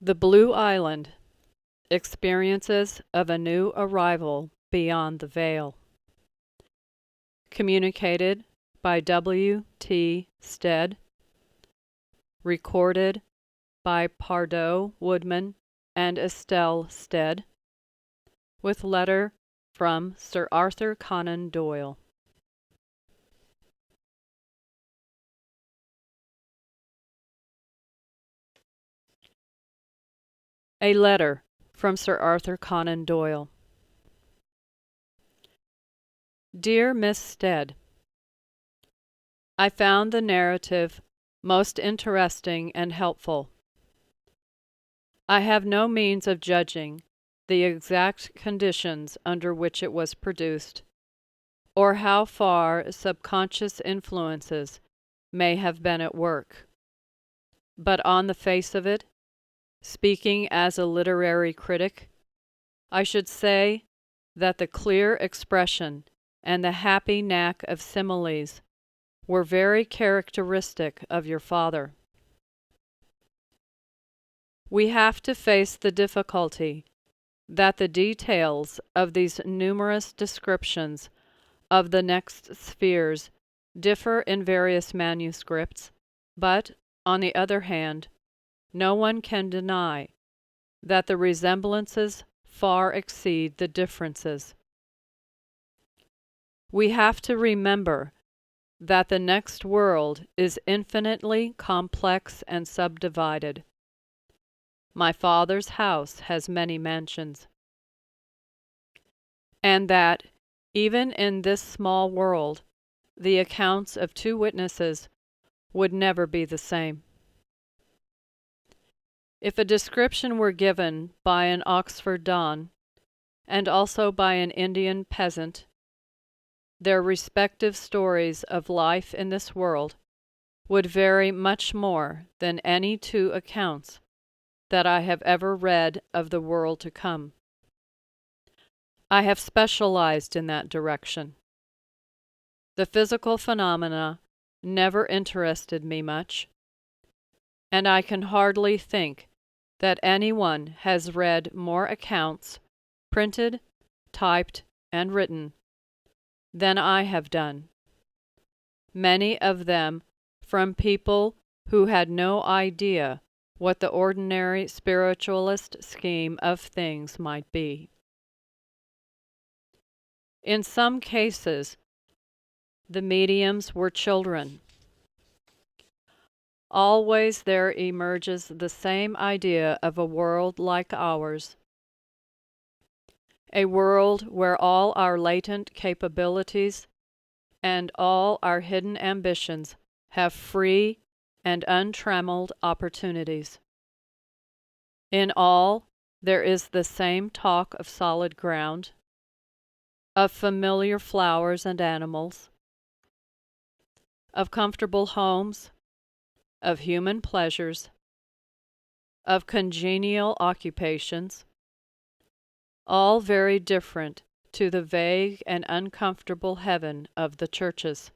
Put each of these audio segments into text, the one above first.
The Blue Island, Experiences of a New Arrival Beyond the Veil. Communicated by W. T. Stead. Recorded by Pardoe Woodman and Estelle Stead. With letter from Sir Arthur Conan Doyle. A letter from Sir Arthur Conan Doyle. Dear Miss Stead, I found the narrative most interesting and helpful. I have no means of judging the exact conditions under which it was produced, or how far subconscious influences may have been at work. But on the face of it, speaking as a literary critic, I should say that the clear expression and the happy knack of similes were very characteristic of your father. We have to face the difficulty that the details of these numerous descriptions of the next spheres differ in various manuscripts, but, on the other hand, no one can deny that the resemblances far exceed the differences. We have to remember that the next world is infinitely complex and subdivided. My father's house has many mansions, and that, even in this small world, the accounts of two witnesses would never be the same. If a description were given by an Oxford Don, and also by an Indian peasant, their respective stories of life in this world would vary much more than any two accounts that I have ever read of the world to come. I have specialized in that direction. The physical phenomena never interested me much, and I can hardly think that anyone has read more accounts, printed, typed, and written, than I have done, many of them from people who had no idea what the ordinary spiritualist scheme of things might be. In some cases, the mediums were children. Always there emerges the same idea of a world like ours, a world where all our latent capabilities and all our hidden ambitions have free and untrammeled opportunities. In all, there is the same talk of solid ground, of familiar flowers and animals, of comfortable homes, of human pleasures, of congenial occupations, all very different to the vague and uncomfortable heaven of the churches.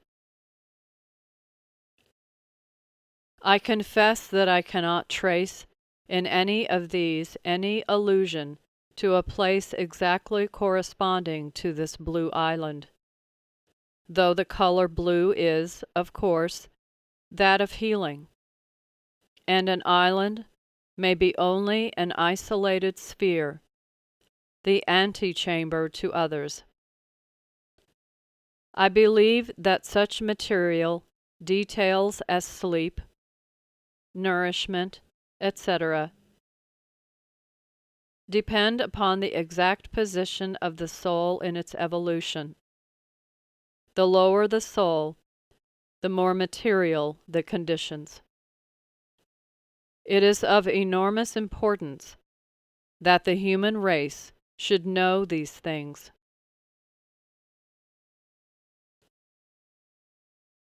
I confess that I cannot trace in any of these any allusion to a place exactly corresponding to this blue island, though the color blue is, of course, that of healing, and an island may be only an isolated sphere, the antechamber to others. I believe that such material details as sleep, nourishment, etc., depend upon the exact position of the soul in its evolution. The lower the soul, the more material the conditions. It is of enormous importance that the human race should know these things.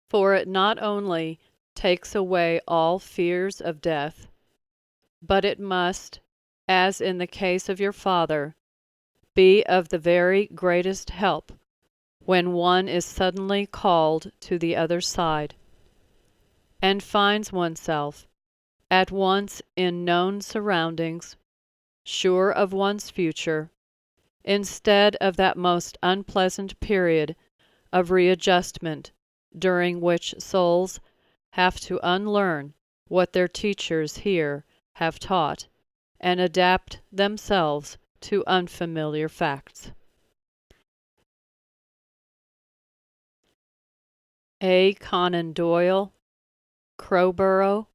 For it not only takes away all fears of death, but it must, as in the case of your father, be of the very greatest help when one is suddenly called to the other side, and finds oneself at once in known surroundings, sure of one's future, instead of that most unpleasant period of readjustment during which souls have to unlearn what their teachers here have taught and adapt themselves to unfamiliar facts. A. Conan Doyle, Crowborough,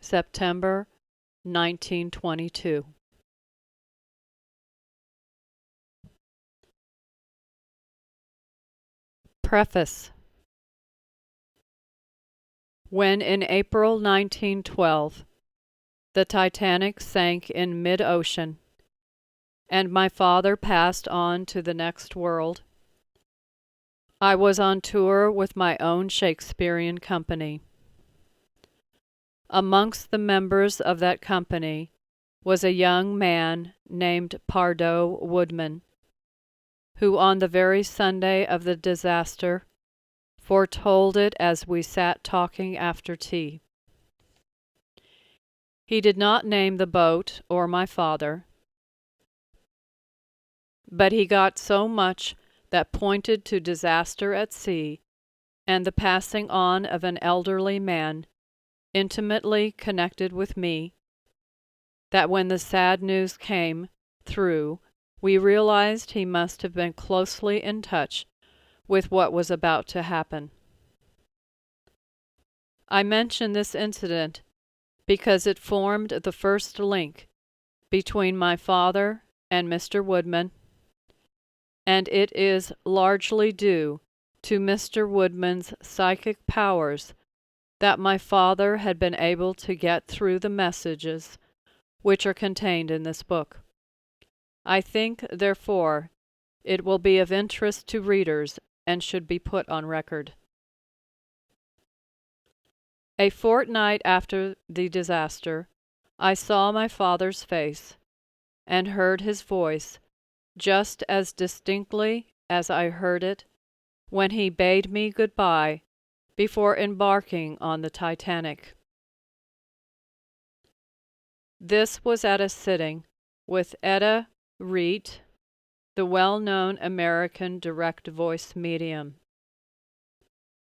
September 1922. Preface. When in April 1912 the Titanic sank in mid-ocean and my father passed on to the next world, I was on tour with my own Shakespearean company. Amongst the members of that company was a young man named Pardoe Woodman, who on the very Sunday of the disaster foretold it as we sat talking after tea. He did not name the boat or my father, but he got so much that pointed to disaster at sea and the passing on of an elderly man intimately connected with me, that when the sad news came through, we realized he must have been closely in touch with what was about to happen. I mention this incident because it formed the first link between my father and Mr. Woodman, and it is largely due to Mr. Woodman's psychic powers that my father had been able to get through the messages which are contained in this book. I think, therefore, it will be of interest to readers and should be put on record. A fortnight after the disaster, I saw my father's face and heard his voice just as distinctly as I heard it when he bade me good-bye before embarking on the Titanic. This was at a sitting with Etta Reet, the well-known American direct voice medium.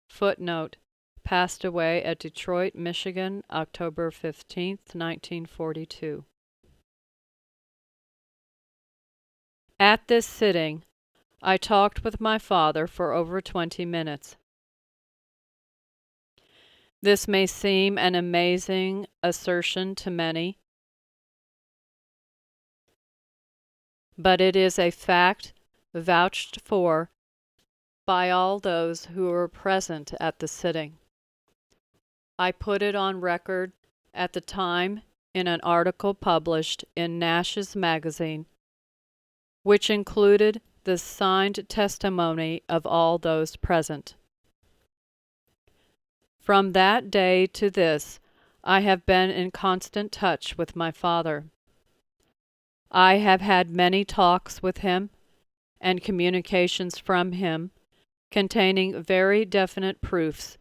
Footnote: passed away at Detroit, Michigan, October 15, 1942. At this sitting, I talked with my father for over 20 minutes. This may seem an amazing assertion to many, but it is a fact vouched for by all those who were present at the sitting. I put it on record at the time in an article published in Nash's magazine, which included the signed testimony of all those present. From that day to this, I have been in constant touch with my father. I have had many talks with him and communications from him containing very definite proofs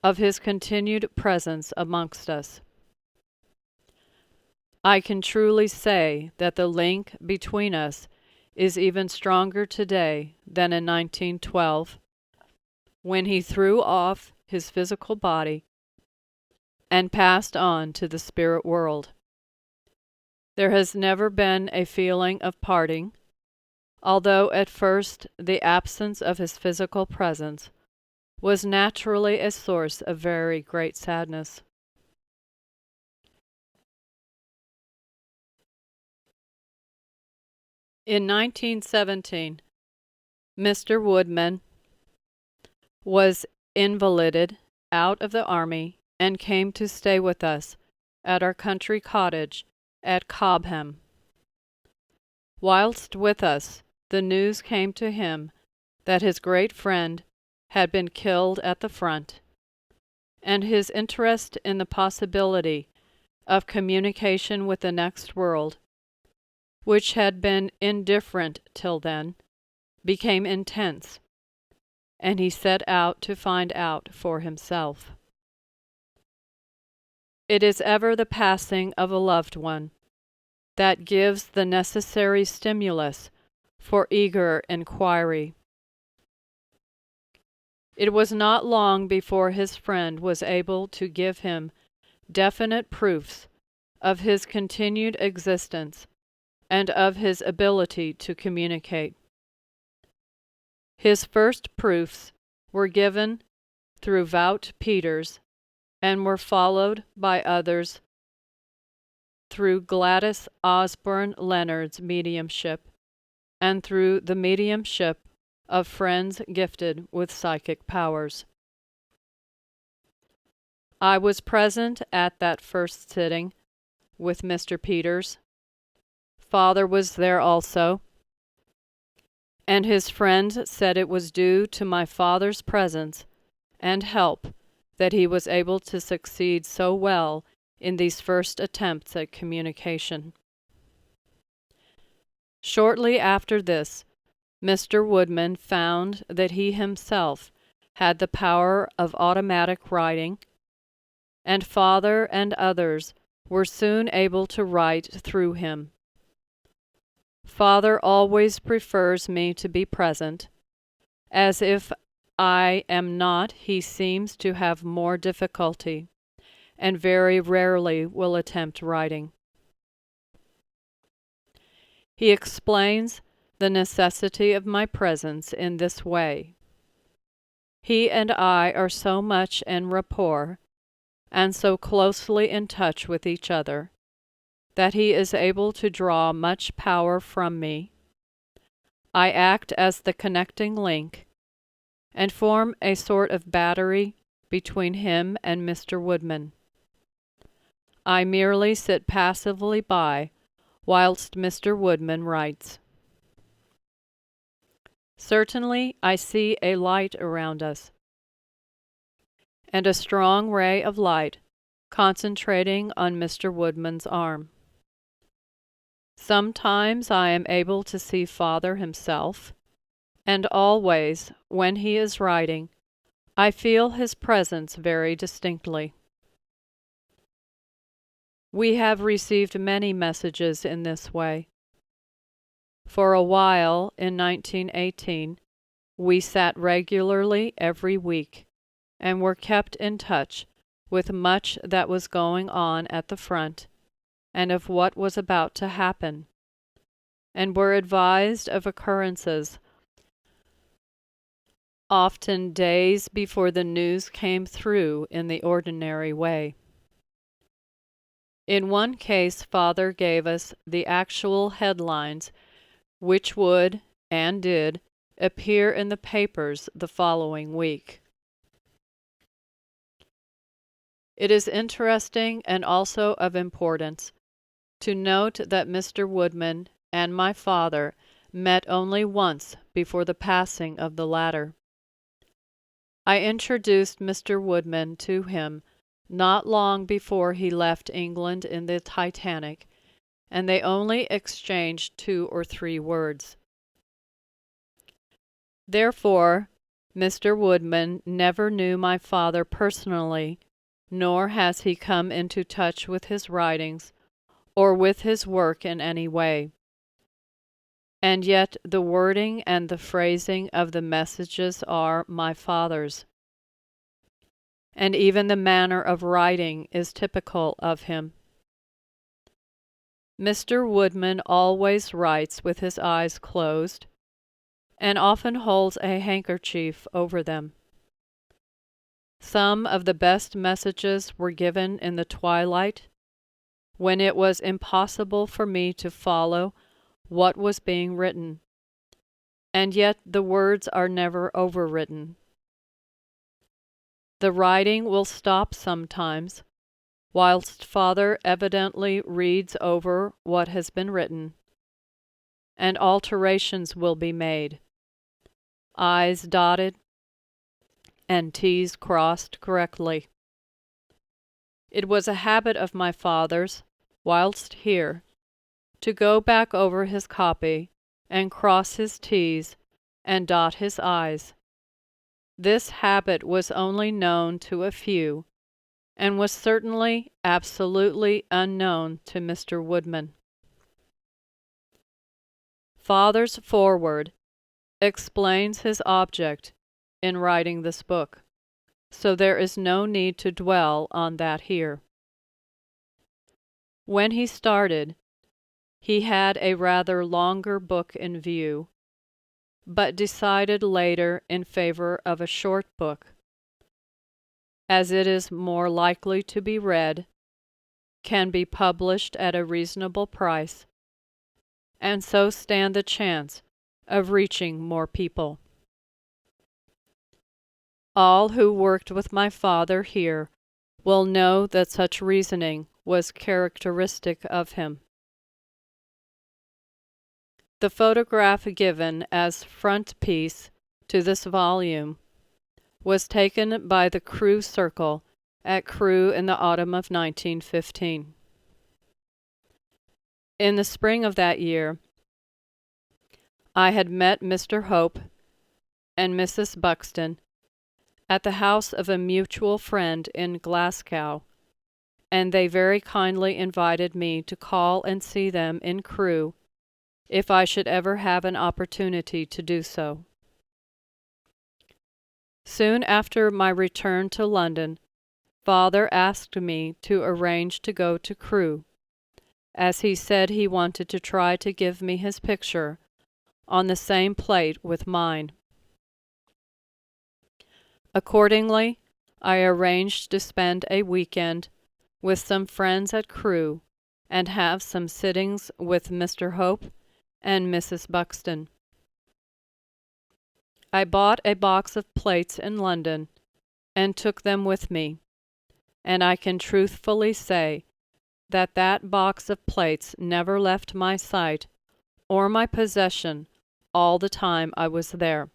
of his continued presence amongst us. I can truly say that the link between us is even stronger today than in 1912, when he threw off his physical body and passed on to the spirit world. There has never been a feeling of parting, although at first the absence of his physical presence was naturally a source of very great sadness. In 1917, Mr. Woodman was invalided out of the army and came to stay with us at our country cottage at Cobham. Whilst with us, the news came to him that his great friend had been killed at the front, and his interest in the possibility of communication with the next world, which had been indifferent till then, became intense, and he set out to find out for himself. It is ever the passing of a loved one that gives the necessary stimulus for eager inquiry. It was not long before his friend was able to give him definite proofs of his continued existence and of his ability to communicate. His first proofs were given through Wout Peters and were followed by others through Gladys Osborne Leonard's mediumship and through the mediumship of friends gifted with psychic powers. I was present at that first sitting with Mr. Peters. Father was there also, and his friend said it was due to my father's presence and help that he was able to succeed so well in these first attempts at communication. Shortly after this, Mr. Woodman found that he himself had the power of automatic writing, and Father and others were soon able to write through him. Father always prefers me to be present, as if I am not, he seems to have more difficulty, and very rarely will attempt writing. He explains the necessity of my presence in this way. He and I are so much en rapport, and so closely in touch with each other, that he is able to draw much power from me. I act as the connecting link, and form a sort of battery between him and Mr. Woodman. I merely sit passively by whilst Mr. Woodman writes. Certainly I see a light around us, and a strong ray of light concentrating on Mr. Woodman's arm. Sometimes I am able to see Father himself, and always, when he is writing, I feel his presence very distinctly. We have received many messages in this way. For a while, in 1918, we sat regularly every week, and were kept in touch with much that was going on at the front, and of what was about to happen, and were advised of occurrences often days before the news came through in the ordinary way. In one case, Father gave us the actual headlines which would, and did, appear in the papers the following week. It is interesting and also of importance to note that Mr. Woodman and my father met only once before the passing of the latter. I introduced Mr. Woodman to him not long before he left England in the Titanic, and they only exchanged 2 or 3 words. Therefore, Mr. Woodman never knew my father personally, nor has he come into touch with his writings or with his work in any way. And yet the wording and the phrasing of the messages are my father's, and even the manner of writing is typical of him. Mr. Woodman always writes with his eyes closed, and often holds a handkerchief over them. Some of the best messages were given in the twilight, when it was impossible for me to follow what was being written, and yet the words are never overwritten. The writing will stop sometimes, whilst Father evidently reads over what has been written, and alterations will be made, I's dotted, and T's crossed correctly. It was a habit of my father's, whilst here, to go back over his copy and cross his T's and dot his I's. This habit was only known to a few, and was certainly absolutely unknown to Mr. Woodman. Father's foreword explains his object in writing this book, so there is no need to dwell on that here. When he started, he had a rather longer book in view, but decided later in favor of a short book, as it is more likely to be read, can be published at a reasonable price, and so stand the chance of reaching more people. All who worked with my father here will know that such reasoning was characteristic of him. The photograph given as frontispiece to this volume was taken by the Crewe Circle at Crewe in the autumn of 1915. In the spring of that year, I had met Mr. Hope and Mrs. Buxton at the house of a mutual friend in Glasgow, and they very kindly invited me to call and see them in Crewe if I should ever have an opportunity to do so. Soon after my return to London, Father asked me to arrange to go to Crewe, as he said he wanted to try to give me his picture on the same plate with mine. Accordingly, I arranged to spend a weekend with some friends at Crewe and have some sittings with Mr. Hope and Mrs. Buxton. I bought a box of plates in London and took them with me, and I can truthfully say that that box of plates never left my sight or my possession all the time I was there.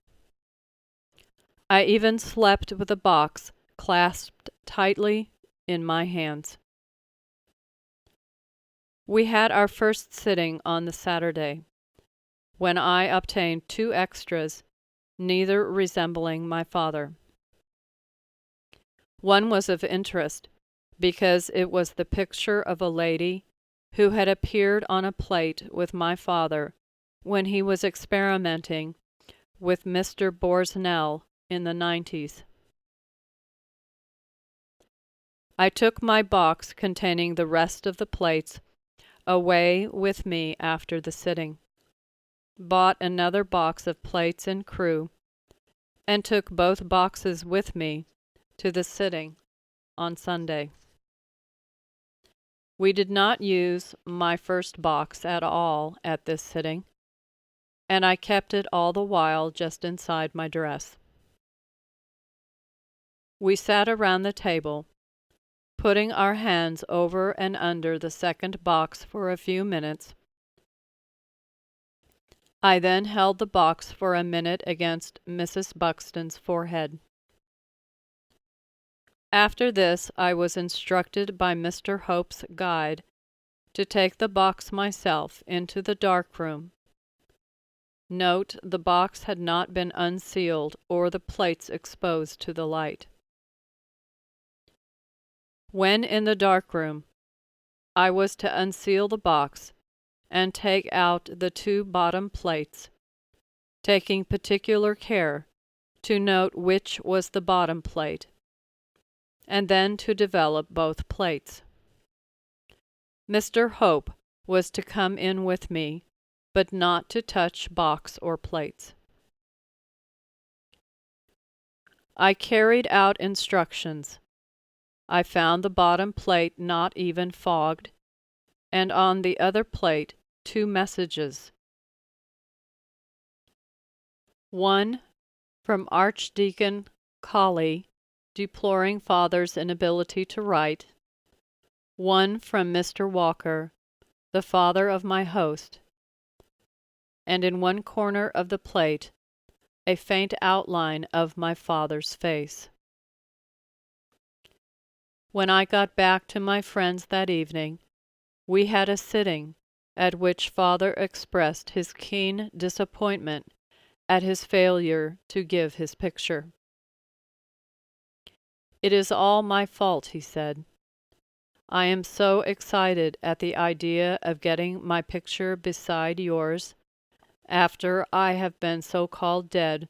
I even slept with the box clasped tightly in my hands. We had our first sitting on the Saturday, when I obtained 2 extras, neither resembling my father. One was of interest, because it was the picture of a lady who had appeared on a plate with my father when he was experimenting with Mr. Borsnell in the 90s. I took my box containing the rest of the plates away with me after the sitting, bought another box of plates in Crewe, and took both boxes with me to the sitting on Sunday. We did not use my first box at all at this sitting, and I kept it all the while just inside my dress. We sat around the table, putting our hands over and under the second box for a few minutes. I then held the box for a minute against Mrs. Buxton's forehead. After this, I was instructed by Mr. Hope's guide to take the box myself into the dark room. Note, the box had not been unsealed or the plates exposed to the light. When in the dark room, I was to unseal the box and take out the 2 bottom plates, taking particular care to note which was the bottom plate, and then to develop both plates. Mr. Hope was to come in with me, but not to touch box or plates. I carried out instructions. I found the bottom plate not even fogged, and on the other plate 2 messages. One from Archdeacon Colley, deploring Father's inability to write. One from Mr. Walker, the father of my host. And in one corner of the plate, a faint outline of my father's face. When I got back to my friends that evening, we had a sitting at which Father expressed his keen disappointment at his failure to give his picture. "It is all my fault," he said. "I am so excited at the idea of getting my picture beside yours, after I have been so-called dead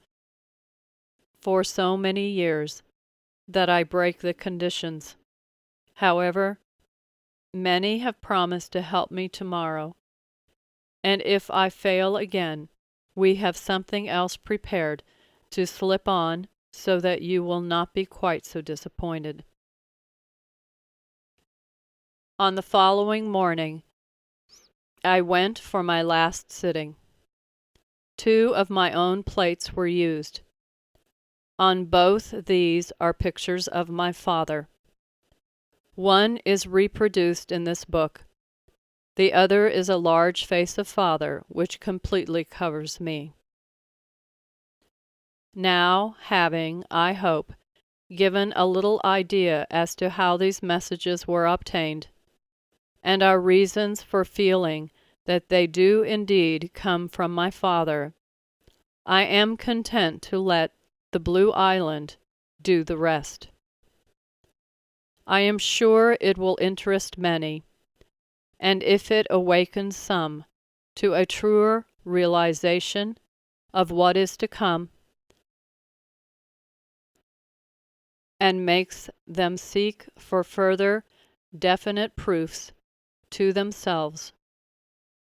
for so many years, that I break the conditions. However, many have promised to help me tomorrow, and if I fail again, we have something else prepared to slip on so that you will not be quite so disappointed." On the following morning, I went for my last sitting. 2 of my own plates were used. On both these are pictures of my father. One is reproduced in this book. The other is a large face of father, which completely covers me. Now, having, I hope, given a little idea as to how these messages were obtained, and our reasons for feeling that they do indeed come from my father, I am content to let the Blue Island do the rest. I am sure it will interest many, and if it awakens some to a truer realization of what is to come, and makes them seek for further definite proofs to themselves,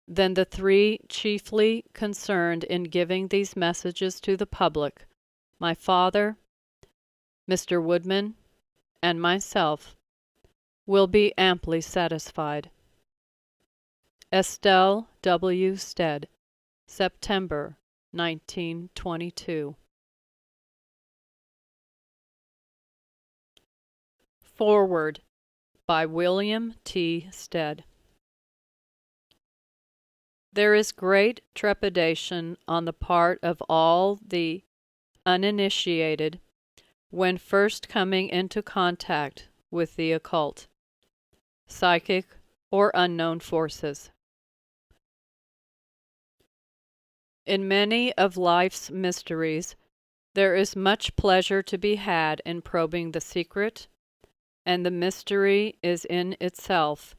then the 3 chiefly concerned in giving these messages to the public, my father, Mr. Woodman, and myself, will be amply satisfied. Estelle W. Stead, September 1922. Foreword by William T. Stead. There is great trepidation on the part of all the uninitiated when first coming into contact with the occult, psychic, or unknown forces. In many of life's mysteries, there is much pleasure to be had in probing the secret, and the mystery is in itself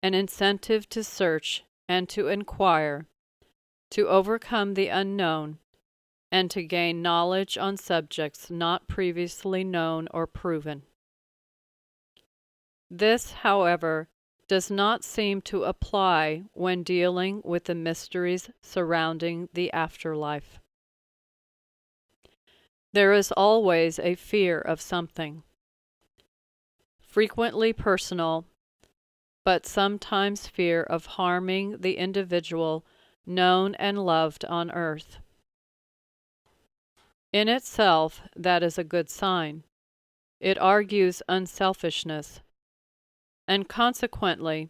an incentive to search and to inquire, to overcome the unknown, and to gain knowledge on subjects not previously known or proven. This, however, does not seem to apply when dealing with the mysteries surrounding the afterlife. There is always a fear of something, frequently personal, but sometimes fear of harming the individual known and loved on earth. In itself, that is a good sign. It argues unselfishness, and consequently,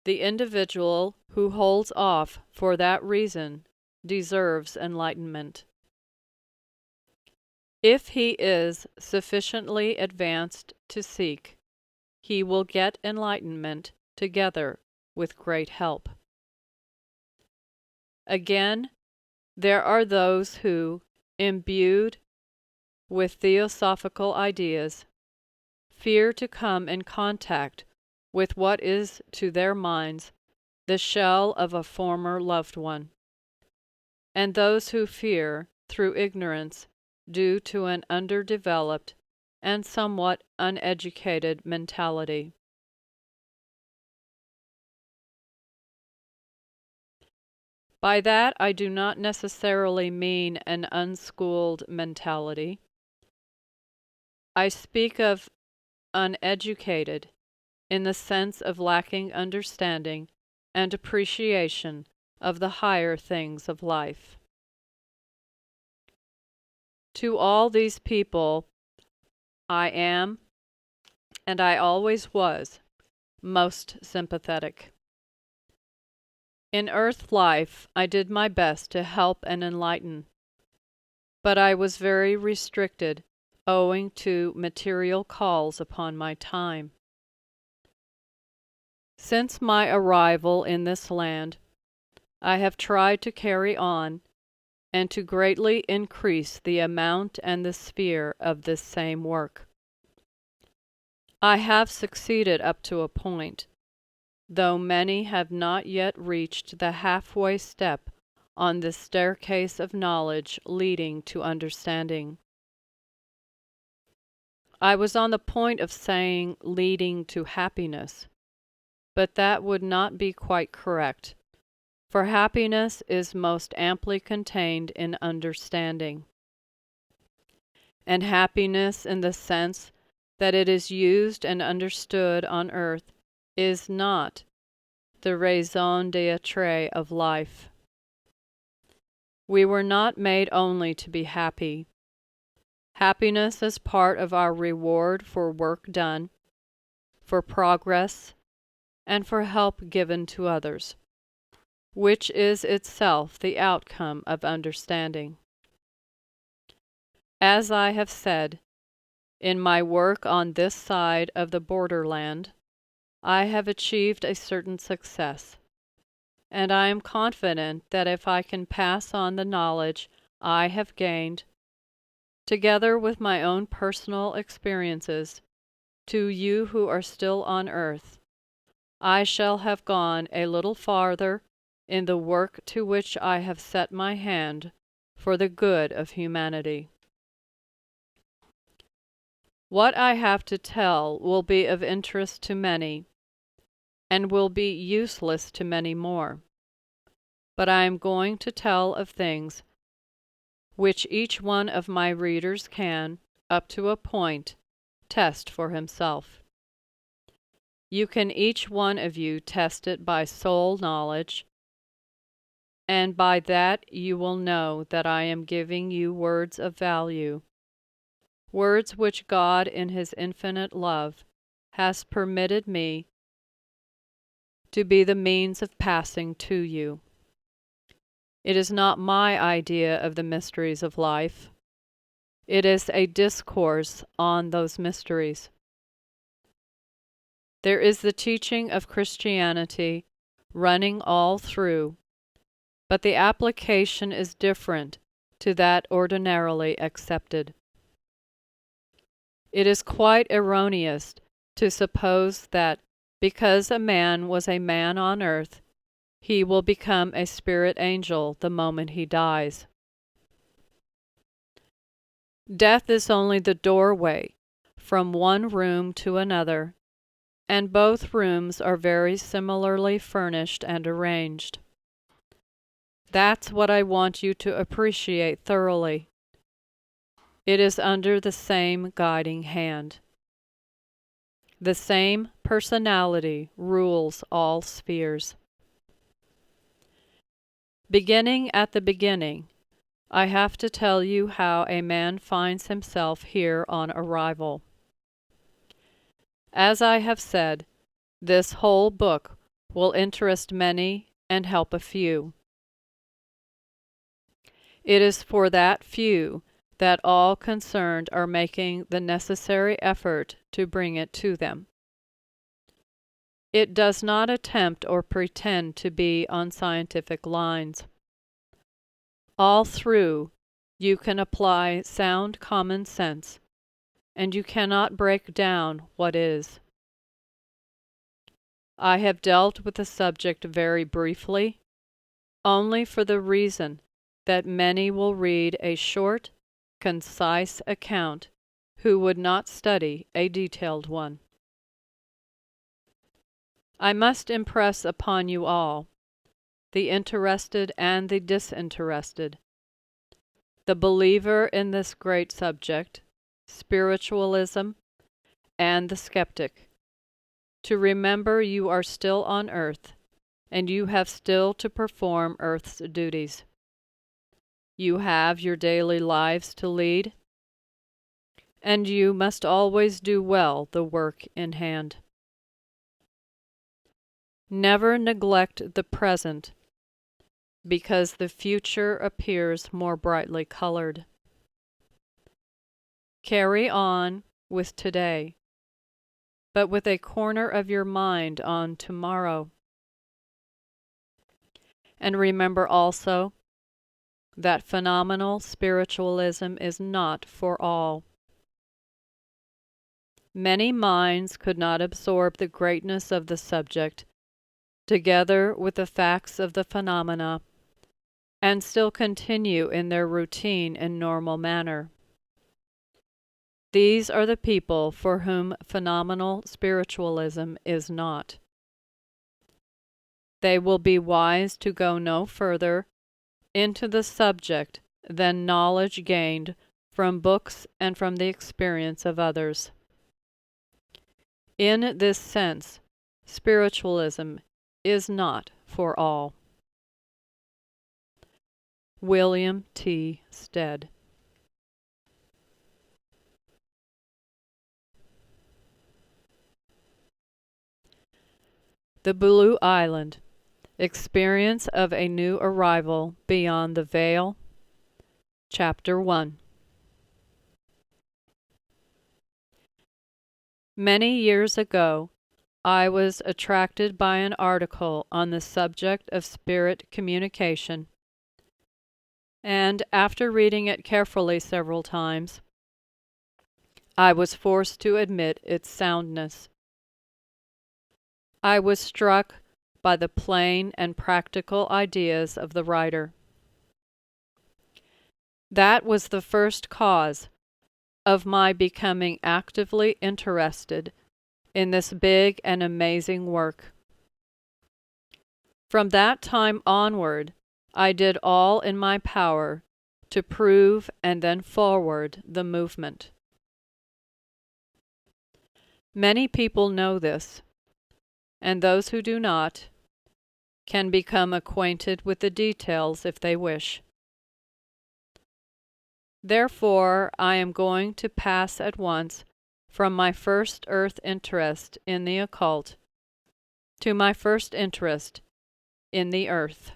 the individual who holds off for that reason deserves enlightenment. If he is sufficiently advanced to seek, he will get enlightenment together with great help. Again, there are those who, imbued with theosophical ideas, fear to come in contact with what is to their minds the shell of a former loved one, and those who fear through ignorance due to an underdeveloped and somewhat uneducated mentality. By that I do not necessarily mean an unschooled mentality. I speak of uneducated in the sense of lacking understanding and appreciation of the higher things of life. To all these people, I am, and I always was, most sympathetic. In earth life, I did my best to help and enlighten, but I was very restricted owing to material calls upon my time. Since my arrival in this land, I have tried to carry on and to greatly increase the amount and the sphere of this same work. I have succeeded up to a point, though many have not yet reached the halfway step on the staircase of knowledge leading to understanding. I was on the point of saying leading to happiness, but that would not be quite correct, for happiness is most amply contained in understanding. And happiness in the sense that it is used and understood on earth is not the raison d'etre of life. We were not made only to be happy. Happiness is part of our reward for work done, for progress, and for help given to others, which is itself the outcome of understanding. As I have said, in my work on this side of the borderland, I have achieved a certain success, and I am confident that if I can pass on the knowledge I have gained, together with my own personal experiences, to you who are still on earth, I shall have gone a little farther in the work to which I have set my hand for the good of humanity. What I have to tell will be of interest to many, and will be useless to many more. But I am going to tell of things which each one of my readers can, up to a point, test for himself. You can each one of you test it by soul knowledge, and by that you will know that I am giving you words of value, words which God in His infinite love has permitted me to be the means of passing to you. It is not my idea of the mysteries of life. It is a discourse on those mysteries. There is the teaching of Christianity running all through, but the application is different to that ordinarily accepted. It is quite erroneous to suppose that because a man was a man on earth, he will become a spirit angel the moment he dies. Death is only the doorway from one room to another, and both rooms are very similarly furnished and arranged. That's what I want you to appreciate thoroughly. It is under the same guiding hand. The same personality rules all spheres. Beginning at the beginning, I have to tell you how a man finds himself here on arrival. As I have said, this whole book will interest many and help a few. It is for that few that all concerned are making the necessary effort to bring it to them. It does not attempt or pretend to be on scientific lines. All through, you can apply sound common sense, and you cannot break down what is. I have dealt with the subject very briefly, only for the reason that many will read a short, concise account who would not study a detailed one. I must impress upon you all, the interested and the disinterested, the believer in this great subject, spiritualism, and the skeptic, to remember you are still on earth, and you have still to perform earth's duties. You have your daily lives to lead, and you must always do well the work in hand. Never neglect the present, because the future appears more brightly colored. Carry on with today, but with a corner of your mind on tomorrow. And remember also that phenomenal spiritualism is not for all. Many minds could not absorb the greatness of the subject, together with the facts of the phenomena, and still continue in their routine and normal manner. These are the people for whom phenomenal spiritualism is not. They will be wise to go no further into the subject than knowledge gained from books and from the experience of others. In this sense, spiritualism is not for all. William T. Stead. The Blue Island. Experience of a New Arrival Beyond the Veil. Chapter 1. Many years ago, I was attracted by an article on the subject of spirit communication, and after reading it carefully several times, I was forced to admit its soundness. I was struck by the plain and practical ideas of the writer. That was the first cause of my becoming actively interested in this big and amazing work. From that time onward, I did all in my power to prove and then forward the movement. Many people know this, and those who do not can become acquainted with the details if they wish. Therefore, I am going to pass at once from my first earth interest in the occult to my first interest in the earth.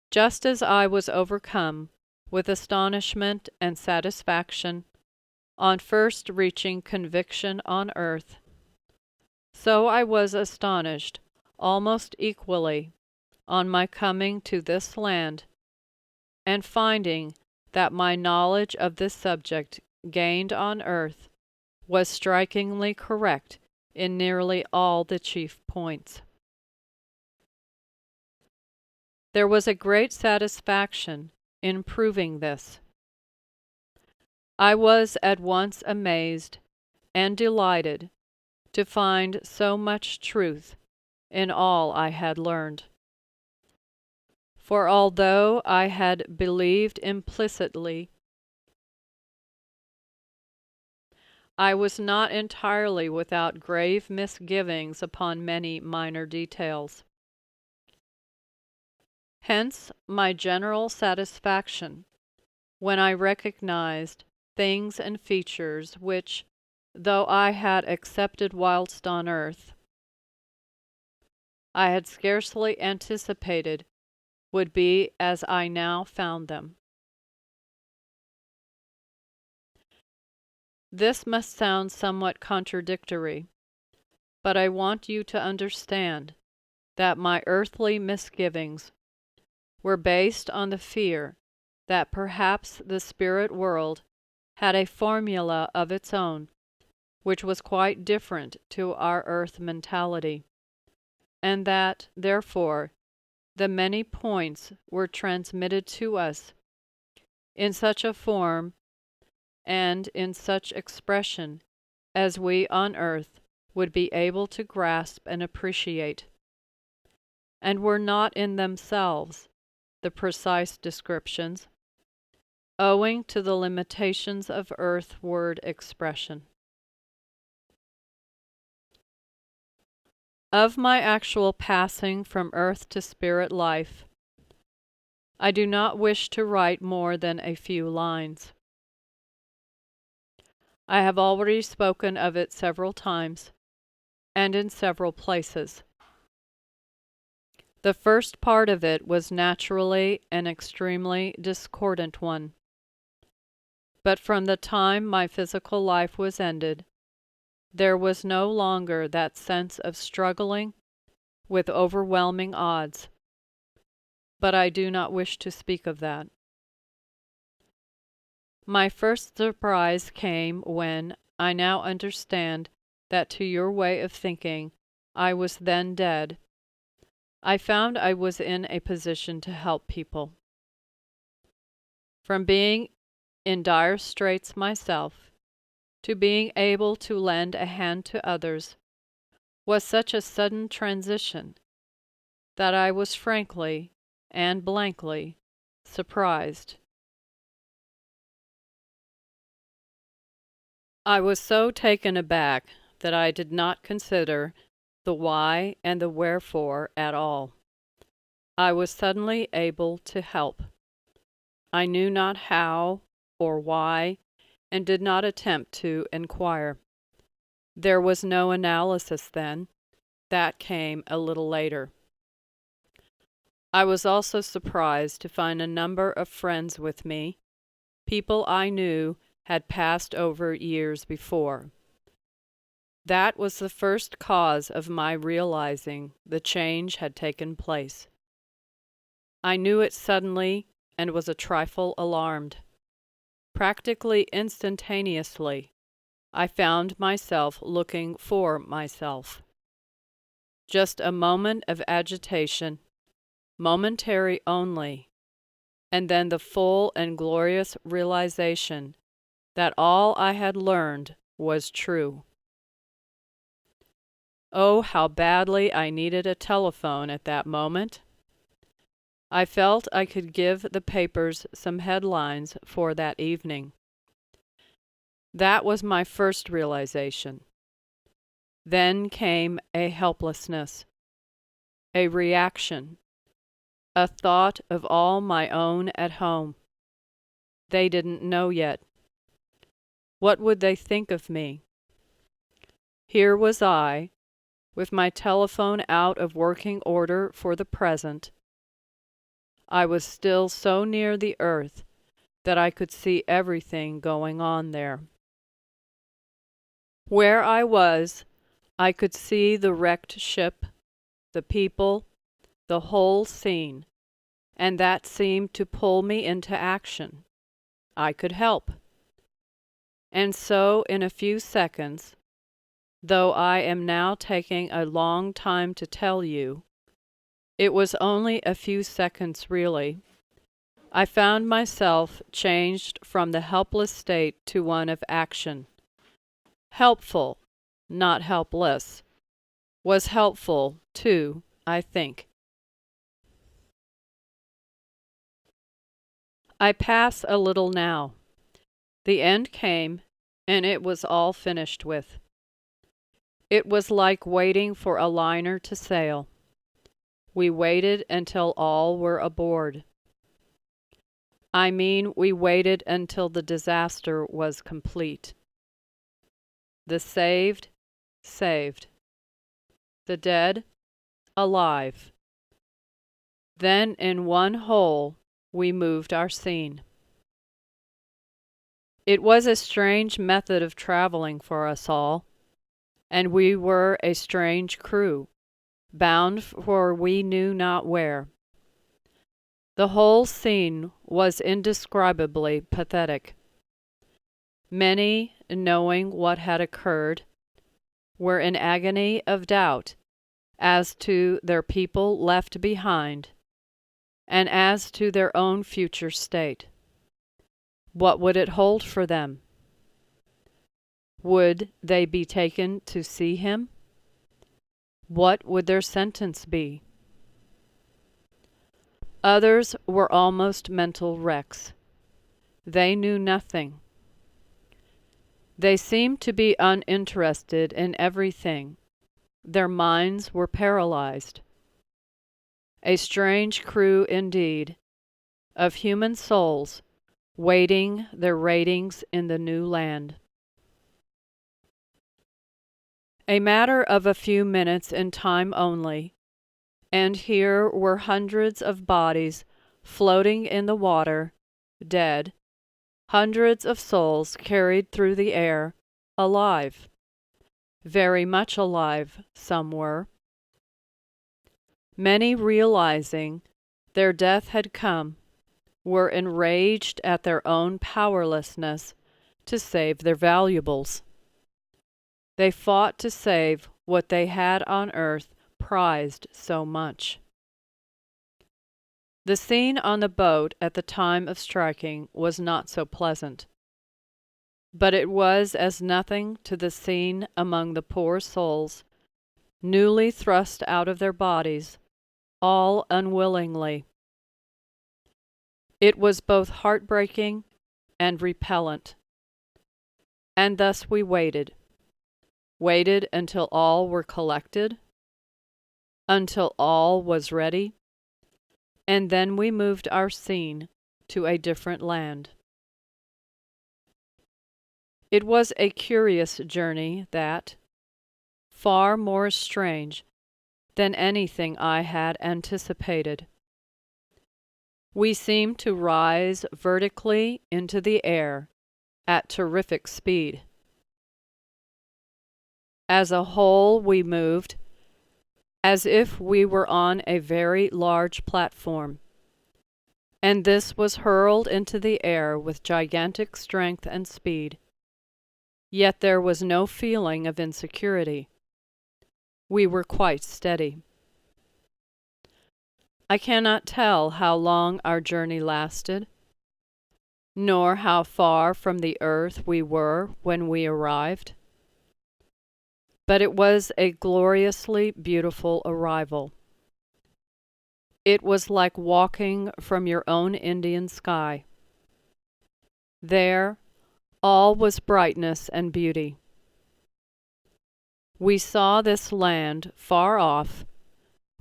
Just as I was overcome with astonishment and satisfaction on first reaching conviction on earth, so I was astonished almost equally on my coming to this land and finding that my knowledge of this subject gained on earth was strikingly correct in nearly all the chief points. There was a great satisfaction in proving this. I was at once amazed and delighted to find so much truth in all I had learned. For although I had believed implicitly, I was not entirely without grave misgivings upon many minor details. Hence my general satisfaction when I recognized things and features which, though I had accepted whilst on earth, I had scarcely anticipated would be as I now found them. This must sound somewhat contradictory, but I want you to understand that my earthly misgivings were based on the fear that perhaps the spirit world had a formula of its own which was quite different to our earth mentality, and that, therefore, the many points were transmitted to us in such a form and in such expression as we on earth would be able to grasp and appreciate, and were not in themselves the precise descriptions, owing to the limitations of earth word expression. Of my actual passing from earth to spirit life, I do not wish to write more than a few lines. I have already spoken of it several times, and in several places. The first part of it was naturally an extremely discordant one. But from the time my physical life was ended, there was no longer that sense of struggling with overwhelming odds. But I do not wish to speak of that. My first surprise came when I now understand that to your way of thinking I was then dead. I found I was in a position to help people. From being in dire straits myself to being able to lend a hand to others was such a sudden transition that I was frankly and blankly surprised. I was so taken aback that I did not consider the why and the wherefore at all. I was suddenly able to help. I knew not how or why, and did not attempt to inquire. There was no analysis then. That came a little later. I was also surprised to find a number of friends with me, people I knew had passed over years before. That was the first cause of my realizing the change had taken place. I knew it suddenly and was a trifle alarmed. Practically instantaneously, I found myself looking for myself. Just a moment of agitation, momentary only, and then the full and glorious realization that all I had learned was true. Oh, how badly I needed a telephone at that moment. I felt I could give the papers some headlines for that evening. That was my first realization. Then came a helplessness, a reaction, a thought of all my own at home. They didn't know yet. What would they think of me? Here was I, with my telephone out of working order for the present. I was still so near the earth that I could see everything going on there. Where I was, I could see the wrecked ship, the people, the whole scene, and that seemed to pull me into action. I could help. And so, in a few seconds, though I am now taking a long time to tell you, it was only a few seconds really, I found myself changed from the helpless state to one of action. Helpful, not helpless, was helpful, too, I think. I pass a little now. The end came, and it was all finished with. It was like waiting for a liner to sail. We waited until all were aboard. I mean, we waited until the disaster was complete. The saved, saved. The dead, alive. Then in one whole we moved our scene. It was a strange method of traveling for us all, and we were a strange crew, bound for we knew not where. The whole scene was indescribably pathetic. Many, knowing what had occurred, were in agony of doubt as to their people left behind, and as to their own future state. What would it hold for them? Would they be taken to see him? What would their sentence be? Others were almost mental wrecks. They knew nothing. They seemed to be uninterested in everything. Their minds were paralyzed. A strange crew indeed, of human souls waiting their ratings in the new land. A matter of a few minutes in time only, and here were hundreds of bodies floating in the water, dead, hundreds of souls carried through the air, alive. Very much alive, some were. Many realizing their death had come, were enraged at their own powerlessness to save their valuables. They fought to save what they had on earth prized so much. The scene on the boat at the time of striking was not so pleasant, but it was as nothing to the scene among the poor souls, newly thrust out of their bodies, all unwillingly. It was both heartbreaking and repellent. And thus we waited until all were collected, until all was ready, and then we moved our scene to a different land. It was a curious journey that, far more strange than anything I had anticipated. We seemed to rise vertically into the air at terrific speed. As a whole we moved as if we were on a very large platform, and this was hurled into the air with gigantic strength and speed. Yet there was no feeling of insecurity. We were quite steady. I cannot tell how long our journey lasted, nor how far from the earth we were when we arrived. But it was a gloriously beautiful arrival. It was like walking from your own Indian sky. There, all was brightness and beauty. We saw this land far off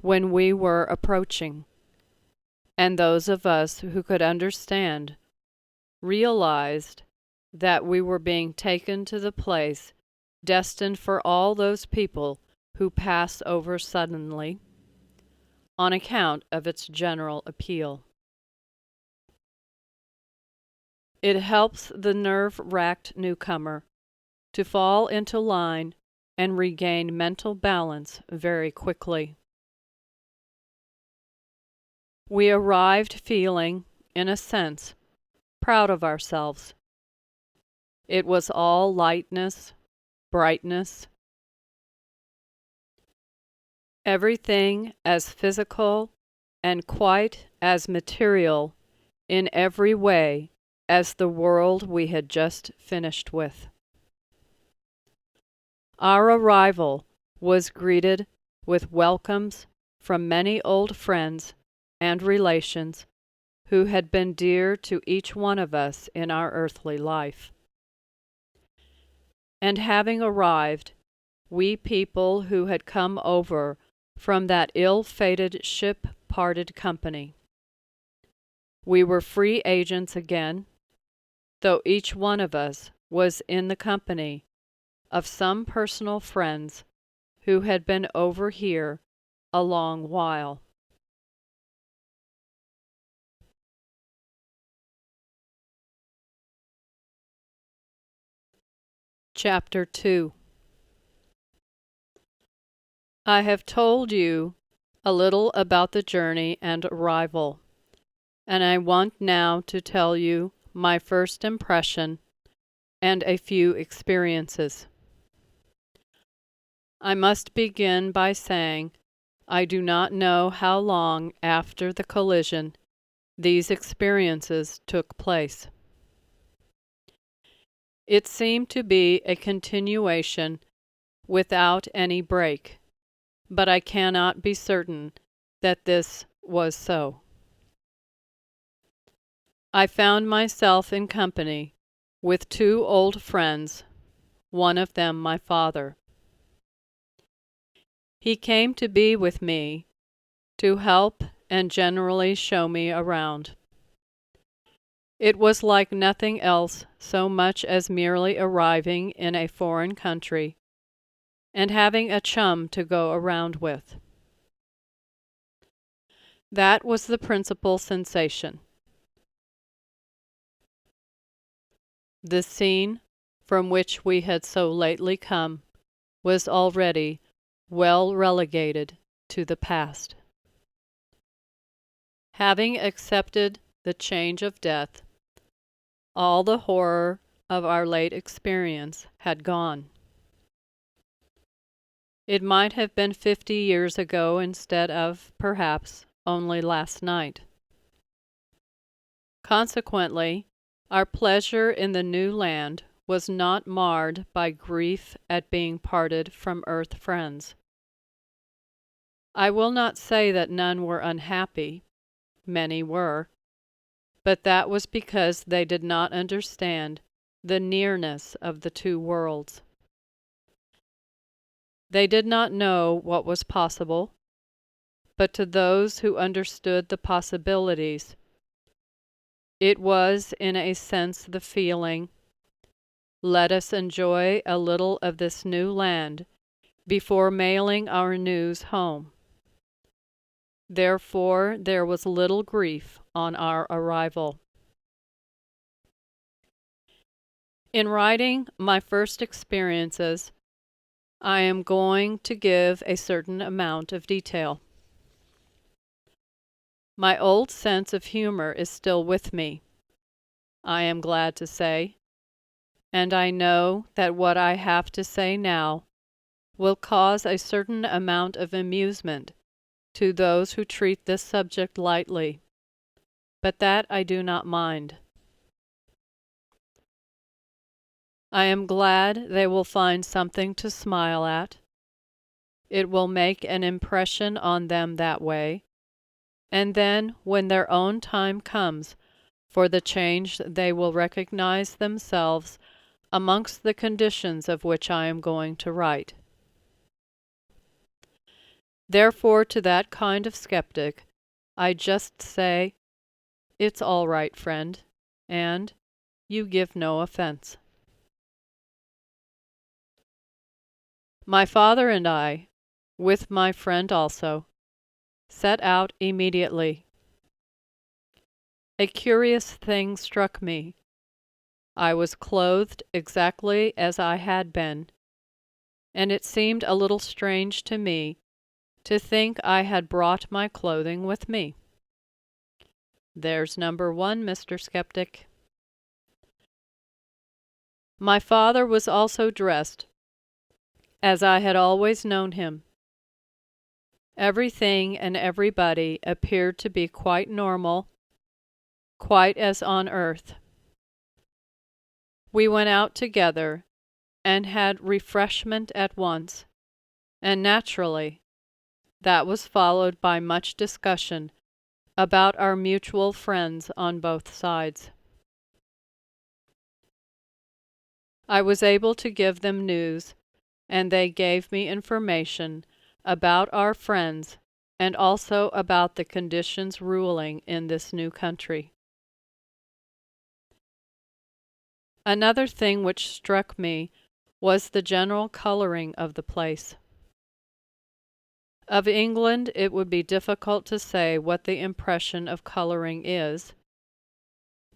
when we were approaching, and those of us who could understand realized that we were being taken to the place destined for all those people who pass over suddenly on account of its general appeal. It helps the nerve-racked newcomer to fall into line and regain mental balance very quickly. We arrived feeling, in a sense, proud of ourselves. It was all lightness, brightness, everything as physical and quite as material in every way as the world we had just finished with. Our arrival was greeted with welcomes from many old friends and relations who had been dear to each one of us in our earthly life. And having arrived, we people who had come over from that ill-fated ship-parted company, we were free agents again, though each one of us was in the company of some personal friends who had been over here a long while. Chapter 2. I have told you a little about the journey and arrival, and I want now to tell you my first impression and a few experiences. I must begin by saying I do not know how long after the collision these experiences took place. It seemed to be a continuation without any break, but I cannot be certain that this was so. I found myself in company with two old friends, one of them my father. He came to be with me, to help and generally show me around. It was like nothing else so much as merely arriving in a foreign country and having a chum to go around with. That was the principal sensation. The scene from which we had so lately come was already well relegated to the past. Having accepted the change of death, all the horror of our late experience had gone. It might have been 50 years ago instead of, perhaps, only last night. Consequently, our pleasure in the new land was not marred by grief at being parted from earth friends. I will not say that none were unhappy. Many were. But that was because they did not understand the nearness of the two worlds. They did not know what was possible, but to those who understood the possibilities, it was in a sense the feeling, let us enjoy a little of this new land before mailing our news home. Therefore, there was little grief on our arrival. In writing my first experiences, I am going to give a certain amount of detail. My old sense of humor is still with me, I am glad to say, and I know that what I have to say now will cause a certain amount of amusement to those who treat this subject lightly, but that I do not mind. I am glad they will find something to smile at. It will make an impression on them that way, and then when their own time comes for the change they will recognize themselves amongst the conditions of which I am going to write. Therefore, to that kind of skeptic, I just say, "It's all right, friend," and "You give no offense." My father and I, with my friend also, set out immediately. A curious thing struck me. I was clothed exactly as I had been, and it seemed a little strange to me to think I had brought my clothing with me. There's number one, Mr. Skeptic. My father was also dressed as I had always known him. Everything and everybody appeared to be quite normal, quite as on earth. We went out together and had refreshment at once, and naturally, that was followed by much discussion about our mutual friends on both sides. I was able to give them news, and they gave me information about our friends and also about the conditions ruling in this new country. Another thing which struck me was the general coloring of the place. Of England it would be difficult to say what the impression of coloring is,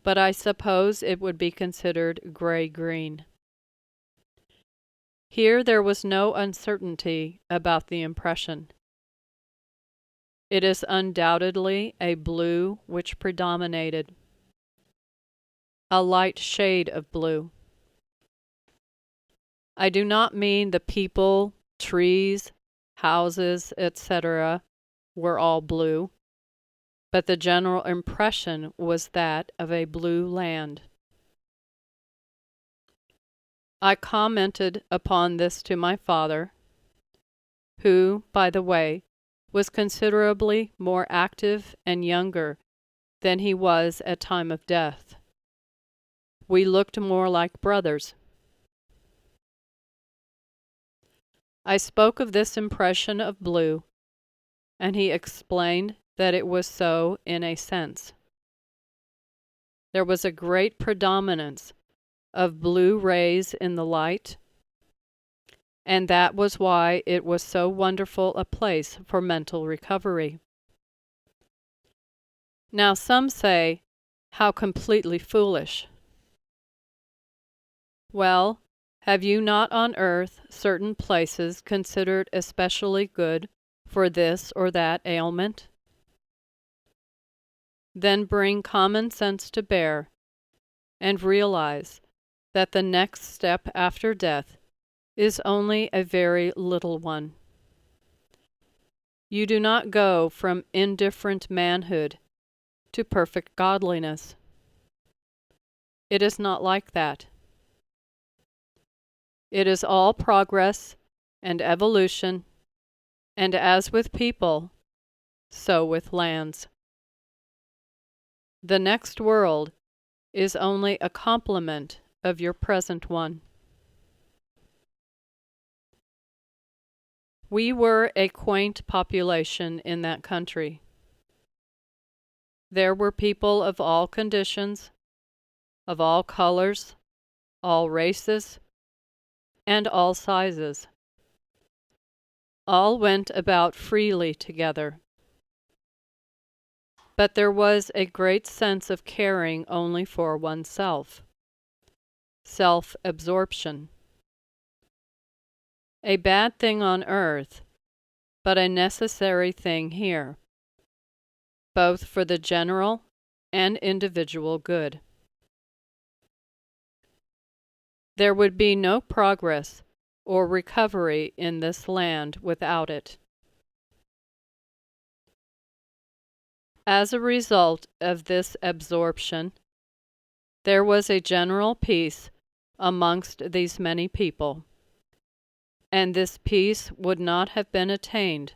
but I suppose it would be considered gray-green. Here there was no uncertainty about the impression. It is undoubtedly a blue which predominated, a light shade of blue. I do not mean the people, trees, houses, etc. were all blue, but the general impression was that of a blue land. I commented upon this to my father, who, by the way, was considerably more active and younger than he was at time of death. We looked more like brothers. I spoke of this impression of blue, and he explained that it was so in a sense. There was a great predominance of blue rays in the light, and that was why it was so wonderful a place for mental recovery. Now some say, how completely foolish. Well, have you not on earth certain places considered especially good for this or that ailment? then bring common sense to bear and realize that the next step after death is only a very little one. You do not go from indifferent manhood to perfect godliness. It is not like that. It is all progress and evolution, and as with people, so with lands. The next world is only a complement of your present one. We were a quaint population in that country. There were people of all conditions, of all colors, all races, and all sizes. All went about freely together. But there was a great sense of caring only for oneself, self-absorption. A bad thing on earth, but a necessary thing here, both for the general and individual good. There would be no progress or recovery in this land without it. As a result of this absorption, there was a general peace amongst these many people, and this peace would not have been attained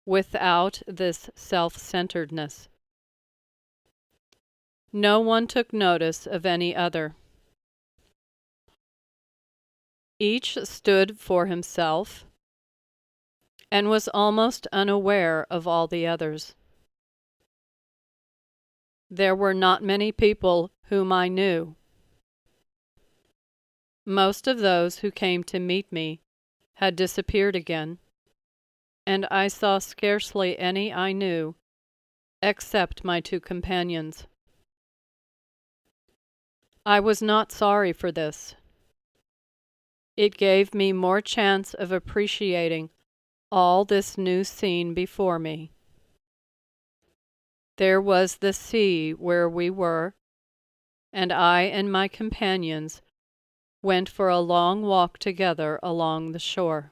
without this self-centeredness. No one took notice of any other. Each stood for himself and was almost unaware of all the others. There were not many people whom I knew. Most of those who came to meet me had disappeared again, and I saw scarcely any I knew except my two companions. I was not sorry for this. It gave me more chance of appreciating all this new scene before me. There was the sea where we were, and I and my companions went for a long walk together along the shore.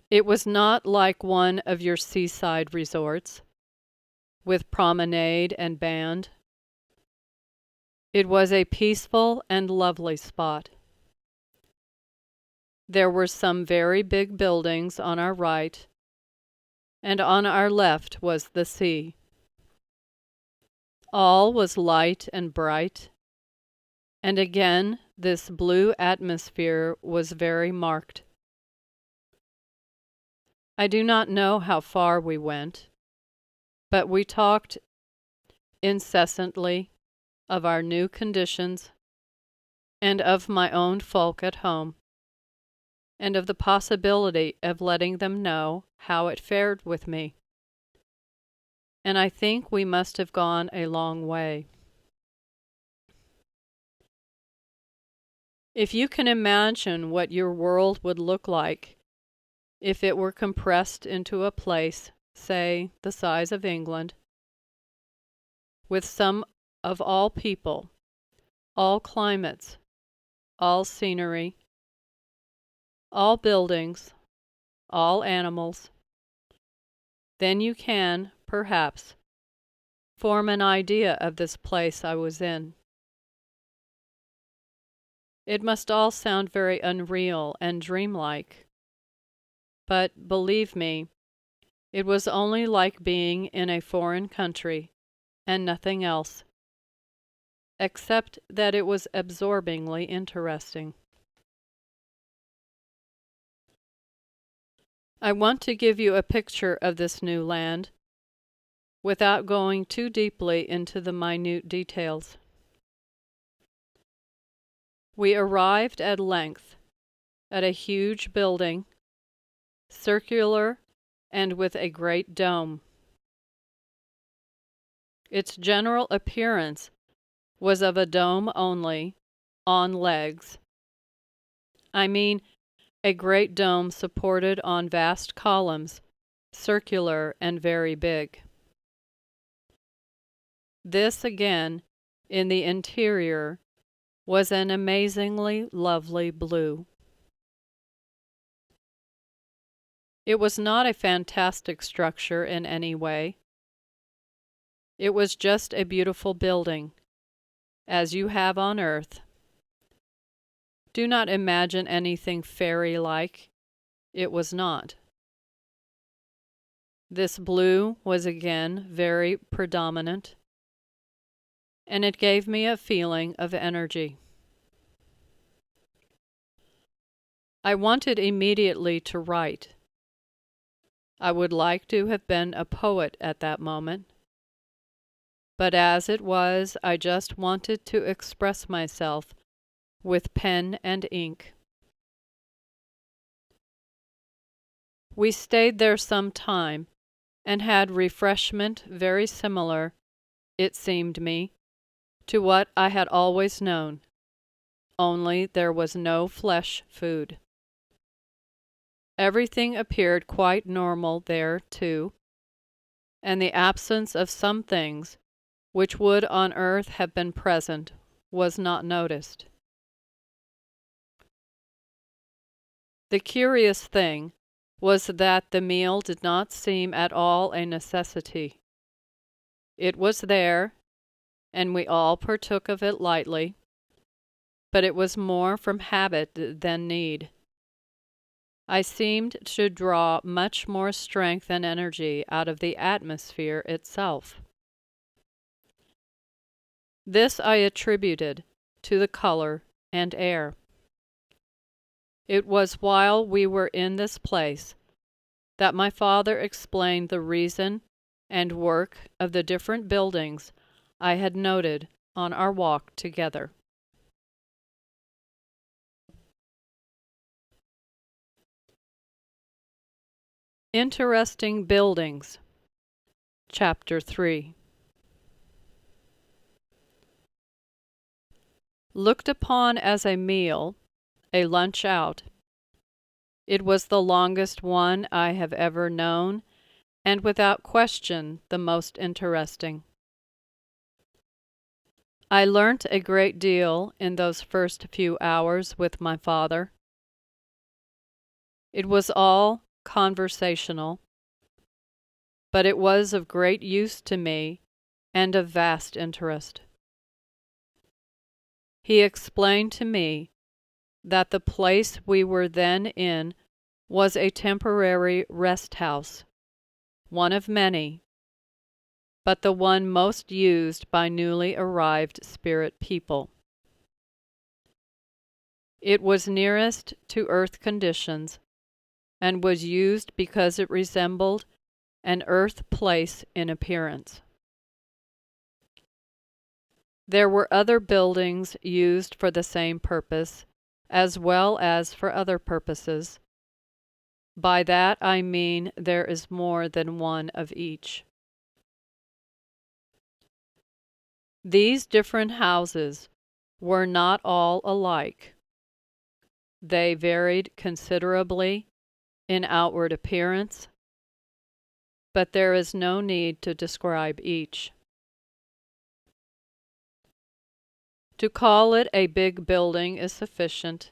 It was not like one of your seaside resorts, with promenade and band. It was a peaceful and lovely spot. There were some very big buildings on our right, and on our left was the sea. All was light and bright, and again this blue atmosphere was very marked. I do not know how far we went, but we talked incessantly of our new conditions, and of my own folk at home, and of the possibility of letting them know how it fared with me. And I think we must have gone a long way. If you can imagine what your world would look like if it were compressed into a place, say, the size of England, with some of all people, all climates, all scenery, all buildings, all animals, then you can, perhaps, form an idea of this place I was in. It must all sound very unreal and dreamlike, but believe me, it was only like being in a foreign country and nothing else, except that it was absorbingly interesting. I want to give you a picture of this new land, without going too deeply into the minute details. We arrived at length at a huge building, circular and with a great dome. Its general appearance was of a dome only, on legs. I mean, a great dome supported on vast columns circular and very big. This again, in the interior, was an amazingly lovely blue. It was not a fantastic structure in any way. It was just a beautiful building, as you have on earth. Do not imagine anything fairy-like. It was not. This blue was again very predominant, and it gave me a feeling of energy. I wanted immediately to write. I would like to have been a poet at that moment, but as it was, I just wanted to express myself with pen and ink. We stayed there some time, and had refreshment very similar, it seemed me, to what I had always known, only there was no flesh food. Everything appeared quite normal there, too, and the absence of some things which would on earth have been present was not noticed. The curious thing was that the meal did not seem at all a necessity. It was there, and we all partook of it lightly, but it was more from habit than need. I seemed to draw much more strength and energy out of the atmosphere itself. This I attributed to the color and air. It was while we were in this place that my father explained the reason and work of the different buildings I had noted on our walk together. Interesting Buildings, Chapter 3. Looked upon as a meal, a lunch out, it was the longest one I have ever known, and without question the most interesting. I learnt a great deal in those first few hours with my father. It was all conversational, but it was of great use to me and of vast interest. He explained to me that the place we were then in was a temporary rest house, one of many, but the one most used by newly arrived spirit people. It was nearest to earth conditions, and was used because it resembled an earth place in appearance. There were other buildings used for the same purpose, as well as for other purposes. By that I mean there is more than one of each. These different houses were not all alike. They varied considerably in outward appearance, but there is no need to describe each. To call it a big building is sufficient,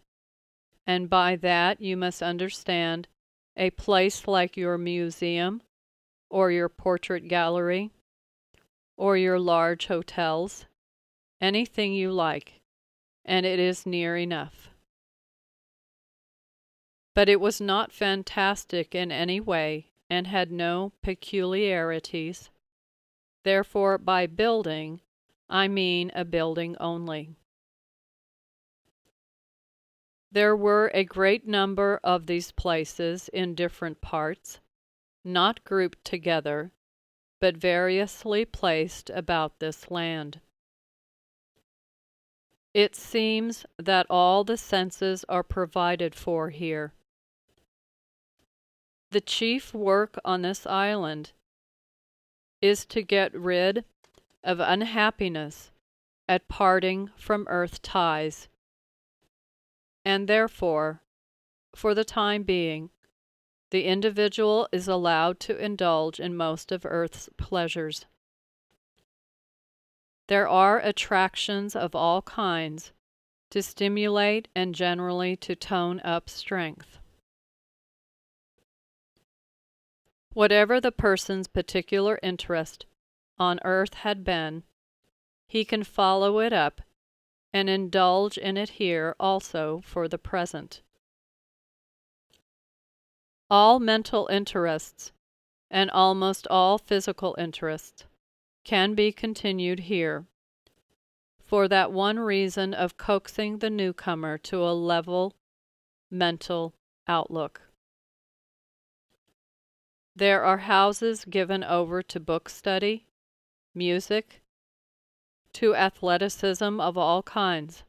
and by that you must understand a place like your museum, or your portrait gallery, or your large hotels, anything you like, and it is near enough. But it was not fantastic in any way, and had no peculiarities. Therefore, by building, I mean a building only. There were a great number of these places in different parts, not grouped together, but variously placed about this land. It seems that all the senses are provided for here. The chief work on this island is to get rid of unhappiness at parting from earth ties, and therefore, for the time being, The individual is allowed to indulge in most of Earth's pleasures. There are attractions of all kinds to stimulate and generally to tone up strength. Whatever the person's particular interest on earth had been, he can follow it up and indulge in it here also for the present. All mental interests and almost all physical interests can be continued here, for that one reason of coaxing the newcomer to a level mental outlook. There are houses given over to book study, music, to athleticism of all kinds.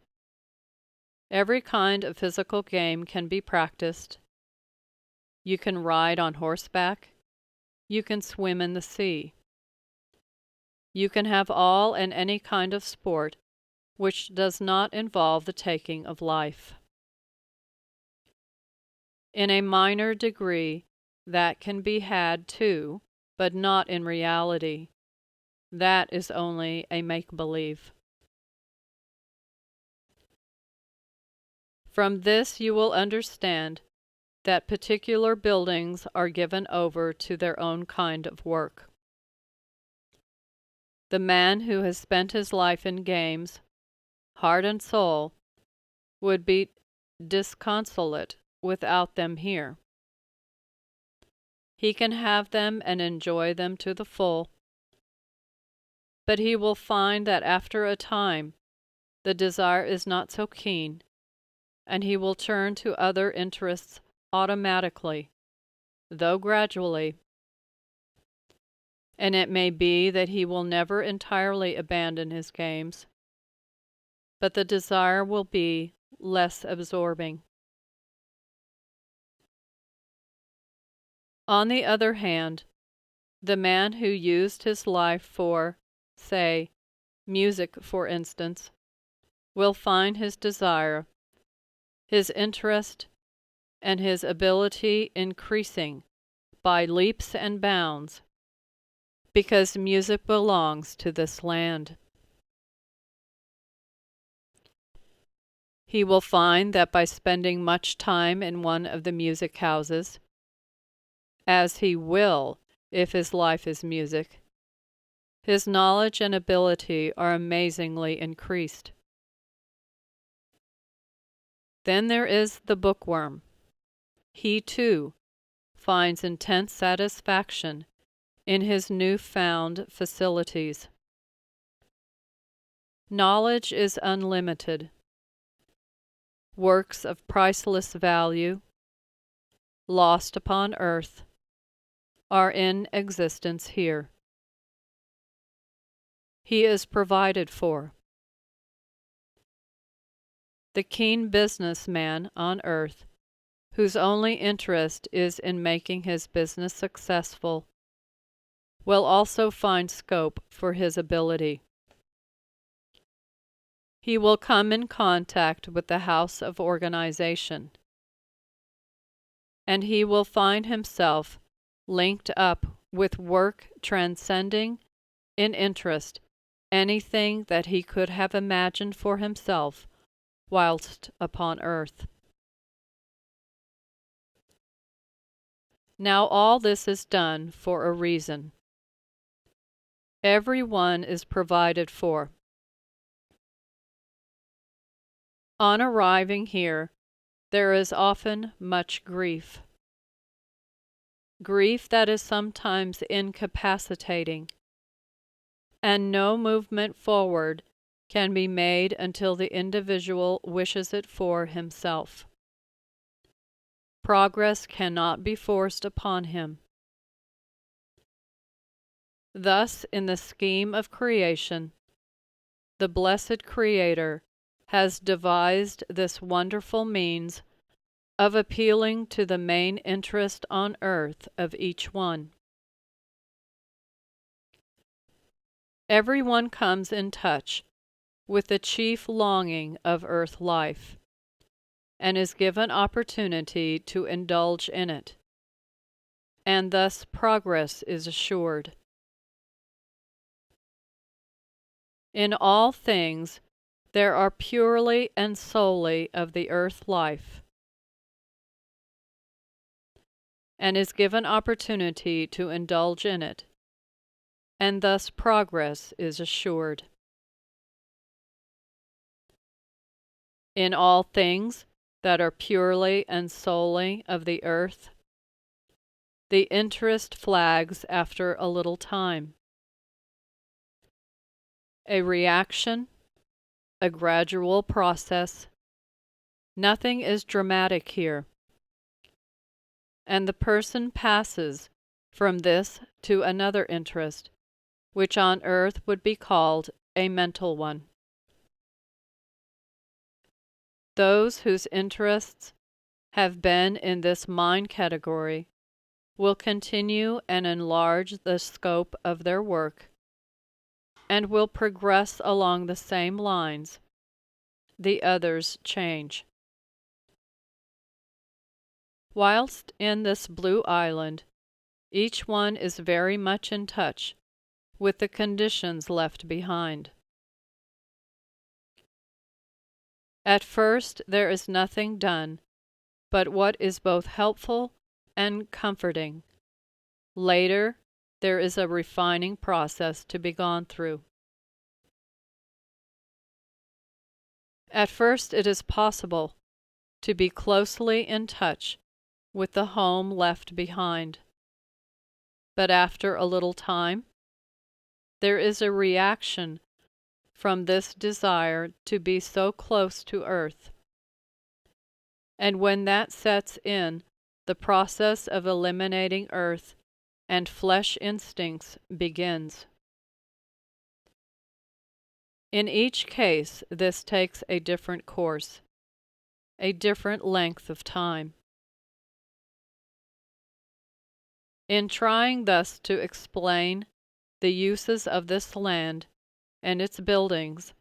Every kind of physical game can be practiced. You can ride on horseback. You can swim in the sea. You can have all and any kind of sport which does not involve the taking of life. In a minor degree, that can be had too, but not in reality. That is only a make-believe. From this you will understand that particular buildings are given over to their own kind of work. The man who has spent his life in games, heart and soul, would be disconsolate without them here. He can have them and enjoy them to the full, but he will find that after a time the desire is not so keen, and he will turn to other interests automatically, though gradually, and it may be that he will never entirely abandon his games, but the desire will be less absorbing. On the other hand, the man who used his life for, say, music for instance, will find his desire, his interest, and his ability increasing by leaps and bounds, because music belongs to this land. He will find that by spending much time in one of the music houses, as he will if his life is music, his knowledge and ability are amazingly increased. Then there is the bookworm. He, too, finds intense satisfaction in his new-found facilities. Knowledge is unlimited. Works of priceless value, lost upon earth, are in existence here. He is provided for. The keen business man on earth, whose only interest is in making his business successful, will also find scope for his ability. He will come in contact with the house of organization, and he will find himself linked up with work transcending in interest anything that he could have imagined for himself whilst upon earth. Now all this is done for a reason. Every one is provided for. On arriving here, there is often much grief. Grief that is sometimes incapacitating, and no movement forward can be made until the individual wishes it for himself. Progress cannot be forced upon him. Thus, in the scheme of creation, the blessed Creator has devised this wonderful means of appealing to the main interest on earth of each one. Every one comes in touch with the chief longing of earth life, and is given opportunity to indulge in it, and thus progress is assured. In all things there are purely and solely of the earth life, and is given opportunity to indulge in it, and thus progress is assured. In all things that are purely and solely of the earth, the interest flags after a little time. A reaction, a gradual process. Nothing is dramatic here, and the person passes from this to another interest, which on earth would be called a mental one. Those whose interests have been in this mind category will continue and enlarge the scope of their work, and will progress along the same lines. The others change. Whilst in this blue island, each one is very much in touch with the conditions left behind. At first there is nothing done but what is both helpful and comforting. Later, there is a refining process to be gone through. At first it is possible to be closely in touch with the home left behind, but after a little time, there is a reaction from this desire to be so close to earth, and when that sets in, the process of eliminating earth and flesh instincts begins. In each case, this takes a different course, a different length of time. In trying thus to explain the uses of this land and its buildings,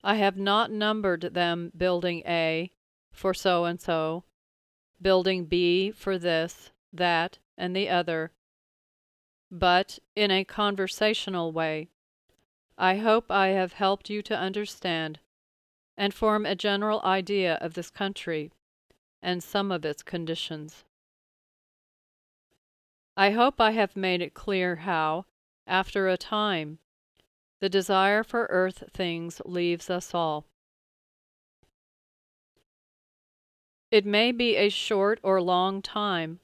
I have not numbered them building A for so and so, building B for this, that, and the other, but in a conversational way. I hope I have helped you to understand and form a general idea of this country and some of its conditions. I hope I have made it clear how, after a time, the desire for earth things leaves us all. It may be a short or long time,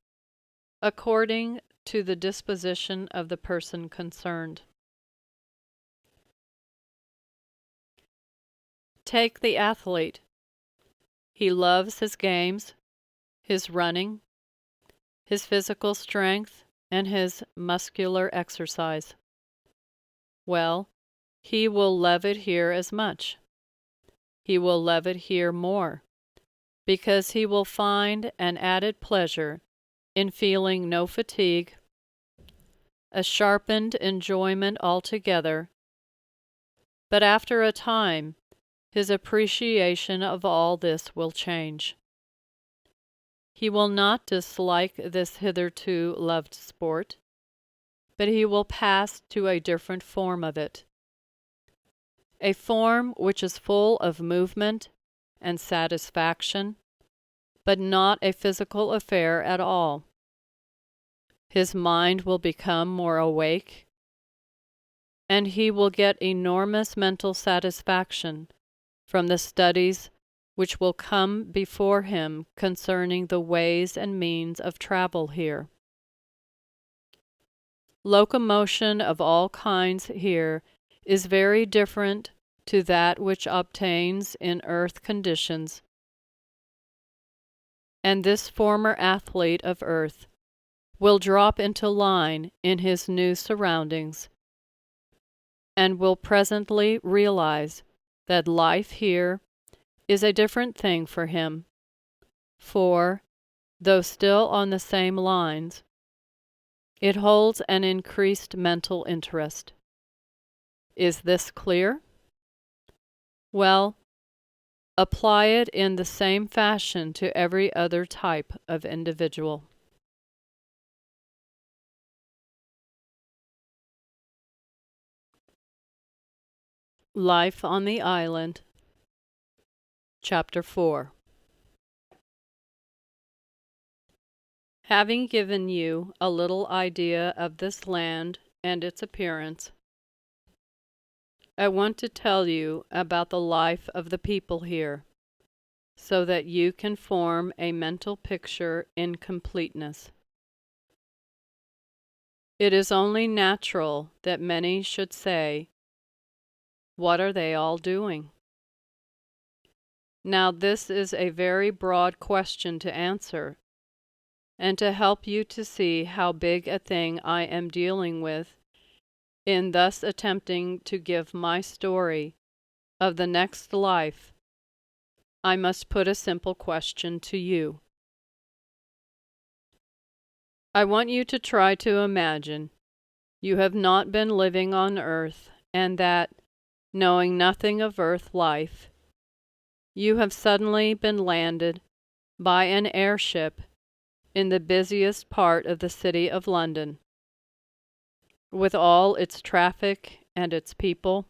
according to the disposition of the person concerned. Take the athlete. He loves his games, his running, his physical strength, and his muscular exercise. Well, he will love it here as much. He will love it here more, because he will find an added pleasure in feeling no fatigue, a sharpened enjoyment altogether. But after a time, his appreciation of all this will change. He will not dislike this hitherto loved sport, but he will pass to a different form of it, a form which is full of movement and satisfaction, but not a physical affair at all. His mind will become more awake, and he will get enormous mental satisfaction from the studies which will come before him concerning the ways and means of travel here. Locomotion of all kinds here is very different to that which obtains in earth conditions, and this former athlete of earth will drop into line in his new surroundings, and will presently realize that life here is a different thing for him, for, though still on the same lines, it holds an increased mental interest. Is this clear? Well, apply it in the same fashion to every other type of individual. Life on the Island, Chapter 4. Having given you a little idea of this land and its appearance, I want to tell you about the life of the people here, so that you can form a mental picture in completeness. It is only natural that many should say, "What are they all doing?" Now, this is a very broad question to answer, and to help you to see how big a thing I am dealing with in thus attempting to give my story of the next life, I must put a simple question to you. I want you to try to imagine you have not been living on earth, and that, knowing nothing of earth life, you have suddenly been landed by an airship in the busiest part of the city of London, with all its traffic and its people.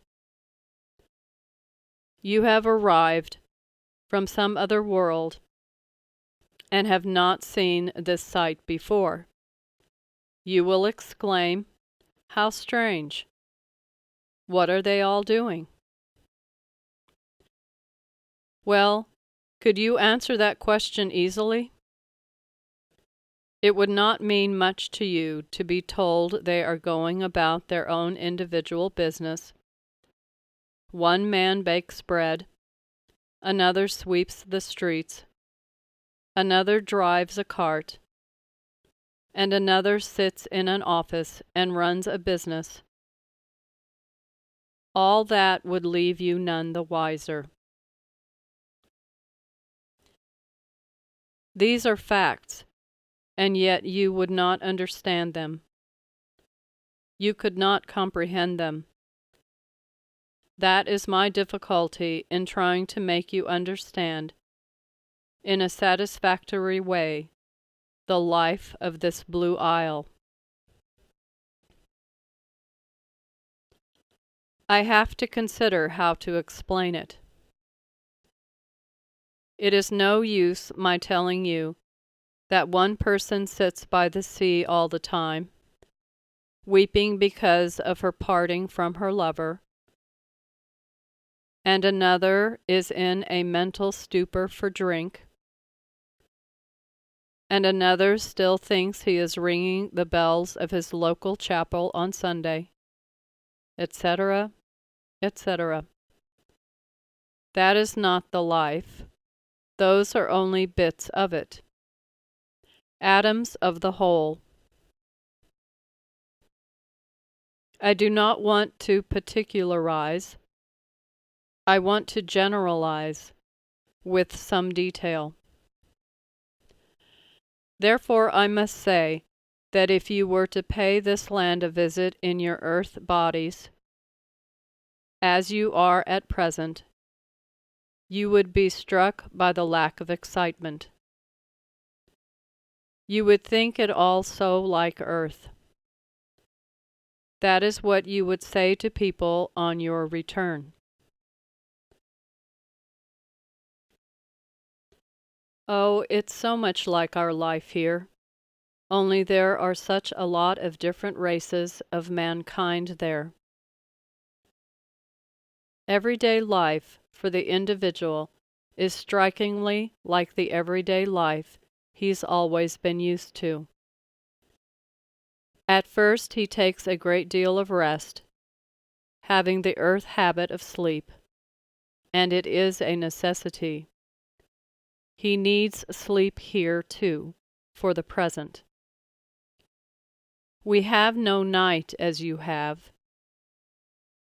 You have arrived from some other world and have not seen this sight before. You will exclaim, "How strange! What are they all doing?" Well, could you answer that question easily? It would not mean much to you to be told they are going about their own individual business. One man bakes bread, another sweeps the streets, another drives a cart, and another sits in an office and runs a business. All that would leave you none the wiser. These are facts, and yet you would not understand them. You could not comprehend them. That is my difficulty in trying to make you understand, in a satisfactory way, the life of this blue isle. I have to consider how to explain it. It is no use my telling you that one person sits by the sea all the time, weeping because of her parting from her lover, and another is in a mental stupor for drink, and another still thinks he is ringing the bells of his local chapel on Sunday, etc., etc. That is not the life. Those are only bits of it, atoms of the whole. I do not want to particularize. I want to generalize with some detail. Therefore, I must say that if you were to pay this land a visit in your earth bodies, as you are at present, you would be struck by the lack of excitement. You would think it all so like earth. That is what you would say to people on your return. Oh, it's so much like our life here, only there are such a lot of different races of mankind there. Everyday life for the individual is strikingly like the everyday life he's always been used to. At first he takes a great deal of rest, having the earth habit of sleep, and it is a necessity. He needs sleep here, too, for the present. We have no night as you have,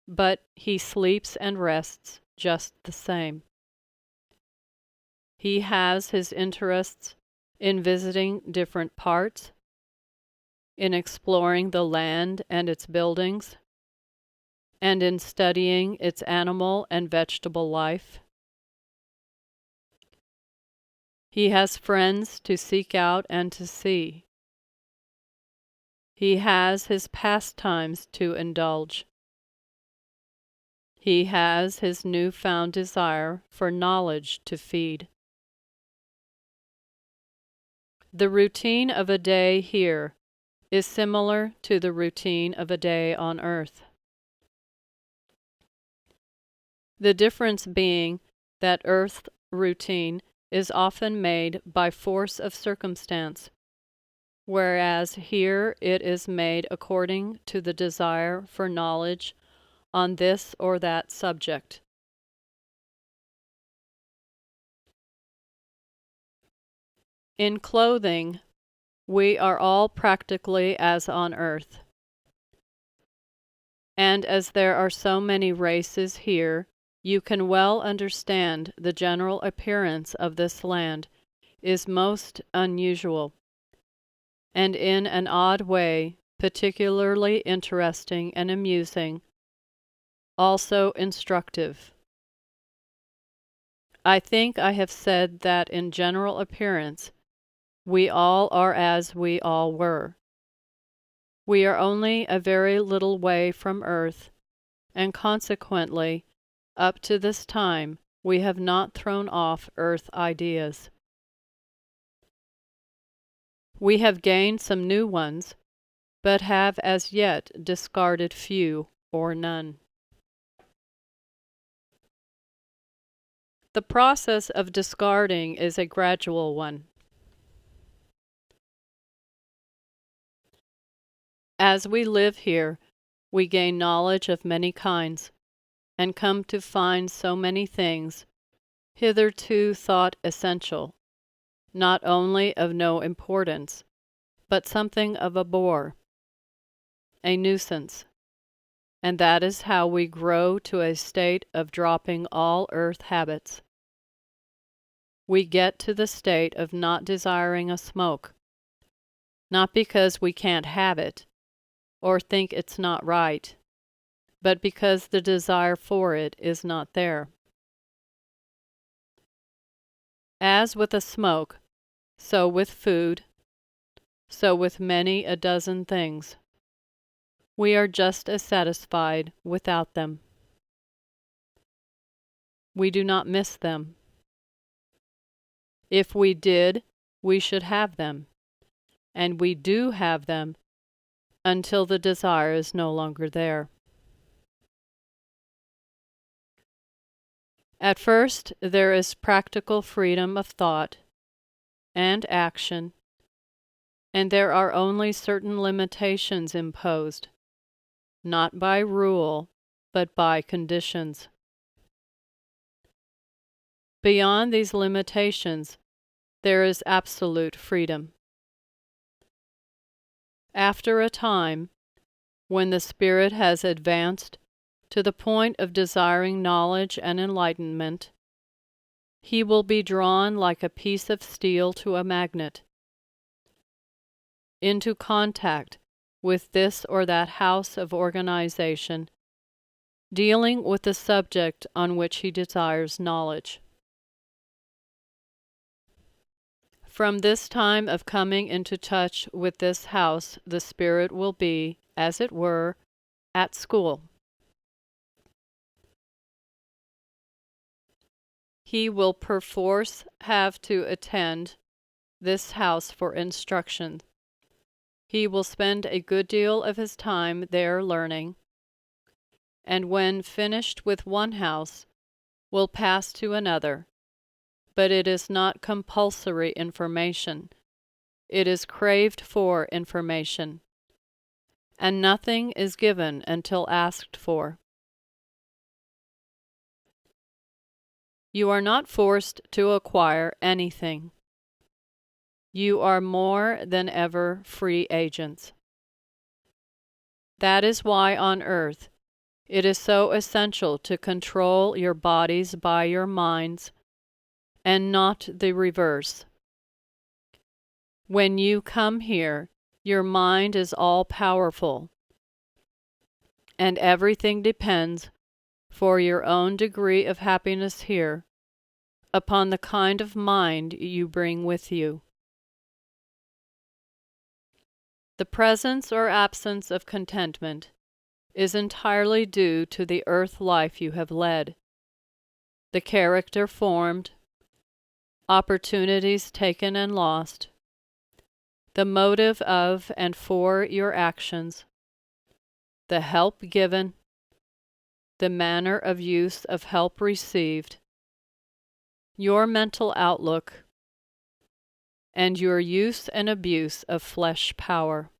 but he sleeps and rests just the same. He has his interests in visiting different parts, in exploring the land and its buildings, and in studying its animal and vegetable life. He has friends to seek out and to see. He has his pastimes to indulge. He has his newfound desire for knowledge to feed. The routine of a day here is similar to the routine of a day on earth. The difference being that earth's routine is often made by force of circumstance, whereas here it is made according to the desire for knowledge on this or that subject. In clothing, we are all practically as on earth. And as there are so many races here, you can well understand the general appearance of this land is most unusual, and in an odd way particularly interesting and amusing, also instructive. I think I have said that in general appearance we all are as we all were. We are only a very little way from earth, and consequently, up to this time, we have not thrown off earth ideas. We have gained some new ones, but have as yet discarded few or none. The process of discarding is a gradual one. As we live here, we gain knowledge of many kinds, and come to find so many things, hitherto thought essential, not only of no importance, but something of a bore, a nuisance, and that is how we grow to a state of dropping all earth habits. We get to the state of not desiring a smoke, not because we can't have it, or think it's not right, but because the desire for it is not there. As with a smoke, so with food, so with many a dozen things. We are just as satisfied without them. We do not miss them. If we did, we should have them, and we do have them until the desire is no longer there. At first, there is practical freedom of thought and action, and there are only certain limitations imposed, not by rule, but by conditions. Beyond these limitations, there is absolute freedom. After a time, when the spirit has advanced to the point of desiring knowledge and enlightenment, he will be drawn like a piece of steel to a magnet, into contact with this or that house of organization, dealing with the subject on which he desires knowledge. From this time of coming into touch with this house, the spirit will be, as it were, at school. He will perforce have to attend this house for instruction. He will spend a good deal of his time there learning, and when finished with one house, will pass to another. But it is not compulsory information. It is craved for information, and nothing is given until asked for. You are not forced to acquire anything. You are more than ever free agents. That is why on earth it is so essential to control your bodies by your minds, and not the reverse. When you come here, your mind is all-powerful, and everything depends, for your own degree of happiness here, upon the kind of mind you bring with you. The presence or absence of contentment is entirely due to the earth life you have led, the character formed, opportunities taken and lost, the motive of and for your actions, the help given, the manner of use of help received, your mental outlook, and your use and abuse of flesh power.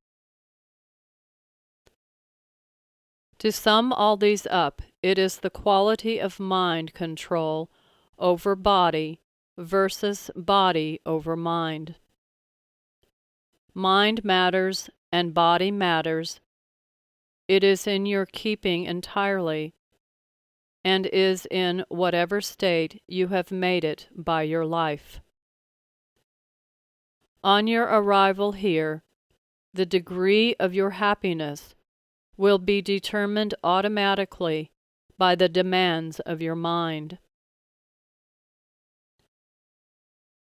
To sum all these up, it is the quality of mind control over body versus body over mind. Mind matters and body matters. It is in your keeping entirely, and is in whatever state you have made it by your life. On your arrival here, the degree of your happiness will be determined automatically by the demands of your mind.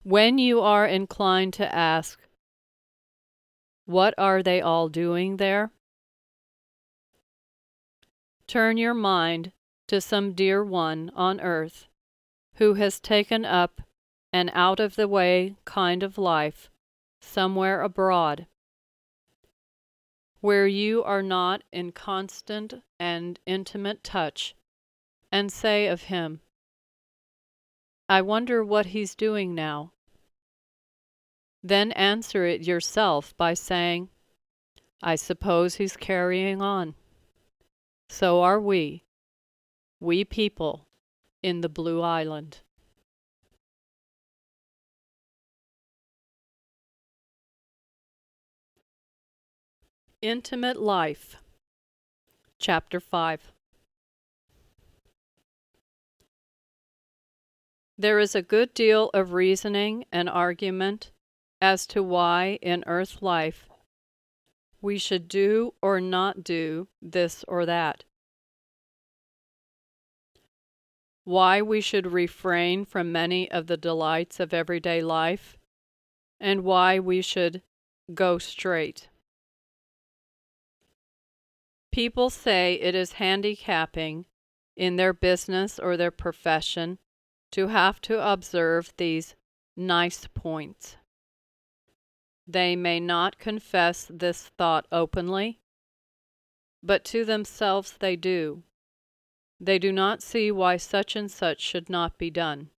When you are inclined to ask, "What are they all doing there?" turn your mind to some dear one on earth who has taken up an out-of-the-way kind of life somewhere abroad, where you are not in constant and intimate touch, and say of him, "I wonder what he's doing now." Then answer it yourself by saying, "I suppose he's carrying on." So are we people in the Blue Island. Intimate Life, Chapter 5. There is a good deal of reasoning and argument as to why in earth life we should do or not do this or that, why we should refrain from many of the delights of everyday life, and why we should go straight. People say it is handicapping in their business or their profession to have to observe these nice points. They may not confess this thought openly, but to themselves they do. They do not see why such and such should not be done.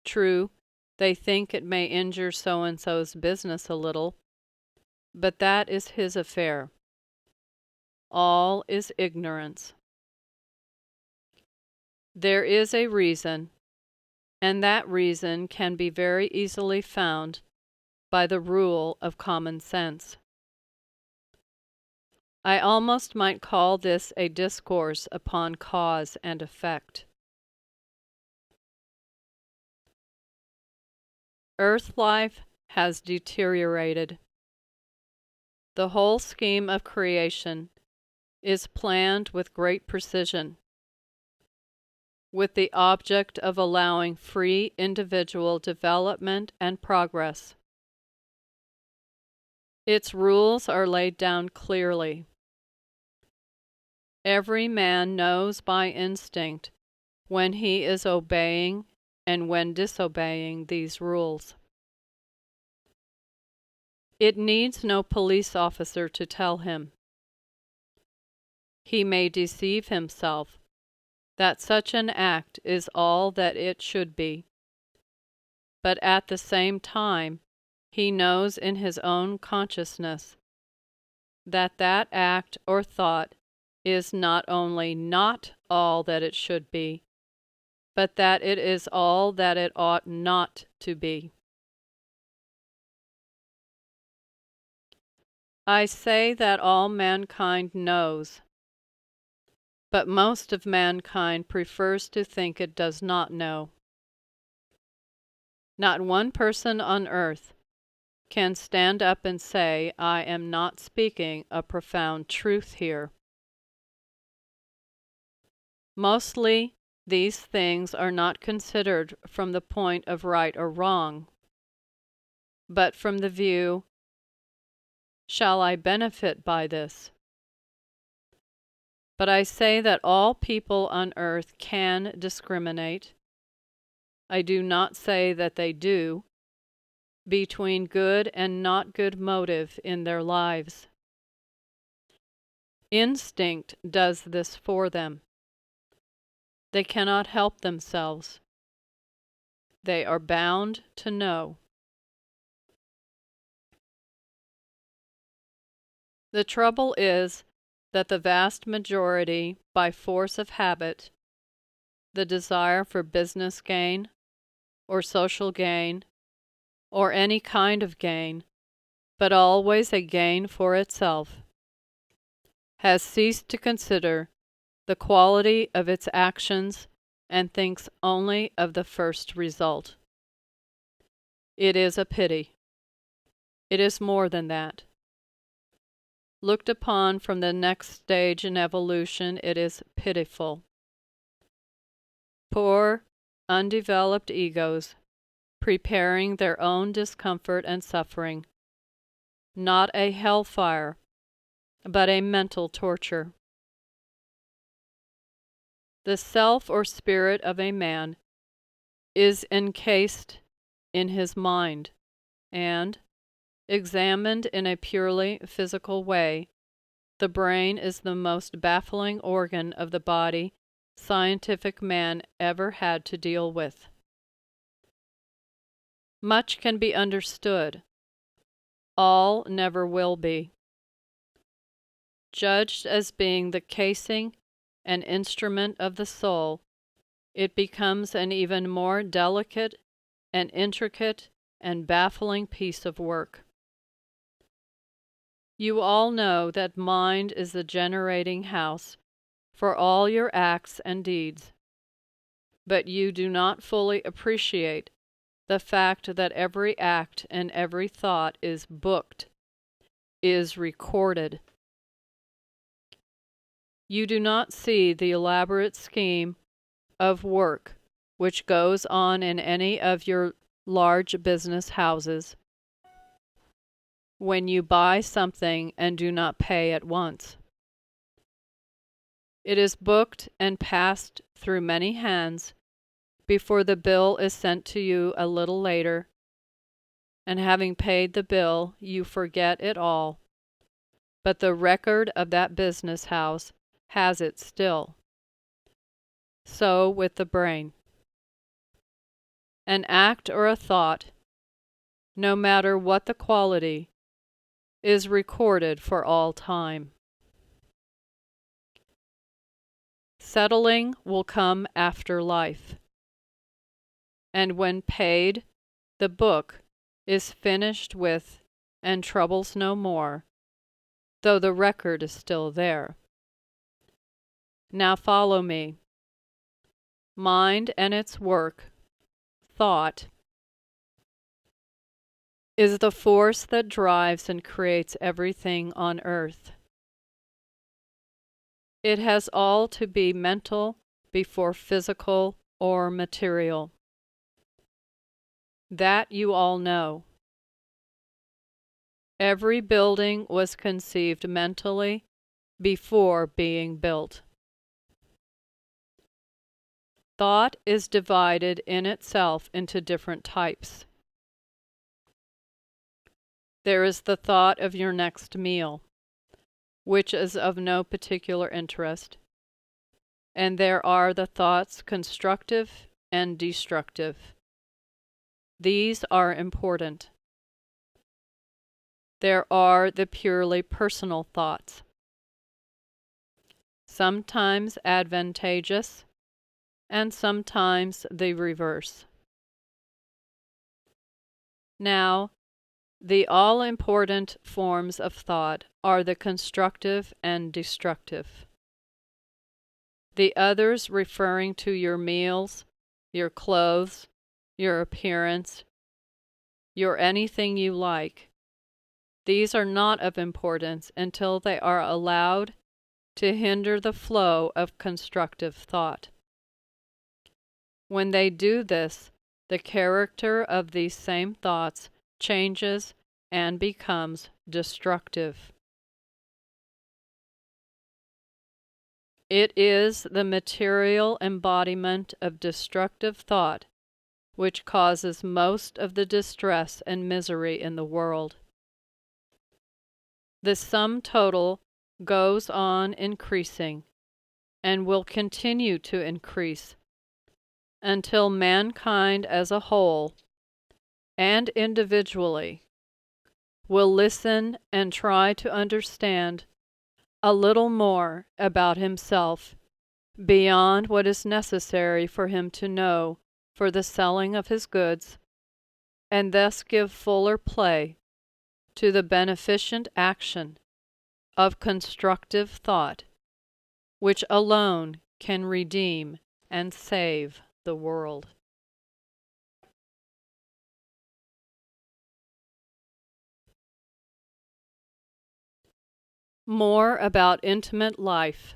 True, they think it may injure so-and-so's business a little, but that is his affair. All is ignorance. There is a reason, and that reason can be very easily found by the rule of common sense. I almost might call this a discourse upon cause and effect. Earth life has deteriorated. The whole scheme of creation is planned with great precision, with the object of allowing free individual development and progress. Its rules are laid down clearly. Every man knows by instinct when he is obeying and when disobeying these rules. It needs no police officer to tell him. He may deceive himself that such an act is all that it should be, but at the same time he knows in his own consciousness that that act or thought is not only not all that it should be, but that it is all that it ought not to be. I say that all mankind knows, but most of mankind prefers to think it does not know. Not one person on earth can stand up and say, "I am not speaking a profound truth here." Mostly, these things are not considered from the point of right or wrong, but from the view, "Shall I benefit by this?" But I say that all people on earth can discriminate. I do not say that they do, between good and not good motive in their lives. Instinct does this for them. They cannot help themselves. They are bound to know. The trouble is that the vast majority, by force of habit, the desire for business gain, or social gain, or any kind of gain, but always a gain for itself, has ceased to consider the quality of its actions and thinks only of the first result. It is a pity. It is more than that. Looked upon from the next stage in evolution, it is pitiful. Poor, undeveloped egos, preparing their own discomfort and suffering. Not a hellfire, but a mental torture. The self or spirit of a man is encased in his mind, and, examined in a purely physical way, the brain is the most baffling organ of the body scientific man ever had to deal with. Much can be understood. All never will be. Judged as being the casing and instrument of the soul, it becomes an even more delicate and intricate and baffling piece of work. You all know that mind is the generating house for all your acts and deeds, but you do not fully appreciate the fact that every act and every thought is booked, is recorded. You do not see the elaborate scheme of work which goes on in any of your large business houses when you buy something and do not pay at once. It is booked and passed through many hands before the bill is sent to you a little later, and having paid the bill, you forget it all. But the record of that business house has it still. So with the brain. An act or a thought, no matter what the quality, is recorded for all time. Settling will come after life, and when paid, the book is finished with and troubles no more, though the record is still there. Now follow me. Mind and its work, thought, is the force that drives and creates everything on earth. It has all to be mental before physical or material. That you all know. Every building was conceived mentally before being built. Thought is divided in itself into different types. There is the thought of your next meal, which is of no particular interest, and there are the thoughts constructive and destructive. These are important. There are the purely personal thoughts, sometimes advantageous, and sometimes the reverse. Now, the all-important forms of thought are the constructive and destructive. The others referring to your meals, your clothes, your appearance, your anything you like. These are not of importance until they are allowed to hinder the flow of constructive thought. When they do this, the character of these same thoughts changes and becomes destructive. It is the material embodiment of destructive thought which causes most of the distress and misery in the world. The sum total goes on increasing and will continue to increase until mankind as a whole and individually will listen and try to understand a little more about himself beyond what is necessary for him to know for the selling of his goods, and thus give fuller play to the beneficent action of constructive thought, which alone can redeem and save the world. More about intimate life.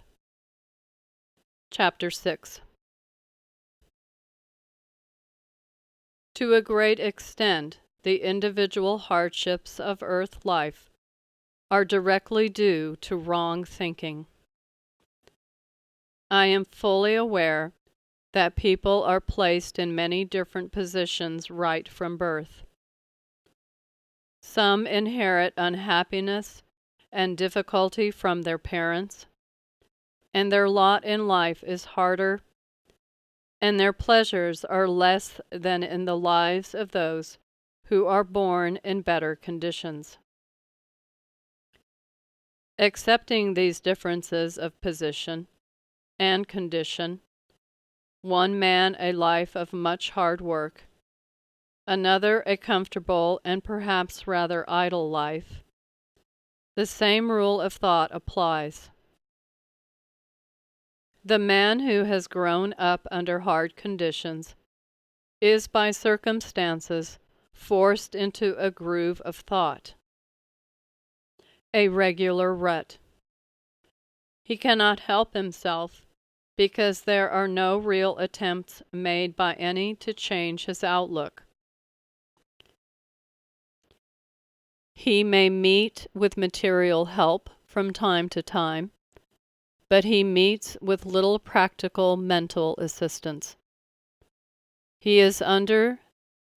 Chapter 6. To a great extent, the individual hardships of earth life are directly due to wrong thinking. I am fully aware that people are placed in many different positions right from birth. Some inherit unhappiness and difficulty from their parents, and their lot in life is harder, and their pleasures are less than in the lives of those who are born in better conditions. Accepting these differences of position and condition, one man a life of much hard work, another a comfortable and perhaps rather idle life, the same rule of thought applies. The man who has grown up under hard conditions is by circumstances forced into a groove of thought, a regular rut. He cannot help himself because there are no real attempts made by any to change his outlook. He may meet with material help from time to time, but he meets with little practical mental assistance. He is under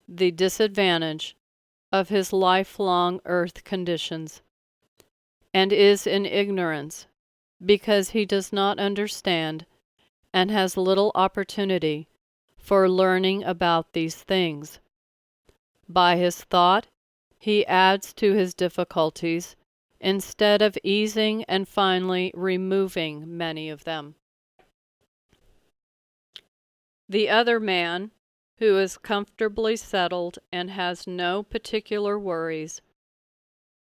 the disadvantage of his lifelong earth conditions, and is in ignorance because he does not understand and has little opportunity for learning about these things. By his thought, he adds to his difficulties instead of easing and finally removing many of them. The other man, who is comfortably settled and has no particular worries,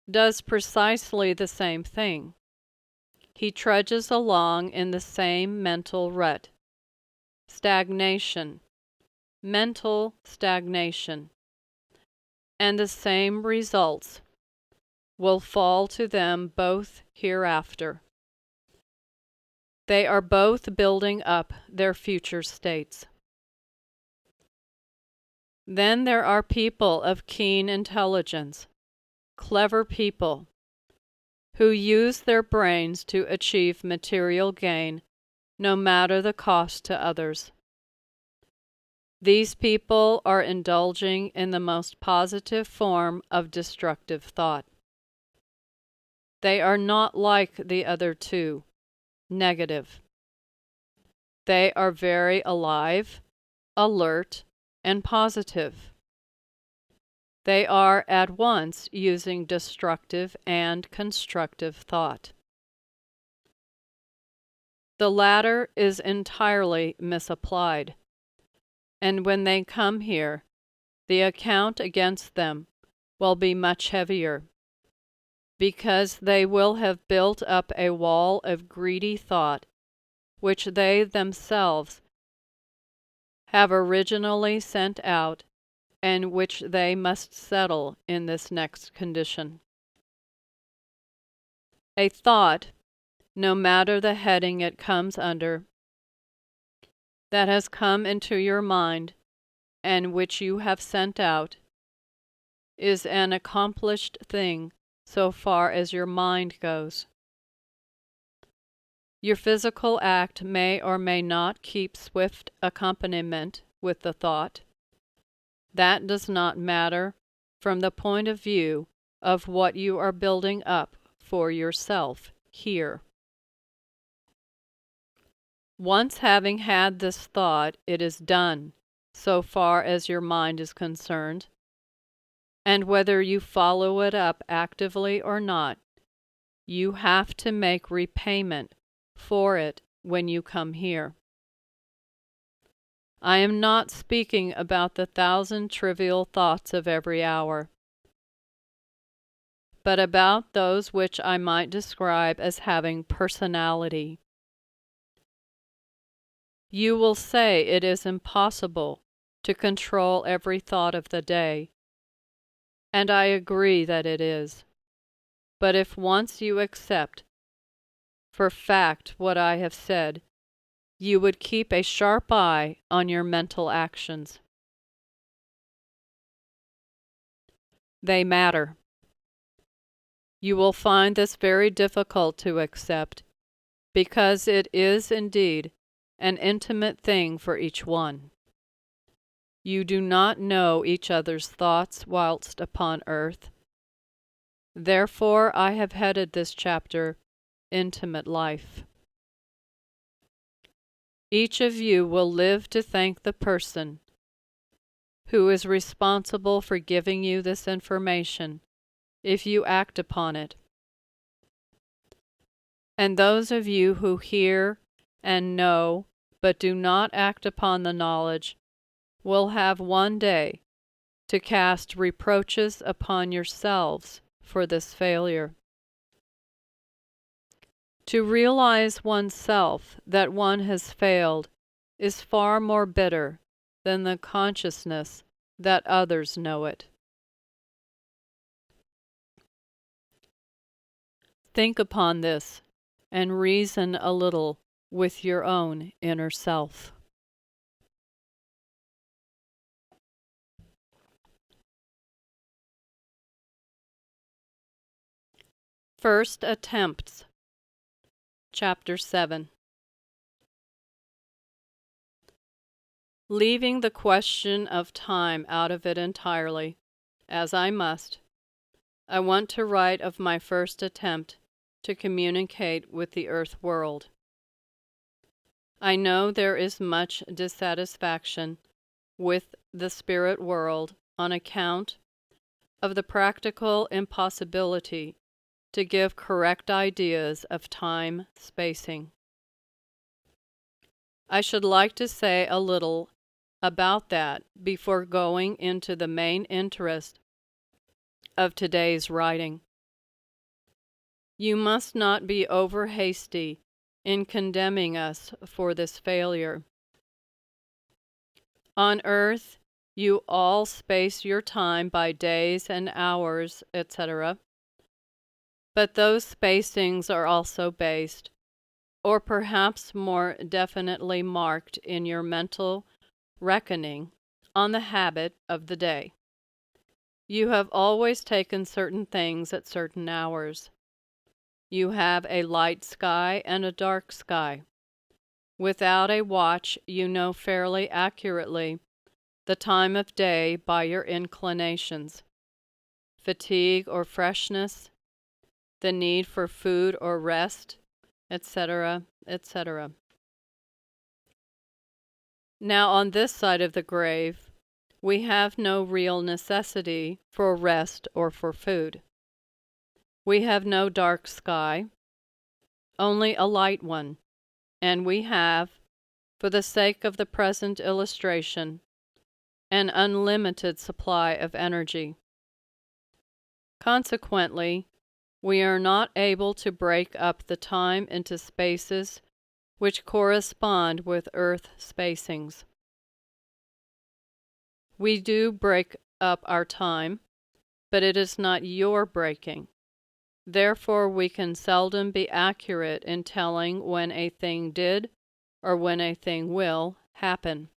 does precisely the same thing. He trudges along in the same mental rut. Stagnation, mental stagnation, and the same results will fall to them both hereafter. They are both building up their future states. Then there are people of keen intelligence, clever people, who use their brains to achieve material gain, no matter the cost to others. These people are indulging in the most positive form of destructive thought. They are not like the other two, negative. They are very alive, alert, and positive. They are at once using destructive and constructive thought. The latter is entirely misapplied, and when they come here, the account against them will be much heavier, because they will have built up a wall of greedy thought, which they themselves have originally sent out, and which they must settle in this next condition. A thought, no matter the heading it comes under, that has come into your mind, and which you have sent out, is an accomplished thing so far as your mind goes. Your physical act may or may not keep swift accompaniment with the thought. That does not matter from the point of view of what you are building up for yourself here. Once having had this thought, it is done, so far as your mind is concerned, and whether you follow it up actively or not, you have to make repayment for it when you come here. I am not speaking about the 1,000 trivial thoughts of every hour, but about those which I might describe as having personality. You will say it is impossible to control every thought of the day, and I agree that it is. But if once you accept for fact what I have said, you would keep a sharp eye on your mental actions. They matter. You will find this very difficult to accept, because it is indeed an intimate thing for each one. You do not know each other's thoughts whilst upon earth. Therefore I have headed this chapter, Intimate Life. Each of you will live to thank the person who is responsible for giving you this information if you act upon it. And those of you who hear and know but do not act upon the knowledge will have one day to cast reproaches upon yourselves for this failure. To realize oneself that one has failed is far more bitter than the consciousness that others know it. Think upon this and reason a little with your own inner self. First Attempts, Chapter 7. Leaving the question of time out of it entirely, as I must, I want to write of my first attempt to communicate with the earth world. I know there is much dissatisfaction with the spirit world on account of the practical impossibility to give correct ideas of time spacing. I should like to say a little about that before going into the main interest of today's writing. You must not be over hasty in condemning us for this failure. On earth, you all space your time by days and hours, etc. But those spacings are also based, or perhaps more definitely marked in your mental reckoning, on the habit of the day. You have always taken certain things at certain hours. You have a light sky and a dark sky. Without a watch, you know fairly accurately the time of day by your inclinations, fatigue or freshness, the need for food or rest, etc., etc. Now on this side of the grave, we have no real necessity for rest or for food. We have no dark sky, only a light one, and we have, for the sake of the present illustration, an unlimited supply of energy. Consequently, we are not able to break up the time into spaces which correspond with earth spacings. We do break up our time, but it is not your breaking. Therefore, we can seldom be accurate in telling when a thing did or when a thing will happen.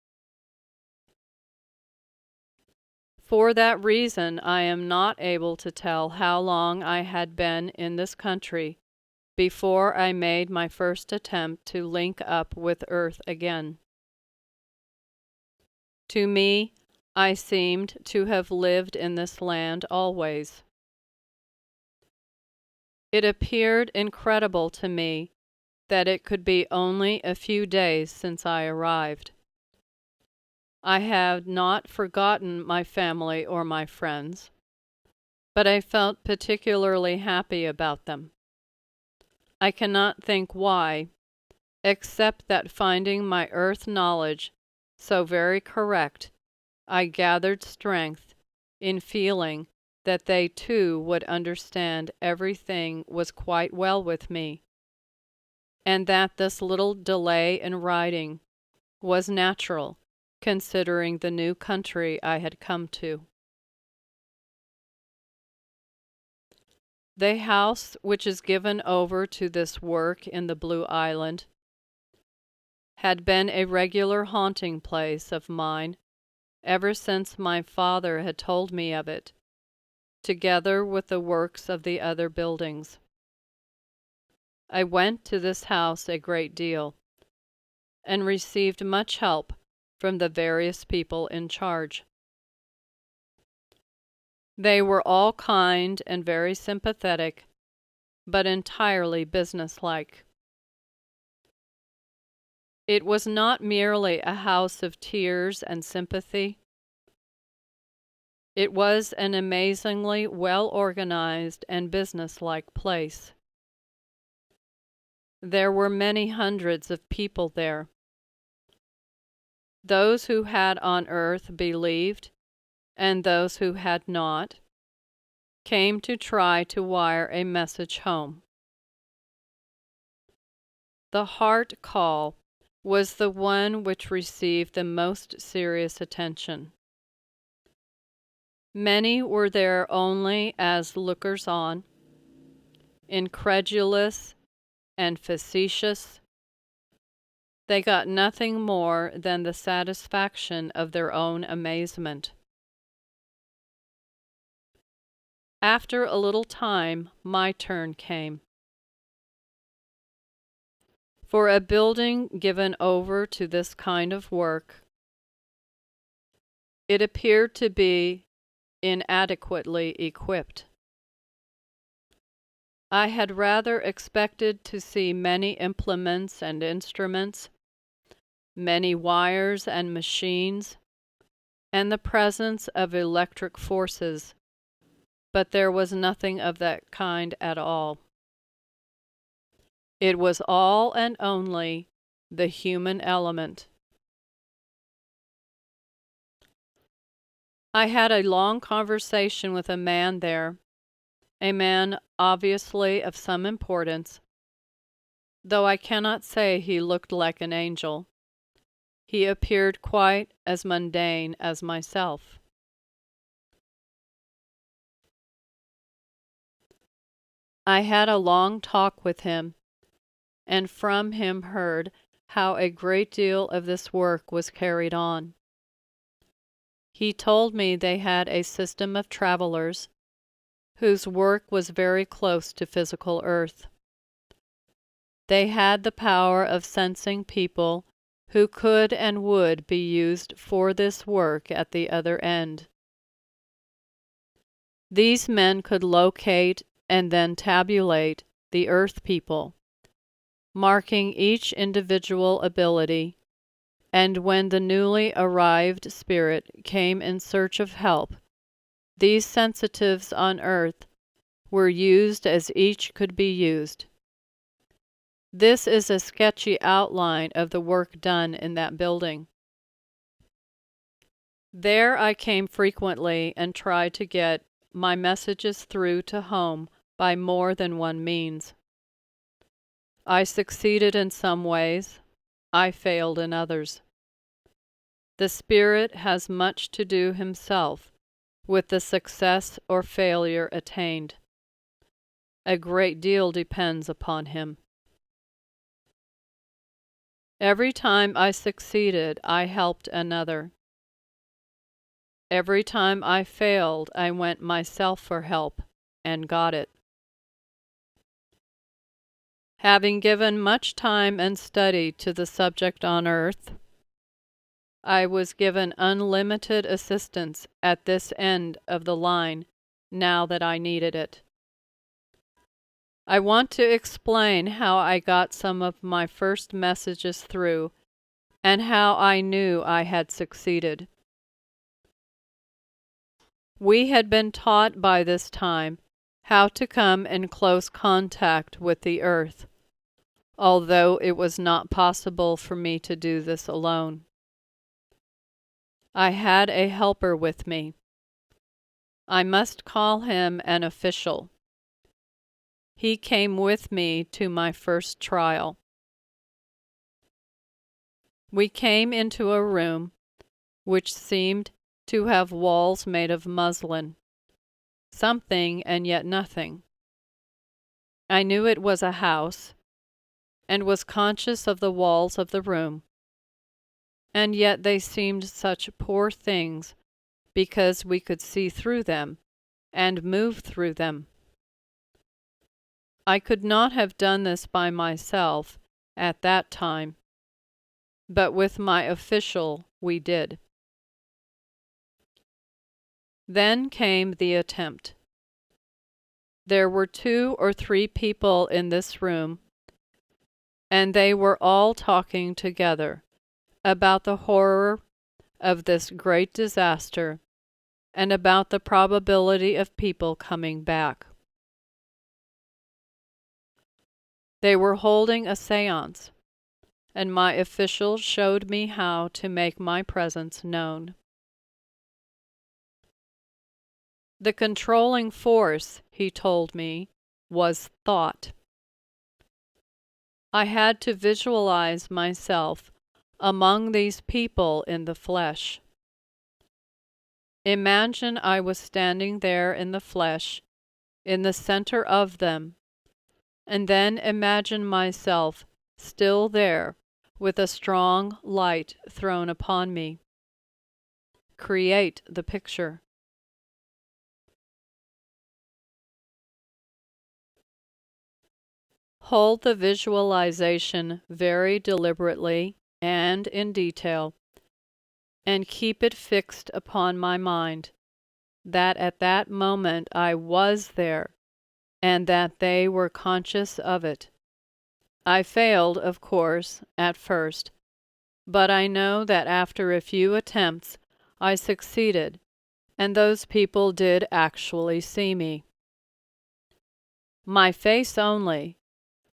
For that reason, I am not able to tell how long I had been in this country before I made my first attempt to link up with Earth again. To me, I seemed to have lived in this land always. It appeared incredible to me that it could be only a few days since I arrived. I had not forgotten my family or my friends, but I felt particularly happy about them. I cannot think why, except that finding my earth knowledge so very correct, I gathered strength in feeling that they too would understand everything was quite well with me, and that this little delay in writing was natural, considering the new country I had come to. The house which is given over to this work in the Blue Island had been a regular haunting place of mine ever since my father had told me of it, together with the works of the other buildings. I went to this house a great deal, and received much help from the various people in charge. They were all kind and very sympathetic, but entirely businesslike. It was not merely a house of tears and sympathy. It was an amazingly well-organized and businesslike place. There were many hundreds of people there. Those who had on earth believed, and those who had not, came to try to wire a message home. The heart call was the one which received the most serious attention. Many were there only as lookers-on, incredulous and facetious. They got nothing more than the satisfaction of their own amazement. After a little time, my turn came. For a building given over to this kind of work, it appeared to be inadequately equipped. I had rather expected to see many implements and instruments, many wires and machines, and the presence of electric forces, but there was nothing of that kind at all. It was all and only the human element. I had a long conversation with a man there, a man obviously of some importance, though I cannot say he looked like an angel. He appeared quite as mundane as myself. I had a long talk with him, and from him heard how a great deal of this work was carried on. He told me they had a system of travelers whose work was very close to physical earth. They had the power of sensing people who could and would be used for this work at the other end. These men could locate and then tabulate the earth people, marking each individual ability, and when the newly arrived spirit came in search of help, these sensitives on earth were used as each could be used. This is a sketchy outline of the work done in that building. There I came frequently and tried to get my messages through to home by more than one means. I succeeded in some ways, I failed in others. The Spirit has much to do himself with the success or failure attained. A great deal depends upon him. Every time I succeeded, I helped another. Every time I failed, I went myself for help, and got it. Having given much time and study to the subject on earth, I was given unlimited assistance at this end of the line now that I needed it. I want to explain how I got some of my first messages through and how I knew I had succeeded. We had been taught by this time how to come in close contact with the earth, although it was not possible for me to do this alone. I had a helper with me. I must call him an official. He came with me to my first trial. We came into a room which seemed to have walls made of muslin, something and yet nothing. I knew it was a house, and was conscious of the walls of the room, and yet they seemed such poor things because we could see through them and move through them. I could not have done this by myself at that time, but with my official we did. Then came the attempt. There were 2 or 3 people in this room, and they were all talking together about the horror of this great disaster and about the probability of people coming back. They were holding a séance, and my official showed me how to make my presence known. The controlling force, he told me, was thought. I had to visualize myself among these people in the flesh. Imagine I was standing there in the flesh, in the center of them, and then imagine myself still there with a strong light thrown upon me. Create the picture. Hold the visualization very deliberately and in detail, and keep it fixed upon my mind, that at that moment I was there, and that they were conscious of it. I failed, of course, at first, but I know that after a few attempts I succeeded, and those people did actually see me. My face only,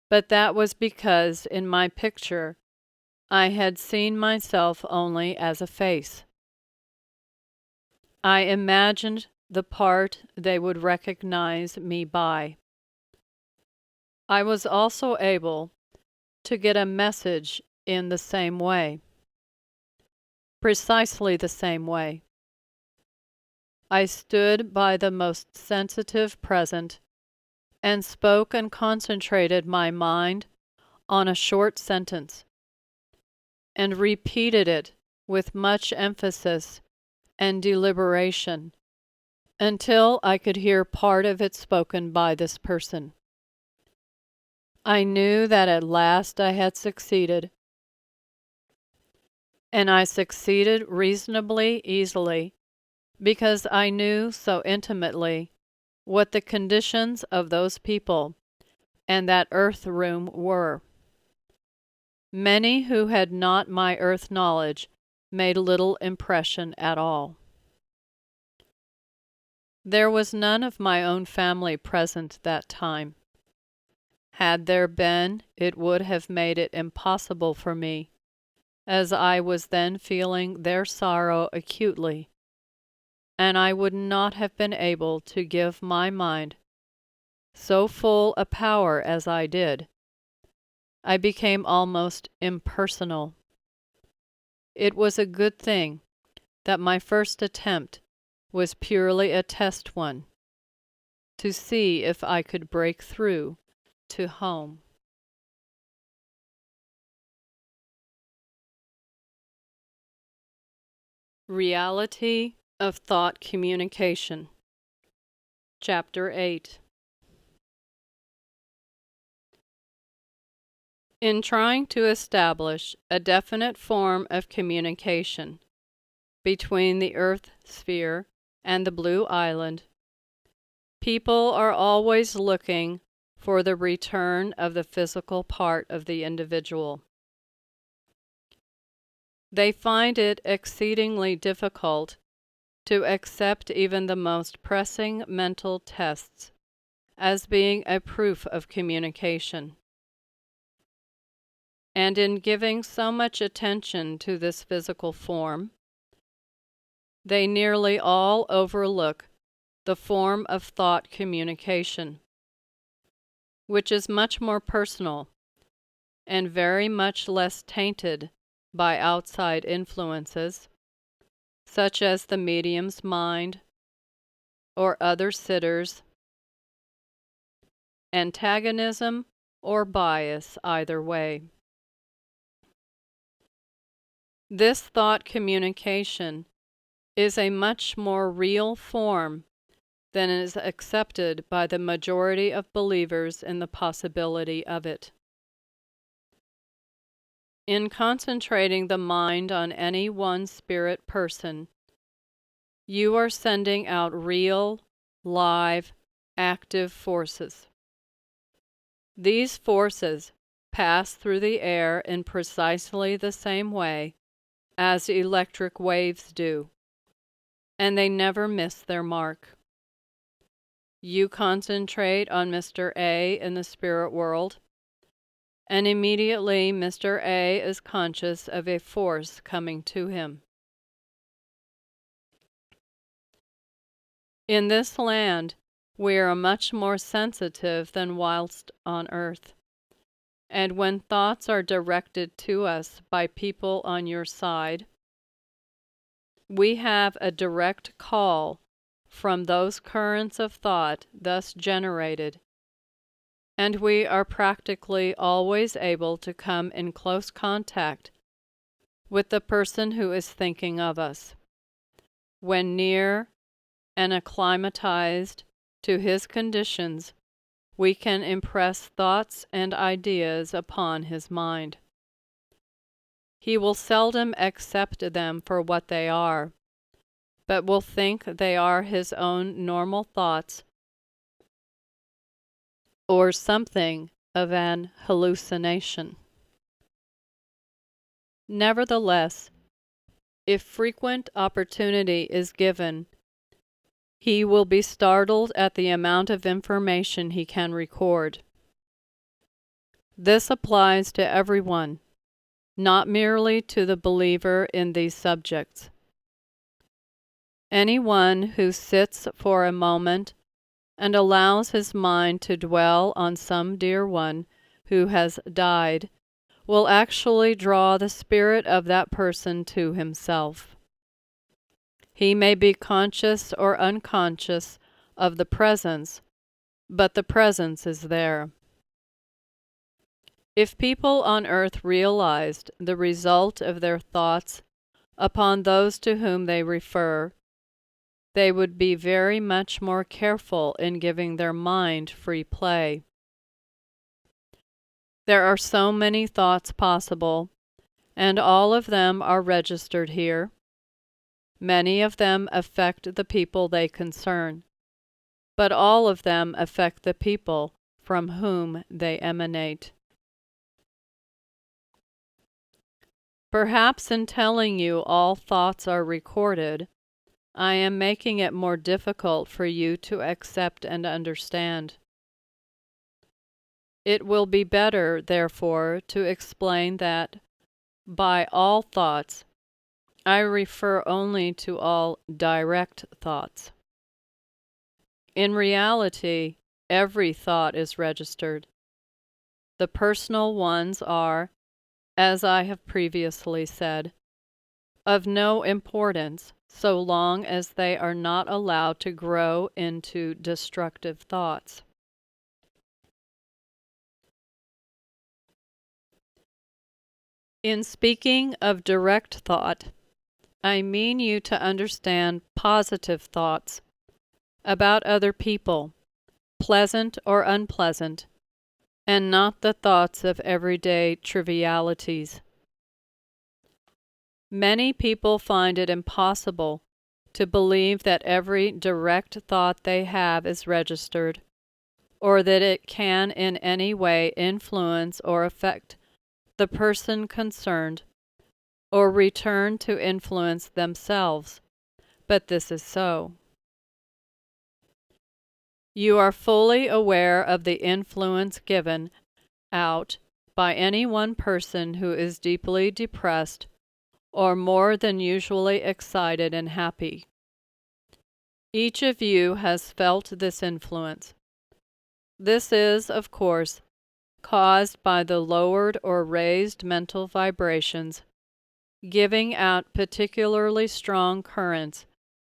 but that was because in my picture I had seen myself only as a face. I imagined the part they would recognize me by. I was also able to get a message in the same way, precisely the same way. I stood by the most sensitive present and spoke and concentrated my mind on a short sentence, and repeated it with much emphasis and deliberation until I could hear part of it spoken by this person. I knew that at last I had succeeded, and I succeeded reasonably easily because I knew so intimately what the conditions of those people and that earth room were. Many who had not my earth knowledge made little impression at all. There was none of my own family present that time. Had there been, it would have made it impossible for me, as I was then feeling their sorrow acutely, and I would not have been able to give my mind so full a power as I did. I became almost impersonal. It was a good thing that my first attempt was purely a test one, to see if I could break through to home. Reality of Thought Communication. Chapter 8. In trying to establish a definite form of communication between the Earth sphere and the Blue Island, people are always looking for the return of the physical part of the individual. They find it exceedingly difficult to accept even the most pressing mental tests as being a proof of communication. And in giving so much attention to this physical form, they nearly all overlook the form of thought communication, which is much more personal and very much less tainted by outside influences, such as the medium's mind or other sitters, antagonism or bias either way. This thought communication is a much more real form than is accepted by the majority of believers in the possibility of it. In concentrating the mind on any one spirit person, you are sending out real, live, active forces. These forces pass through the air in precisely the same way as electric waves do, and they never miss their mark. You concentrate on Mr. A in the spirit world, and immediately Mr. A is conscious of a force coming to him. In this land, we are much more sensitive than whilst on earth, and when thoughts are directed to us by people on your side, we have a direct call from those currents of thought thus generated, and we are practically always able to come in close contact with the person who is thinking of us, when near and acclimatized to his conditions, we can impress thoughts and ideas upon his mind. He will seldom accept them for what they are, but will think they are his own normal thoughts or something of an hallucination. Nevertheless, if frequent opportunity is given, he will be startled at the amount of information he can record. This applies to everyone, not merely to the believer in these subjects. Anyone who sits for a moment and allows his mind to dwell on some dear one who has died will actually draw the spirit of that person to himself. He may be conscious or unconscious of the presence, but the presence is there. If people on earth realized the result of their thoughts upon those to whom they refer, they would be very much more careful in giving their mind free play. There are so many thoughts possible, and all of them are registered here. Many of them affect the people they concern, but all of them affect the people from whom they emanate. Perhaps in telling you all thoughts are recorded, I am making it more difficult for you to accept and understand. It will be better, therefore, to explain that by all thoughts, I refer only to all direct thoughts. In reality, every thought is registered. The personal ones are, as I have previously said, of no importance so long as they are not allowed to grow into destructive thoughts. In speaking of direct thought, I mean you to understand positive thoughts about other people, pleasant or unpleasant, and not the thoughts of everyday trivialities. Many people find it impossible to believe that every direct thought they have is registered, or that it can in any way influence or affect the person concerned, or return to influence themselves. But this is so. You are fully aware of the influence given out by any one person who is deeply depressed or more than usually excited and happy. Each of you has felt this influence. This is, of course, caused by the lowered or raised mental vibrations, giving out particularly strong currents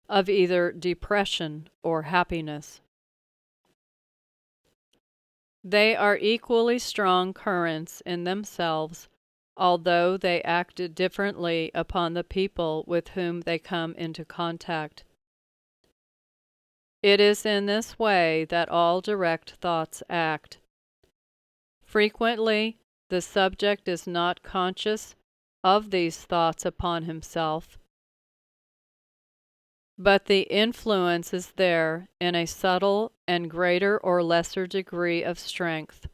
of either depression or happiness. They are equally strong currents in themselves, although they act differently upon the people with whom they come into contact. It is in this way that all direct thoughts act. Frequently, the subject is not conscious of these thoughts upon himself, but the influence is there in a subtle and greater or lesser degree of strength,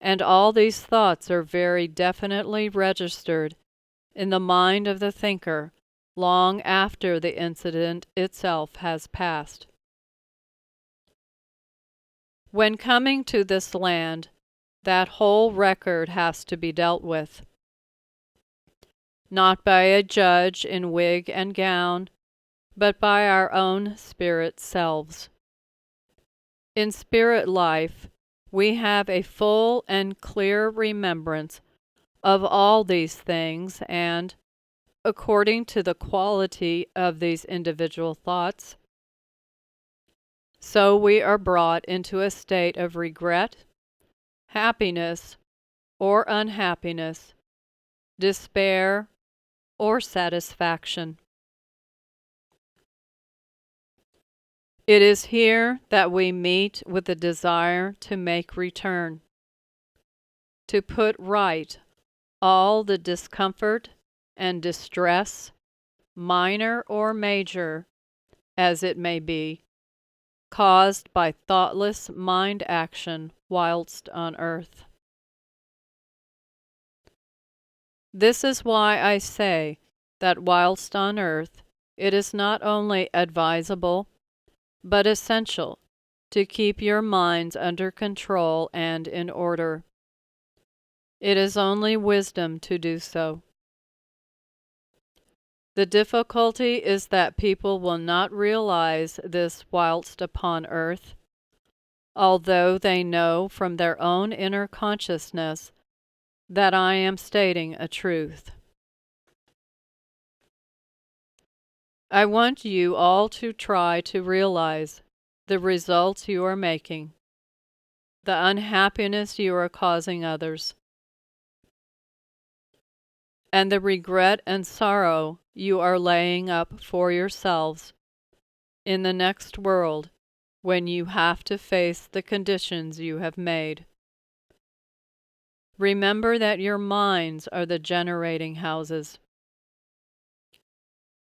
and all these thoughts are very definitely registered in the mind of the thinker long after the incident itself has passed. When coming to this land, that whole record has to be dealt with, not by a judge in wig and gown, but by our own spirit selves. In spirit life, we have a full and clear remembrance of all these things, and, according to the quality of these individual thoughts, so we are brought into a state of regret, happiness, or unhappiness, despair, or satisfaction. It is here that we meet with the desire to make return, to put right all the discomfort and distress, minor or major, as it may be, caused by thoughtless mind action whilst on earth. This is why I say that whilst on earth it is not only advisable, but essential to keep your minds under control and in order. It is only wisdom to do so. The difficulty is that people will not realize this whilst upon earth, although they know from their own inner consciousness that I am stating a truth. I want you all to try to realize the results you are making, the unhappiness you are causing others, and the regret and sorrow you are laying up for yourselves in the next world when you have to face the conditions you have made. Remember that your minds are the generating houses.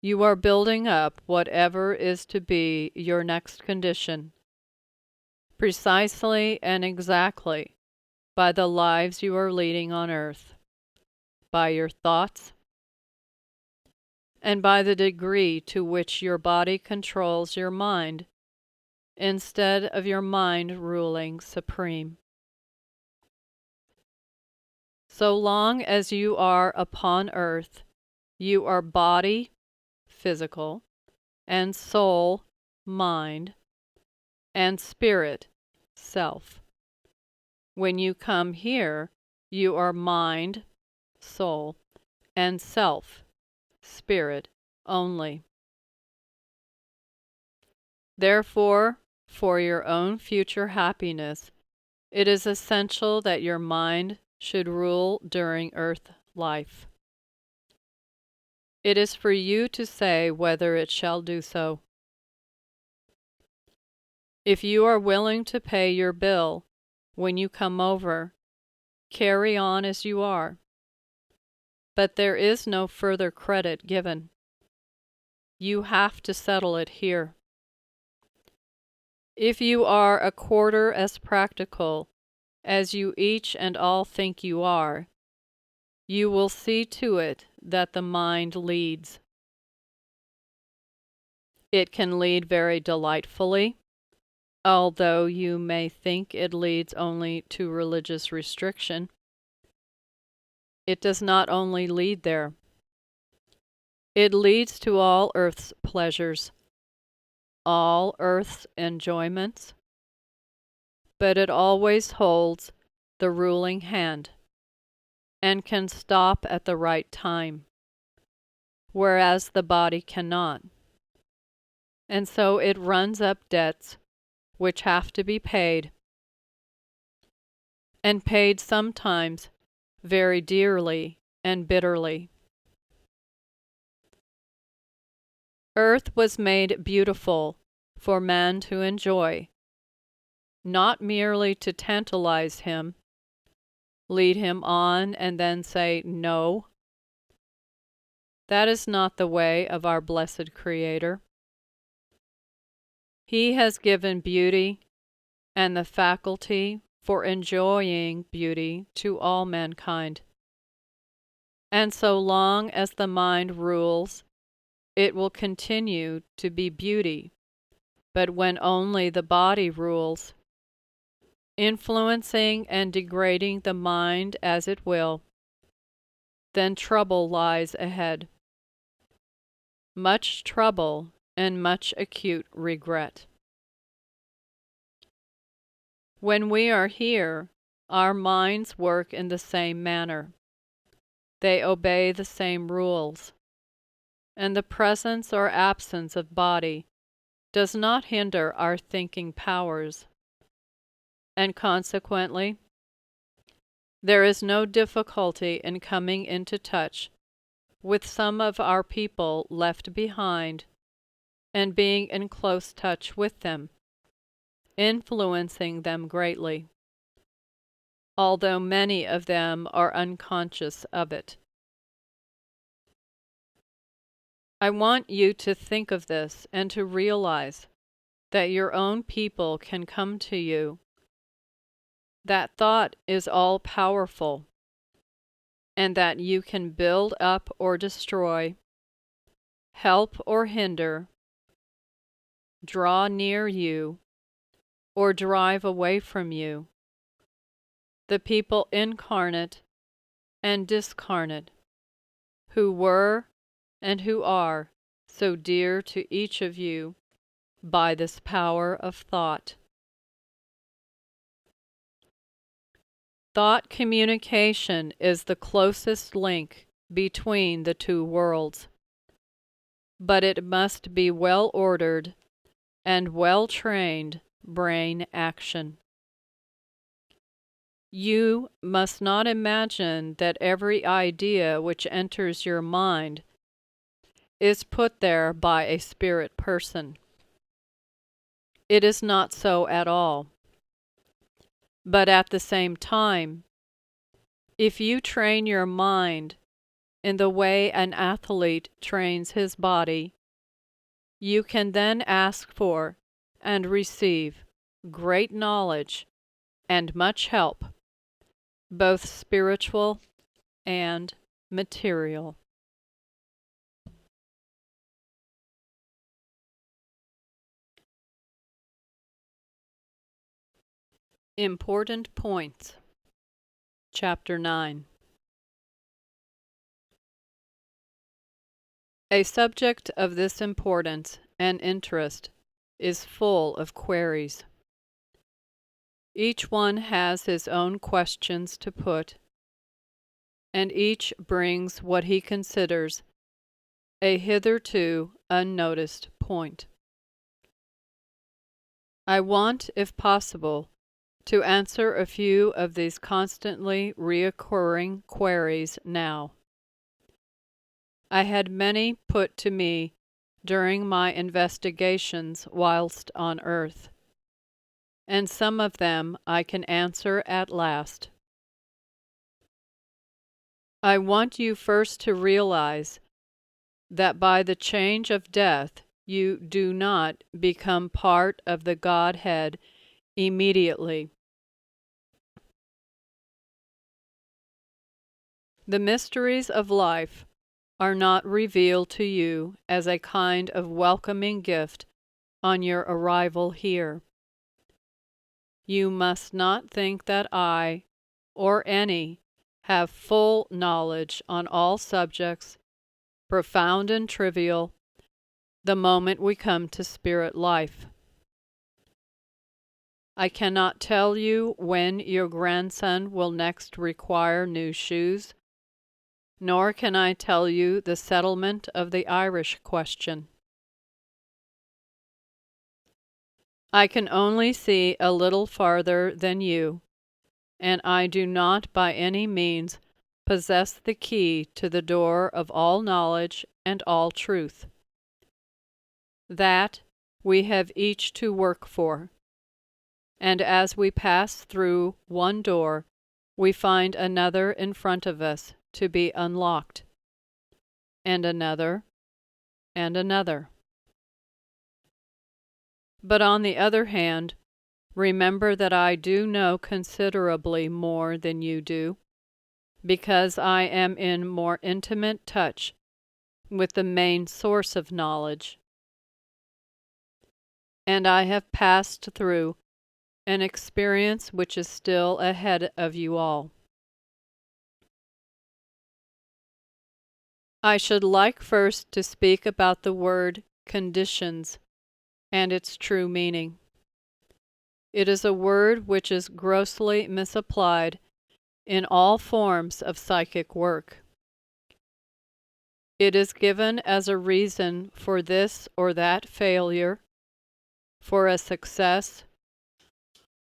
You are building up whatever is to be your next condition, precisely and exactly by the lives you are leading on earth, by your thoughts, and by the degree to which your body controls your mind, instead of your mind ruling supreme. So long as you are upon earth, you are body, physical, and soul, mind, and spirit, self. When you come here, you are mind, soul, and self, spirit only. Therefore, for your own future happiness, it is essential that your mind should rule during earth life. It is for you to say whether it shall do so. If you are willing to pay your bill, when you come over, carry on as you are. But there is no further credit given. You have to settle it here. If you are a quarter as practical as you each and all think you are, you will see to it that the mind leads. It can lead very delightfully, although you may think it leads only to religious restriction. It does not only lead there. It leads to all earth's pleasures, all earth's enjoyments, but it always holds the ruling hand and can stop at the right time, whereas the body cannot. And so it runs up debts which have to be paid, and paid sometimes very dearly and bitterly. Earth was made beautiful for man to enjoy, not merely to tantalize him, lead him on, and then say no. That is not the way of our blessed Creator. He has given beauty and the faculty for enjoying beauty to all mankind. And so long as the mind rules, it will continue to be beauty. But when only the body rules, influencing and degrading the mind as it will, then trouble lies ahead. Much trouble and much acute regret. When we are here, our minds work in the same manner. They obey the same rules, and the presence or absence of body does not hinder our thinking powers, and consequently, there is no difficulty in coming into touch with some of our people left behind and being in close touch with them, influencing them greatly, although many of them are unconscious of it. I want you to think of this and to realize that your own people can come to you. That thought is all-powerful, and that you can build up or destroy, help or hinder, draw near you, or drive away from you, the people incarnate and discarnate, who were and who are so dear to each of you by this power of thought. Thought communication is the closest link between the two worlds, but it must be well-ordered and well-trained brain action. You must not imagine that every idea which enters your mind is put there by a spirit person. It is not so at all. But at the same time, if you train your mind in the way an athlete trains his body, you can then ask for and receive great knowledge and much help, both spiritual and material. Important points. Chapter 9. A subject of this importance and interest is full of queries. Each one has his own questions to put, and each brings what he considers a hitherto unnoticed point. I want, if possible, to answer a few of these constantly recurring queries now. I had many put to me during my investigations whilst on earth. and some of them I can answer at last. I want you first to realize that by the change of death you do not become part of the Godhead immediately. The mysteries of life are not revealed to you as a kind of welcoming gift on your arrival here. You must not think that I, or any, have full knowledge on all subjects, profound and trivial, the moment we come to spirit life. I cannot tell you when your grandson will next require new shoes, nor can I tell you the settlement of the Irish question. I can only see a little farther than you, and I do not by any means possess the key to the door of all knowledge and all truth. That we have each to work for, and as we pass through one door, we find another in front of us to be unlocked, and another, and another. But on the other hand, remember that I do know considerably more than you do, because I am in more intimate touch with the main source of knowledge, and I have passed through an experience which is still ahead of you all. I should like first to speak about the word conditions and its true meaning. It is a word which is grossly misapplied in all forms of psychic work. It is given as a reason for this or that failure, for a success,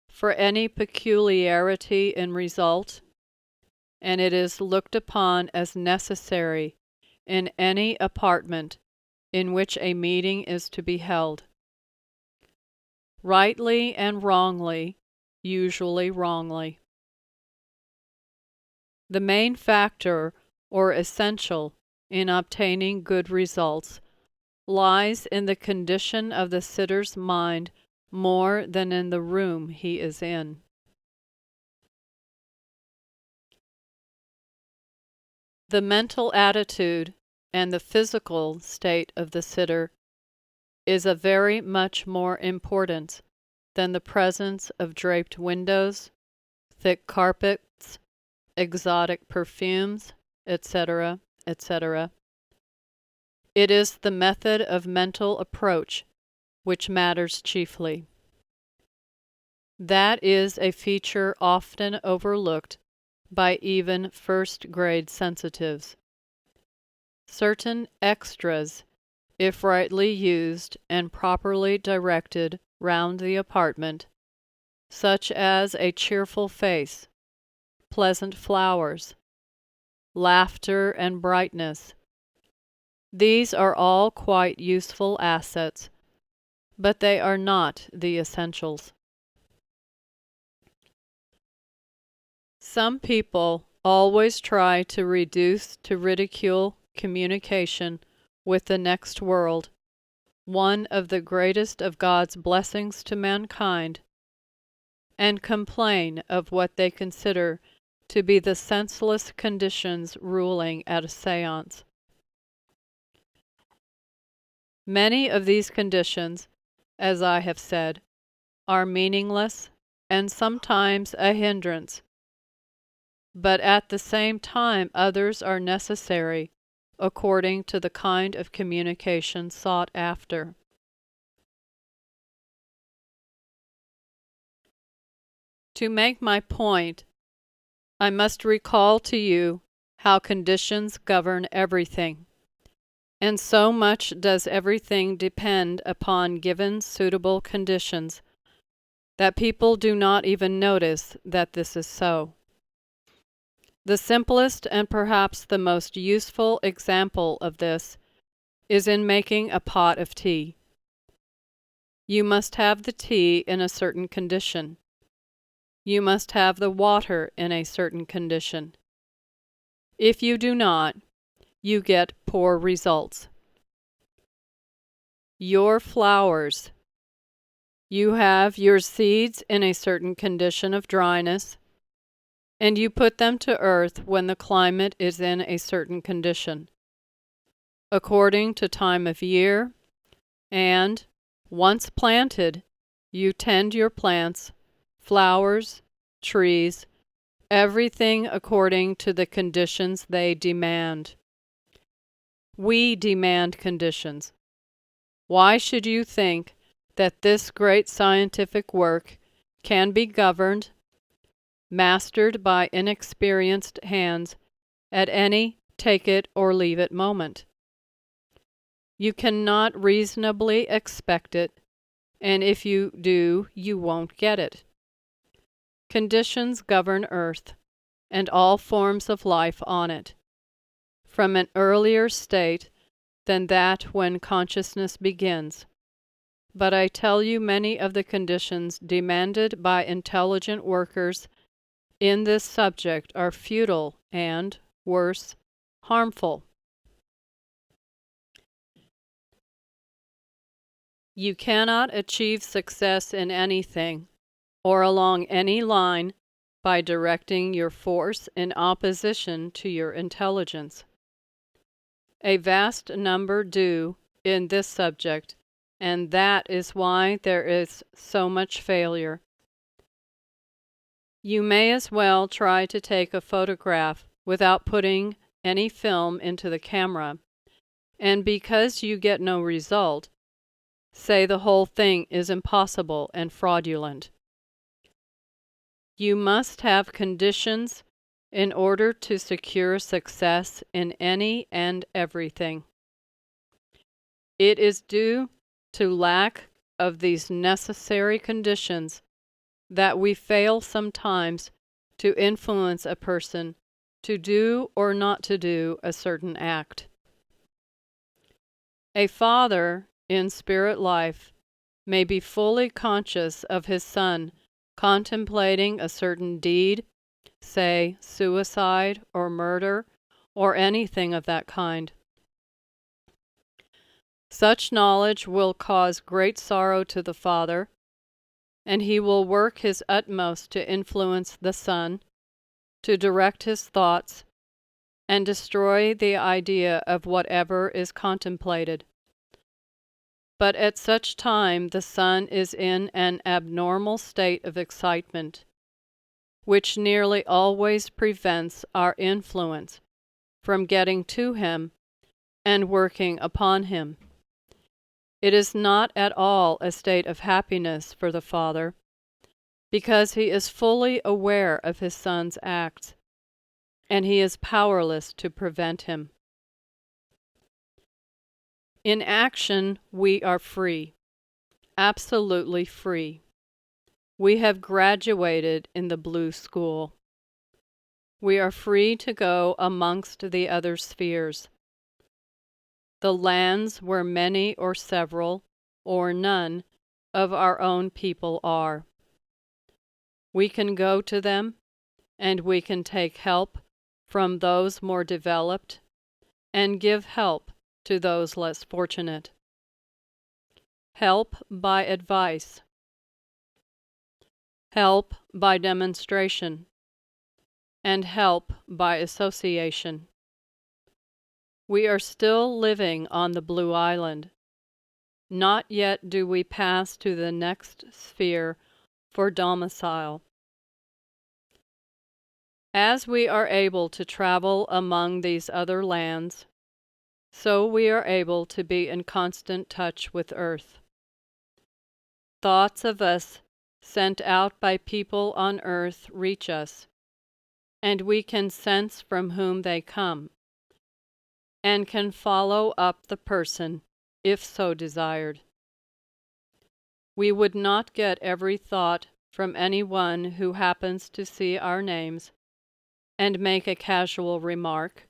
for any peculiarity in result, and it is looked upon as necessary in any apartment in which a meeting is to be held. Rightly and wrongly, usually wrongly. The main factor or essential in obtaining good results lies in the condition of the sitter's mind more than in the room he is in. The mental attitude and the physical state of the sitter is of very much more importance than the presence of draped windows, thick carpets, exotic perfumes, etc., etc. It is the method of mental approach which matters chiefly. That is a feature often overlooked by even first-grade sensitives. Certain extras, if rightly used and properly directed round the apartment, such as a cheerful face, pleasant flowers, laughter and brightness, these are all quite useful assets, but they are not the essentials. Some people always try to reduce to ridicule communication with the next world, one of the greatest of God's blessings to mankind, and complain of what they consider to be the senseless conditions ruling at a séance. Many of these conditions, as I have said, are meaningless and sometimes a hindrance, but at the same time others are necessary according to the kind of communication sought after. To make my point, I must recall to you how conditions govern everything, and so much does everything depend upon given suitable conditions that people do not even notice that this is so. The simplest and perhaps the most useful example of this is in making a pot of tea. You must have the tea in a certain condition. You must have the water in a certain condition. If you do not, you get poor results. Your flowers. You have your seeds in a certain condition of dryness, and you put them to earth when the climate is in a certain condition, according to time of year, and, once planted, you tend your plants, flowers, trees, everything according to the conditions they demand. We demand conditions. Why should you think that this great scientific work can be governed, mastered by inexperienced hands at any take-it-or-leave-it moment? You cannot reasonably expect it, and if you do, you won't get it. Conditions govern Earth and all forms of life on it, from an earlier state than that when consciousness begins. But I tell you, many of the conditions demanded by intelligent workers in this subject are futile and, worse, harmful. You cannot achieve success in anything or along any line by directing your force in opposition to your intelligence. A vast number do in this subject, and that is why there is so much failure. You may as well try to take a photograph without putting any film into the camera, and because you get no result, say the whole thing is impossible and fraudulent. You must have conditions in order to secure success in any and everything. It is due to lack of these necessary conditions that we fail sometimes to influence a person to do or not to do a certain act. A father in spirit life may be fully conscious of his son contemplating a certain deed, say suicide or murder or anything of that kind. Such knowledge will cause great sorrow to the father, and he will work his utmost to influence the son, to direct his thoughts, and destroy the idea of whatever is contemplated. But at such time the son is in an abnormal state of excitement, which nearly always prevents our influence from getting to him and working upon him. It is not at all a state of happiness for the father, because he is fully aware of his son's acts, and he is powerless to prevent him. In action we are free, absolutely free. We have graduated in the blue school. We are free to go amongst the other spheres. The lands where many or several, or none, of our own people are. We can go to them, and we can take help from those more developed, and give help to those less fortunate. Help by advice. Help by demonstration. And help by association. We are still living on the Blue Island. Not yet do we pass to the next sphere for domicile. As we are able to travel among these other lands, so we are able to be in constant touch with Earth. Thoughts of us sent out by people on Earth reach us, and we can sense from whom they come, and can follow up the person, if so desired. We would not get every thought from anyone who happens to see our names and make a casual remark,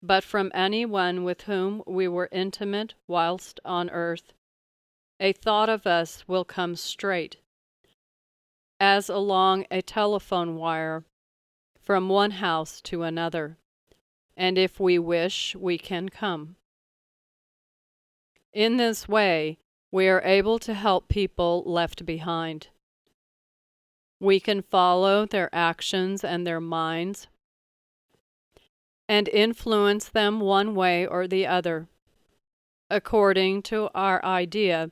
but from anyone with whom we were intimate whilst on earth, a thought of us will come straight, as along a telephone wire, from one house to another, and if we wish, we can come. In this way, we are able to help people left behind. We can follow their actions and their minds and influence them one way or the other, according to our idea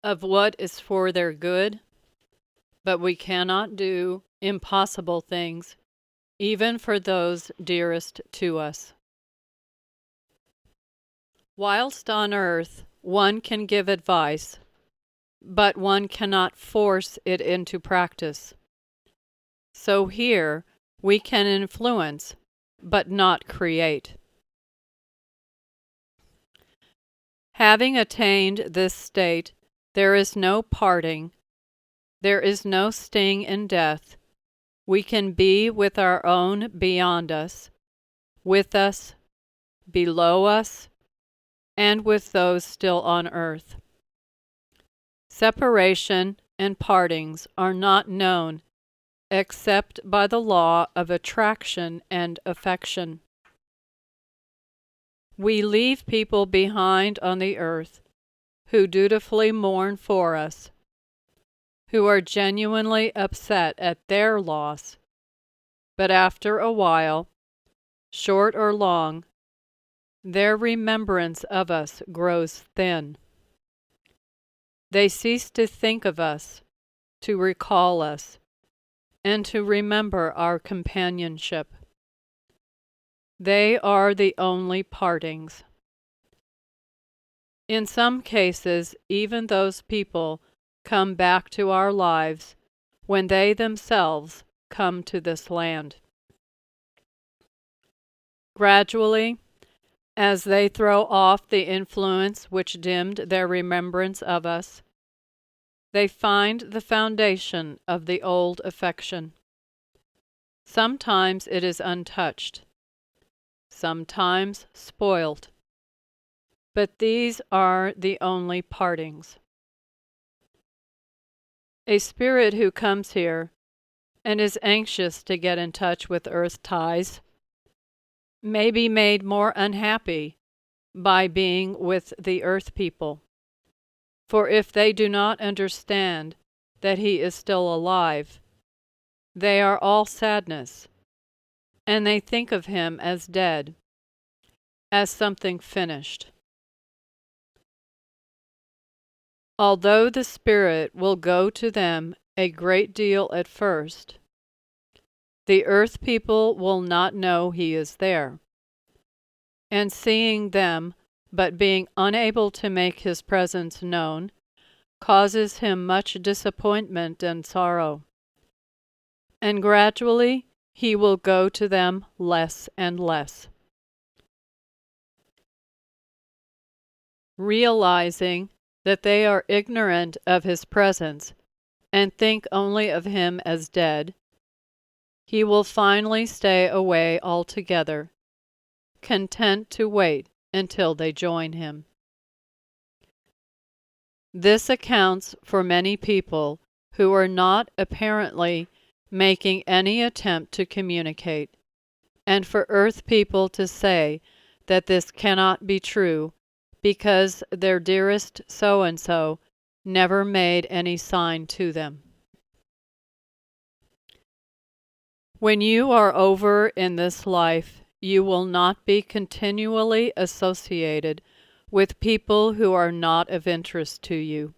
of what is for their good, but we cannot do impossible things, even for those dearest to us. Whilst on earth, one can give advice, but one cannot force it into practice. So here, we can influence, but not create. Having attained this state, there is no parting, there is no sting in death. We can be with our own beyond us, with us, below us, and with those still on earth. Separation and partings are not known except by the law of attraction and affection. We leave people behind on the earth who dutifully mourn for us, who are genuinely upset at their loss, but after a while, short or long, their remembrance of us grows thin. They cease to think of us, to recall us, and to remember our companionship. They are the only partings. In some cases, even those people come back to our lives when they themselves come to this land. Gradually, as they throw off the influence which dimmed their remembrance of us, they find the foundation of the old affection. Sometimes it is untouched, sometimes spoilt, but these are the only partings. A spirit who comes here and is anxious to get in touch with earth ties may be made more unhappy by being with the earth people. For if they do not understand that he is still alive, they are all sadness, and they think of him as dead, as something finished. Although the spirit will go to them a great deal at first, the earth people will not know he is there, and seeing them but being unable to make his presence known causes him much disappointment and sorrow, and gradually he will go to them less and less. Realizing that they are ignorant of his presence and think only of him as dead, he will finally stay away altogether, content to wait until they join him. This accounts for many people who are not apparently making any attempt to communicate, and for earth people to say that this cannot be true because their dearest so-and-so never made any sign to them. When you are over in this life, you will not be continually associated with people who are not of interest to you.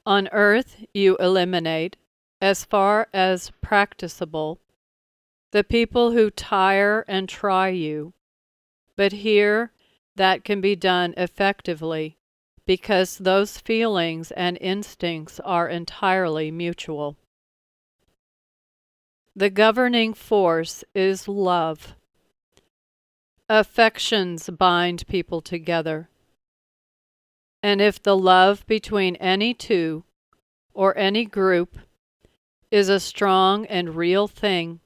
On earth, you eliminate, as far as practicable, the people who tire and try you, but here that can be done effectively because those feelings and instincts are entirely mutual. The governing force is love. Affections bind people together, and if the love between any two or any group is a strong and real thing,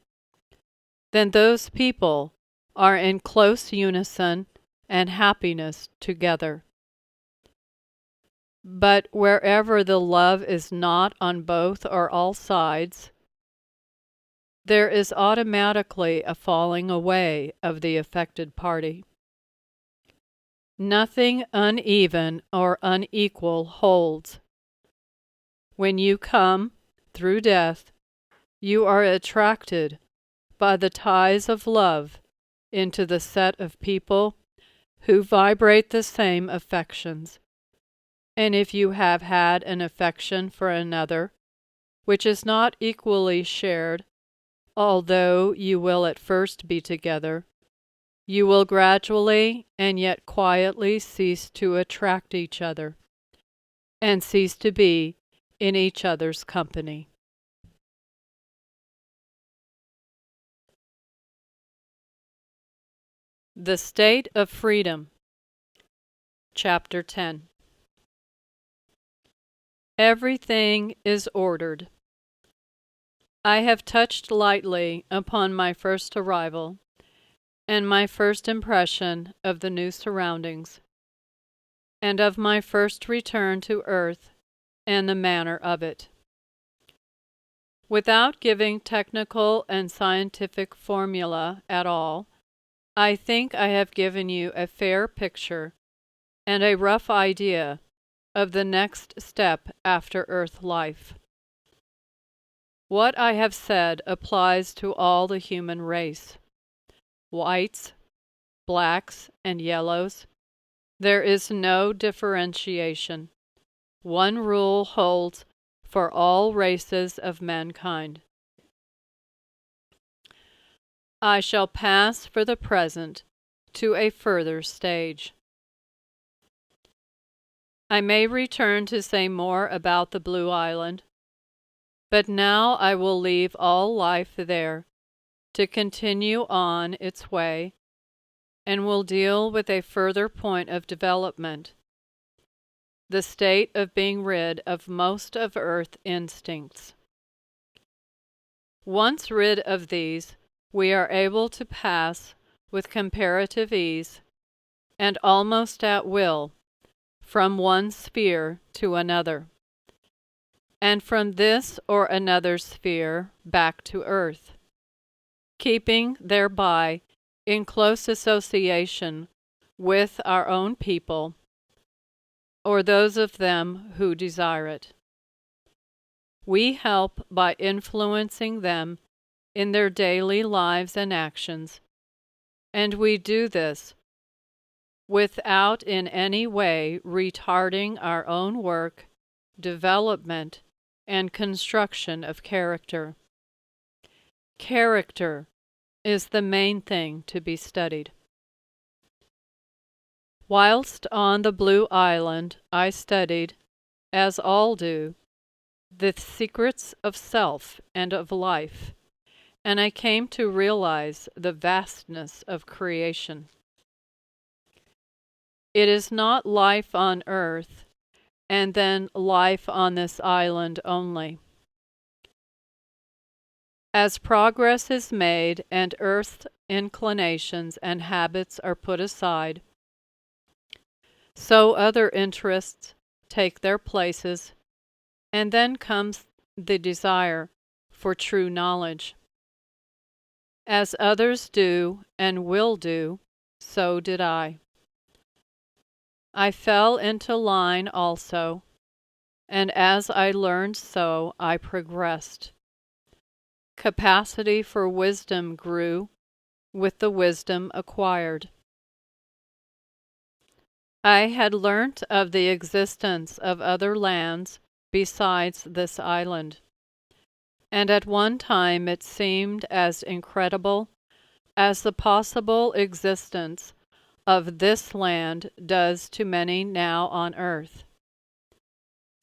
then those people are in close unison and happiness together. But wherever the love is not on both or all sides, there is automatically a falling away of the affected party. Nothing uneven or unequal holds. When you come, through death, you are attracted by the ties of love into the set of people who vibrate the same affections. And if you have had an affection for another, which is not equally shared, although you will at first be together, you will gradually and yet quietly cease to attract each other, and cease to be in each other's company. The State of Freedom. Chapter 10. Everything is ordered. I have touched lightly upon my first arrival and my first impression of the new surroundings, and of my first return to earth and the manner of it. Without giving technical and scientific formula at all, I think I have given you a fair picture and a rough idea of the next step after earth life. What I have said applies to all the human race. Whites, blacks, and yellows. There is no differentiation. One rule holds for all races of mankind. I shall pass for the present to a further stage. I may return to say more about the Blue Island, but now I will leave all life there to continue on its way, and will deal with a further point of development, the state of being rid of most of Earth instincts. Once rid of these, we are able to pass with comparative ease, and almost at will, from one sphere to another, and from this or another sphere back to Earth, keeping thereby in close association with our own people, or those of them who desire it. We help by influencing them in their daily lives and actions, and we do this without in any way retarding our own work, development, and construction of character. Character is the main thing to be studied. Whilst on the Blue Island, I studied, as all do, the secrets of self and of life, and I came to realize the vastness of creation. It is not life on earth, and then life on this island only. As progress is made and earth's inclinations and habits are put aside, so other interests take their places, and then comes the desire for true knowledge. As others do and will do, so did I. I fell into line also, and as I learned so I progressed. Capacity for wisdom grew with the wisdom acquired. I had learnt of the existence of other lands besides this island, and at one time it seemed as incredible as the possible existence of this land does to many now on earth.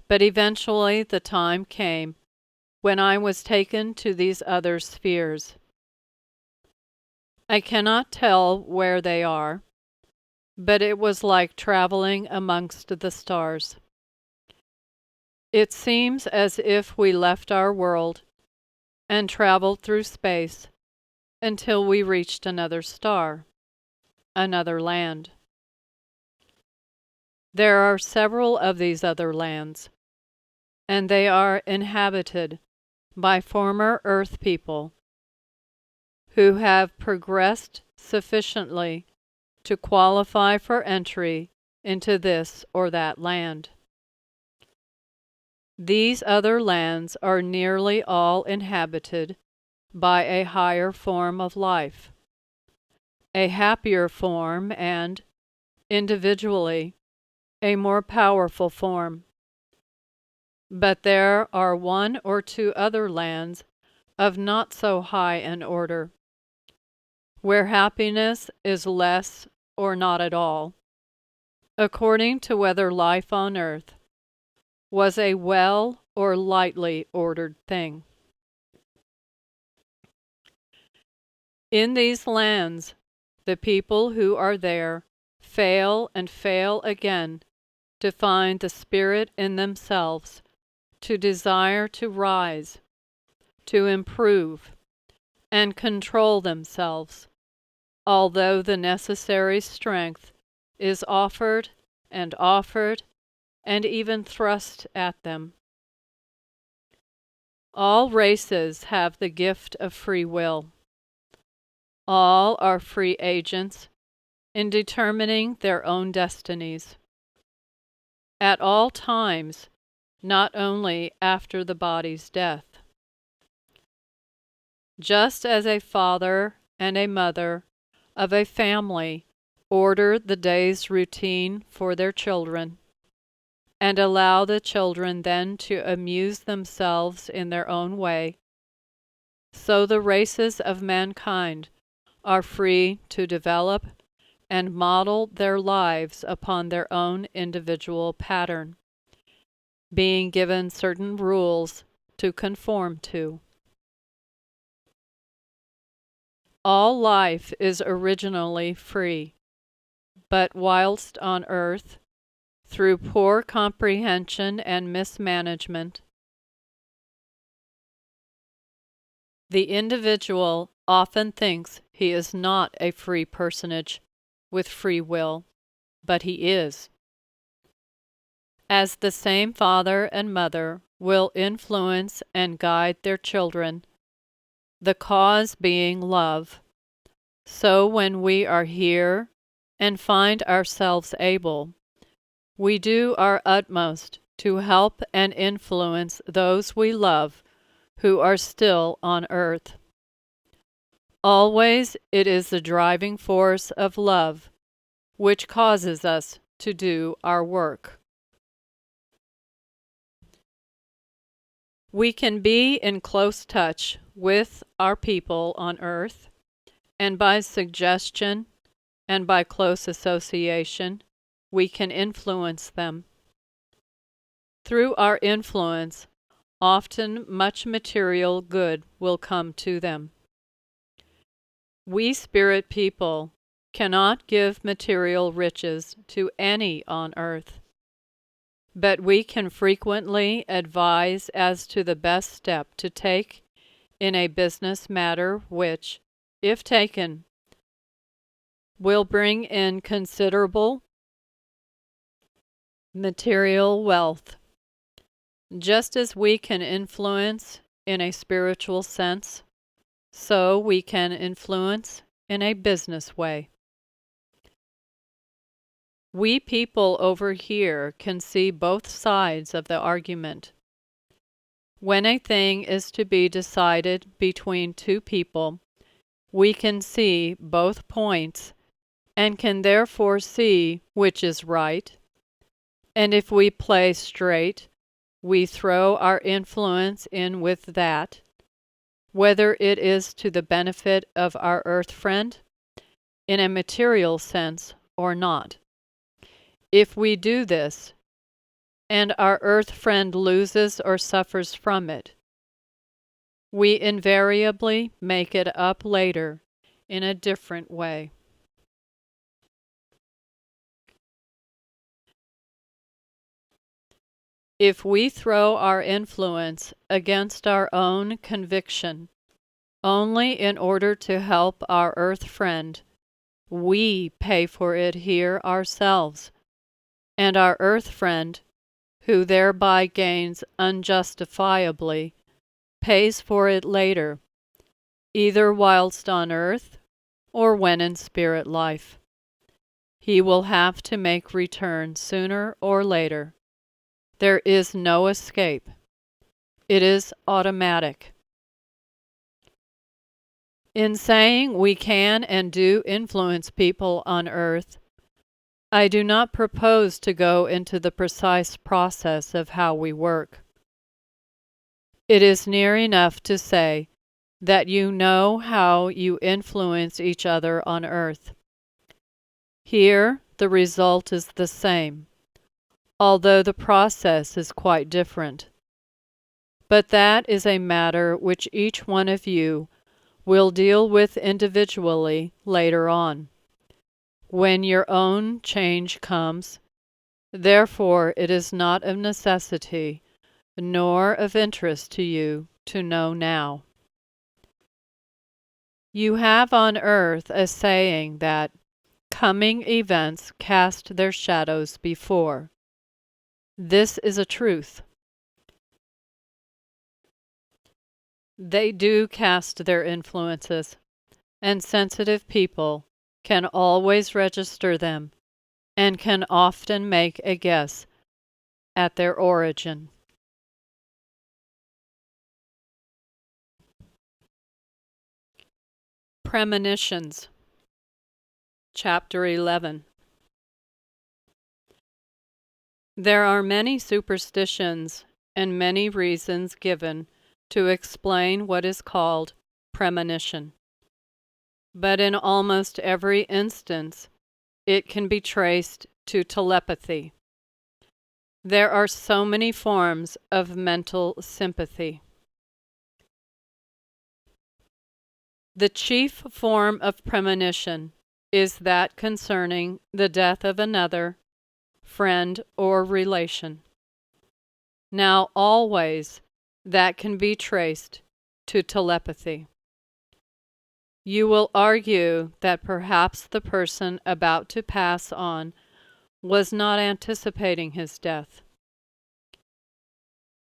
But eventually the time came when I was taken to these other spheres. I cannot tell where they are, but it was like traveling amongst the stars. It seems as if we left our world and traveled through space until we reached another star, another land. There are several of these other lands, and they are inhabited by former earth people who have progressed sufficiently to qualify for entry into this or that land. These other lands are nearly all inhabited by a higher form of life, a happier form, and, individually, a more powerful form. But there are one or two other lands of not so high an order, where happiness is less or not at all, according to whether life on earth was a well or lightly ordered thing. In these lands, the people who are there fail and fail again to find the spirit in themselves, to desire to rise, to improve, and control themselves, although the necessary strength is offered and even thrust at them. All races have the gift of free will. All are free agents in determining their own destinies. At all times, not only after the body's death. Just as a father and a mother of a family order the day's routine for their children, and allow the children then to amuse themselves in their own way, so the races of mankind are free to develop and model their lives upon their own individual pattern, being given certain rules to conform to. All life is originally free, but whilst on earth, through poor comprehension and mismanagement, the individual often thinks he is not a free personage with free will, but he is. As the same father and mother will influence and guide their children, the cause being love, so when we are here and find ourselves able, we do our utmost to help and influence those we love who are still on earth. Always it is the driving force of love which causes us to do our work. We can be in close touch with our people on earth, and by suggestion and by close association, we can influence them. Through our influence, often much material good will come to them. We spirit people cannot give material riches to any on earth, but we can frequently advise as to the best step to take in a business matter which, if taken, will bring in considerable material wealth. Just as we can influence in a spiritual sense, so we can influence in a business way. We people over here can see both sides of the argument. When a thing is to be decided between two people, we can see both points and can therefore see which is right, and if we play straight, we throw our influence in with that, whether it is to the benefit of our earth friend in a material sense or not. If we do this, and our earth friend loses or suffers from it, we invariably make it up later in a different way. If we throw our influence against our own conviction only in order to help our earth friend, we pay for it here ourselves, and our earth friend, who thereby gains unjustifiably, pays for it later, either whilst on earth or when in spirit life. He will have to make return sooner or later. There is no escape. It is automatic. In saying we can and do influence people on earth, I do not propose to go into the precise process of how we work. It is near enough to say that you know how you influence each other on earth. Here, the result is the same, although the process is quite different. But that is a matter which each one of you will deal with individually later on, when your own change comes. Therefore, it is not of necessity, nor of interest to you to know now. You have on earth a saying that coming events cast their shadows before. This is a truth. They do cast their influences, and sensitive people can always register them and can often make a guess at their origin. Premonitions, Chapter 11. There are many superstitions and many reasons given to explain what is called premonition. But in almost every instance, it can be traced to telepathy. There are so many forms of mental sympathy. The chief form of premonition is that concerning the death of another, friend, or relation. Now, always that can be traced to telepathy. You will argue that perhaps the person about to pass on was not anticipating his death.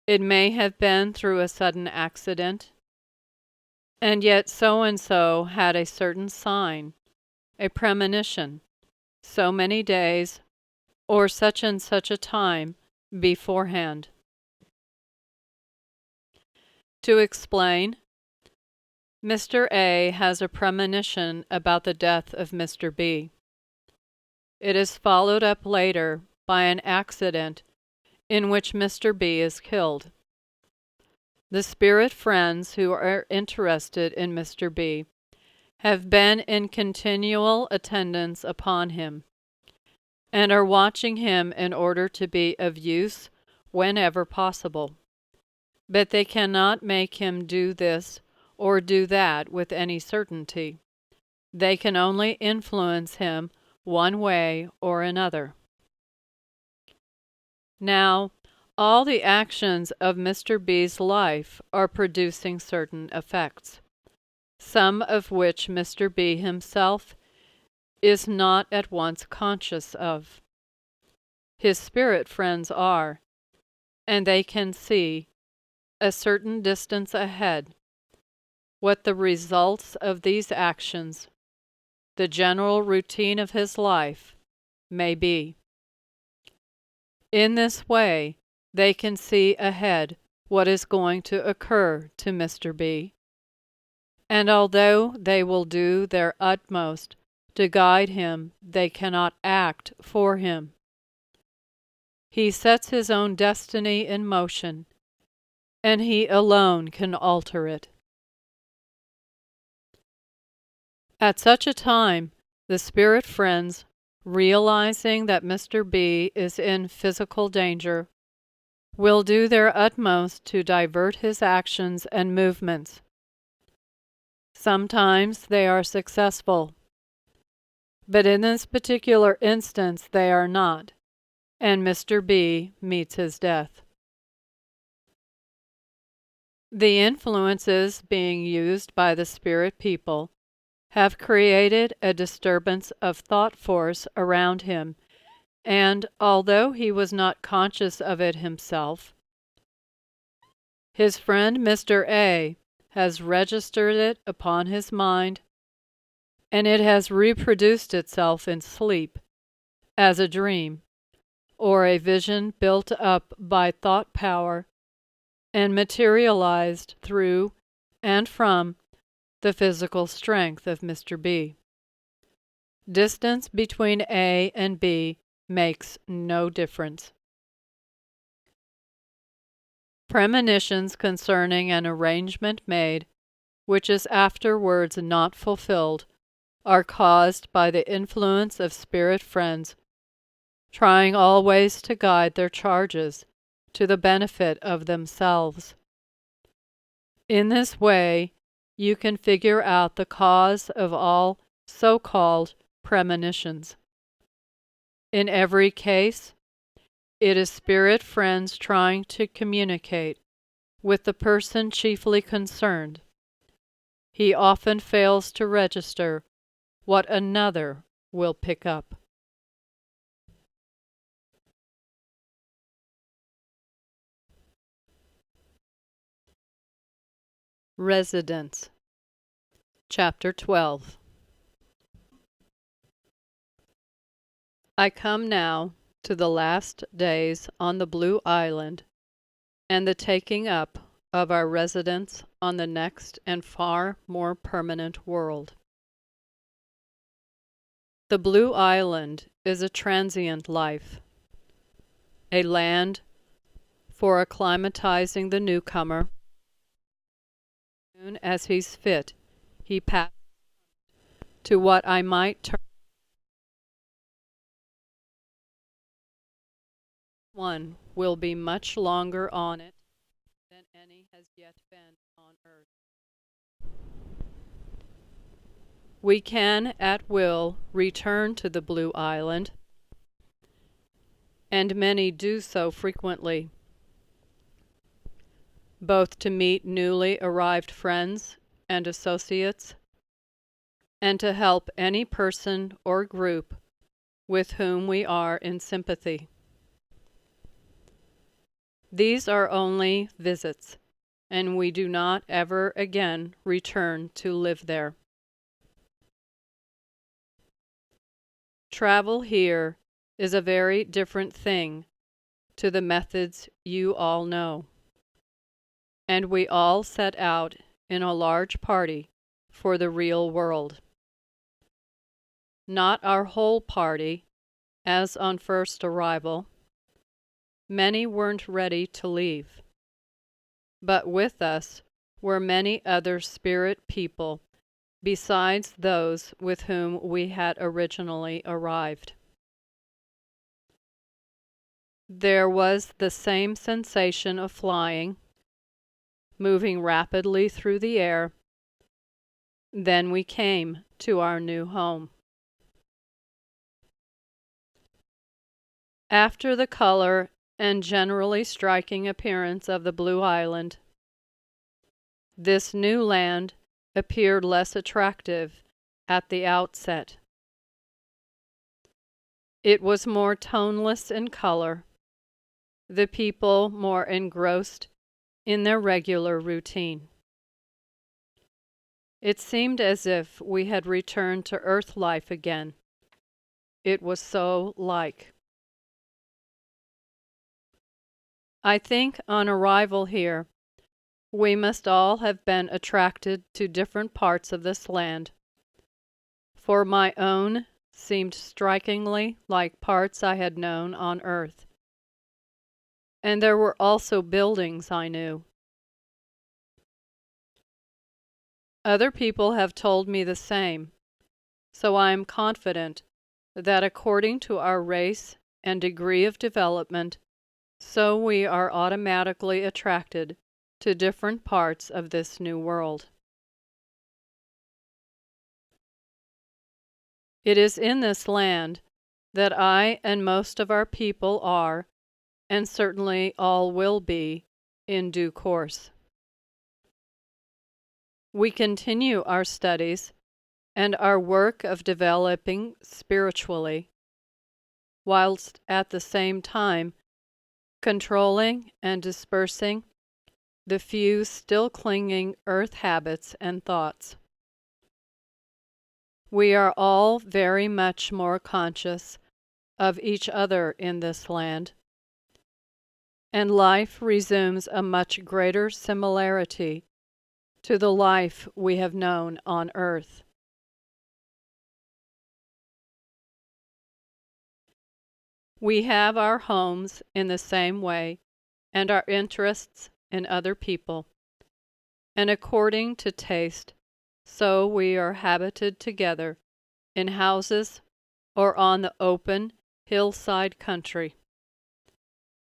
It may have been through a sudden accident, and yet so-and-so had a certain sign, a premonition, so many days or such and such a time beforehand. To explain, Mr. A has a premonition about the death of Mr. B. It is followed up later by an accident in which Mr. B is killed. The spirit friends who are interested in Mr. B have been in continual attendance upon him, and are watching him in order to be of use whenever possible. But they cannot make him do this or do that with any certainty. They can only influence him one way or another. Now, all the actions of Mr. B's life are producing certain effects, some of which Mr. B himself is not at once conscious of. His spirit friends are, and they can see, a certain distance ahead, what the results of these actions, the general routine of his life, may be. In this way, they can see ahead what is going to occur to Mr. B, and although they will do their utmost to guide him, they cannot act for him. He sets his own destiny in motion, and he alone can alter it. At such a time, the spirit friends, realizing that Mr. B is in physical danger, will do their utmost to divert his actions and movements. Sometimes they are successful, but in this particular instance they are not, and Mr. B meets his death. The influences being used by the spirit people have created a disturbance of thought force around him and although he was not conscious of it himself, his friend Mr. A has registered it upon his mind, and it has reproduced itself in sleep as a dream or a vision built up by thought power and materialized through and from the physical strength of Mr. B. Distance between A and B makes no difference. Premonitions concerning an arrangement made, which is afterwards not fulfilled, are caused by the influence of spirit friends, trying always to guide their charges to the benefit of themselves. In this way, you can figure out the cause of all so-called premonitions. In every case, it is spirit friends trying to communicate with the person chiefly concerned. He often fails to register what another will pick up. Residence. Chapter 12. I come now to the last days on the Blue Island and the taking up of our residence on the next and far more permanent world. The Blue Island is a transient life, a land for acclimatizing the newcomer. As soon as he's fit, he passes to what I might term one will be much longer on it than any has yet been on earth. We can at will return to the Blue Island, and many do so frequently, both to meet newly arrived friends and associates, and to help any person or group with whom we are in sympathy. These are only visits, and we do not ever again return to live there. Travel here is a very different thing to the methods you all know, and we all set out in a large party for the real world. Not our whole party, as on first arrival. Many weren't ready to leave, but with us were many other spirit people besides those with whom we had originally arrived. There was the same sensation of flying, moving rapidly through the air. Then we came to our new home. After the color and generally striking appearance of the Blue Island, this new land appeared less attractive at the outset. It was more toneless in color, the people more engrossed in their regular routine. It seemed as if we had returned to earth life again. It was so like. I think on arrival here, we must all have been attracted to different parts of this land, for my own seemed strikingly like parts I had known on earth. And there were also buildings I knew. Other people have told me the same, so I am confident that according to our race and degree of development, so we are automatically attracted to different parts of this new world. It is in this land that I and most of our people are, and certainly all will be, in due course. We continue our studies and our work of developing spiritually, whilst at the same time controlling and dispersing the few still clinging earth habits and thoughts. We are all very much more conscious of each other in this land, and life resumes a much greater similarity to the life we have known on earth. We have our homes in the same way, and our interests in other people, and according to taste, so we are habited together in houses or on the open hillside country.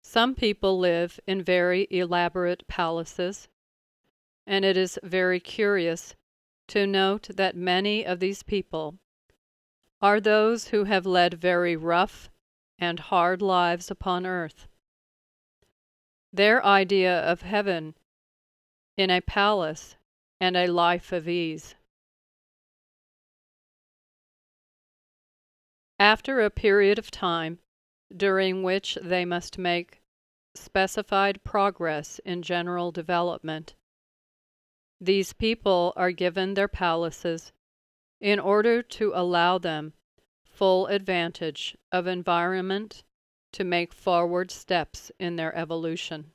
Some people live in very elaborate palaces, and it is very curious to note that many of these people are those who have led very rough and hard lives upon earth. Their idea of heaven in a palace and a life of ease. After a period of time during which they must make specified progress in general development, these people are given their palaces in order to allow them full advantage of environment to make forward steps in their evolution.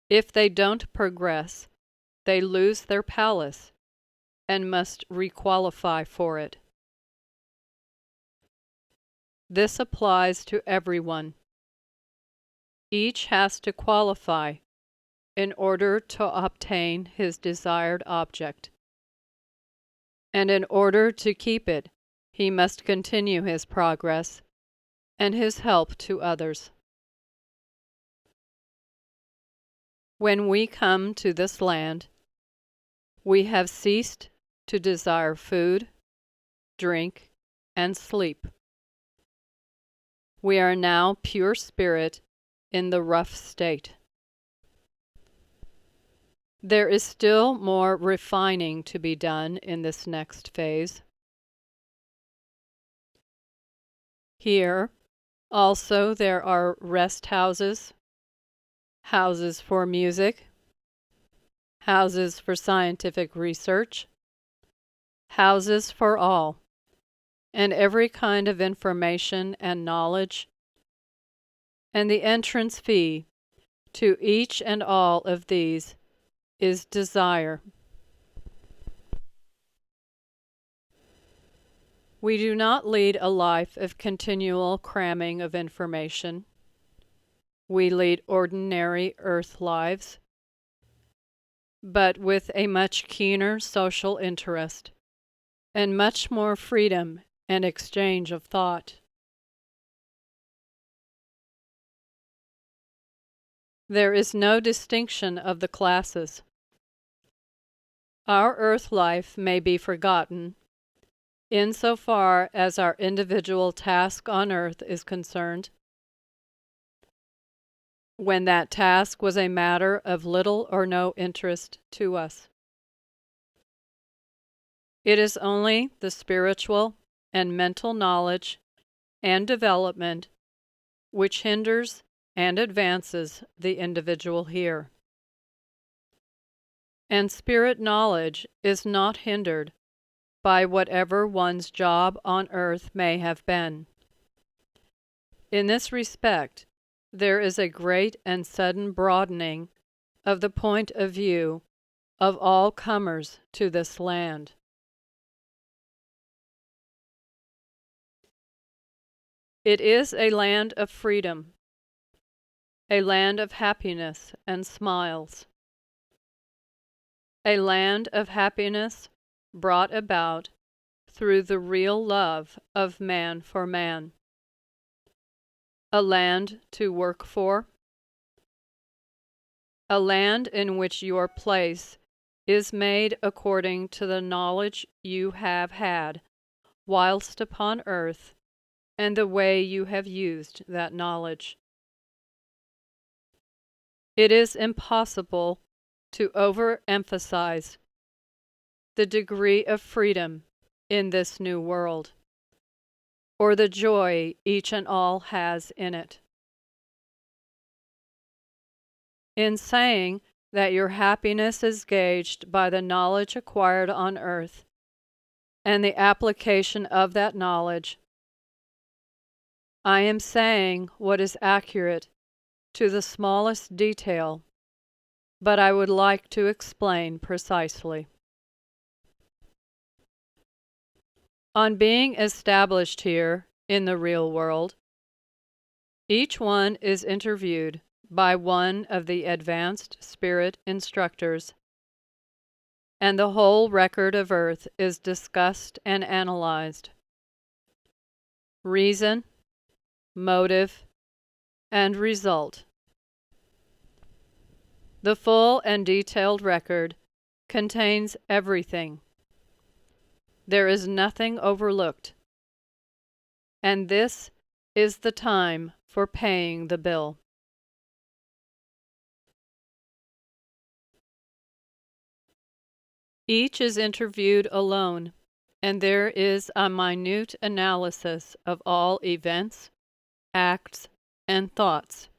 If they don't progress, they lose their palace and must requalify for it. This applies to everyone. Each has to qualify in order to obtain his desired object. And in order to keep it, he must continue his progress and his help to others. When we come to this land, we have ceased to desire food, drink, and sleep. We are now pure spirit in the rough state. There is still more refining to be done in this next phase. Here, also, there are rest houses, houses for music, houses for scientific research, houses for all, and every kind of information and knowledge, and the entrance fee to each and all of these is desire. We do not lead a life of continual cramming of information. We lead ordinary earth lives, but with a much keener social interest and much more freedom and exchange of thought. There is no distinction of the classes. Our earth life may be forgotten insofar as our individual task on earth is concerned, when that task was a matter of little or no interest to us. It is only the spiritual and mental knowledge and development which hinders and advances the individual here. And spirit knowledge is not hindered by whatever one's job on earth may have been. In this respect, there is a great and sudden broadening of the point of view of all comers to this land. It is a land of freedom, a land of happiness and smiles, a land of happiness brought about through the real love of man for man, a land to work for, a land in which your place is made according to the knowledge you have had whilst upon earth and the way you have used that knowledge. It is impossible to overemphasize the degree of freedom in this new world. or the joy each and all has in it. In saying that your happiness is gauged by the knowledge acquired on earth and the application of that knowledge, I am saying what is accurate to the smallest detail, but I would like to explain precisely. On being established here in the real world, each one is interviewed by one of the advanced spirit instructors, and the whole record of earth is discussed and analyzed. Reason, motive, and result. The full and detailed record contains everything. There is nothing overlooked, and this is the time for paying the bill. Each is interviewed alone, and there is a minute analysis of all events, acts, and thoughts.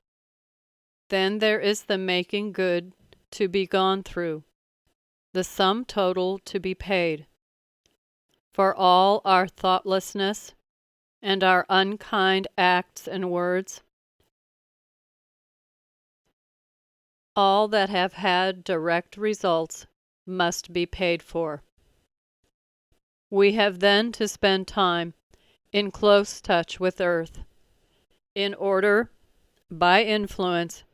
Then there is the making good to be gone through, the sum total to be paid, for all our thoughtlessness and our unkind acts and words, all that have had direct results must be paid for. We have then to spend time in close touch with earth, in order, by influence,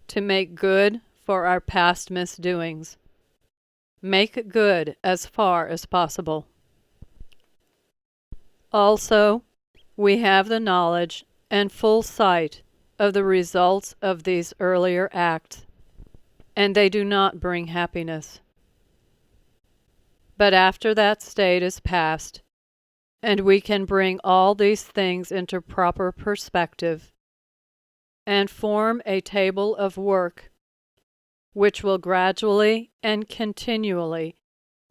to make good for our past misdoings. Make good as far as possible. Also, we have the knowledge and full sight of the results of these earlier acts, and they do not bring happiness. But after that state is past, and we can bring all these things into proper perspective, and form a table of work which will gradually and continually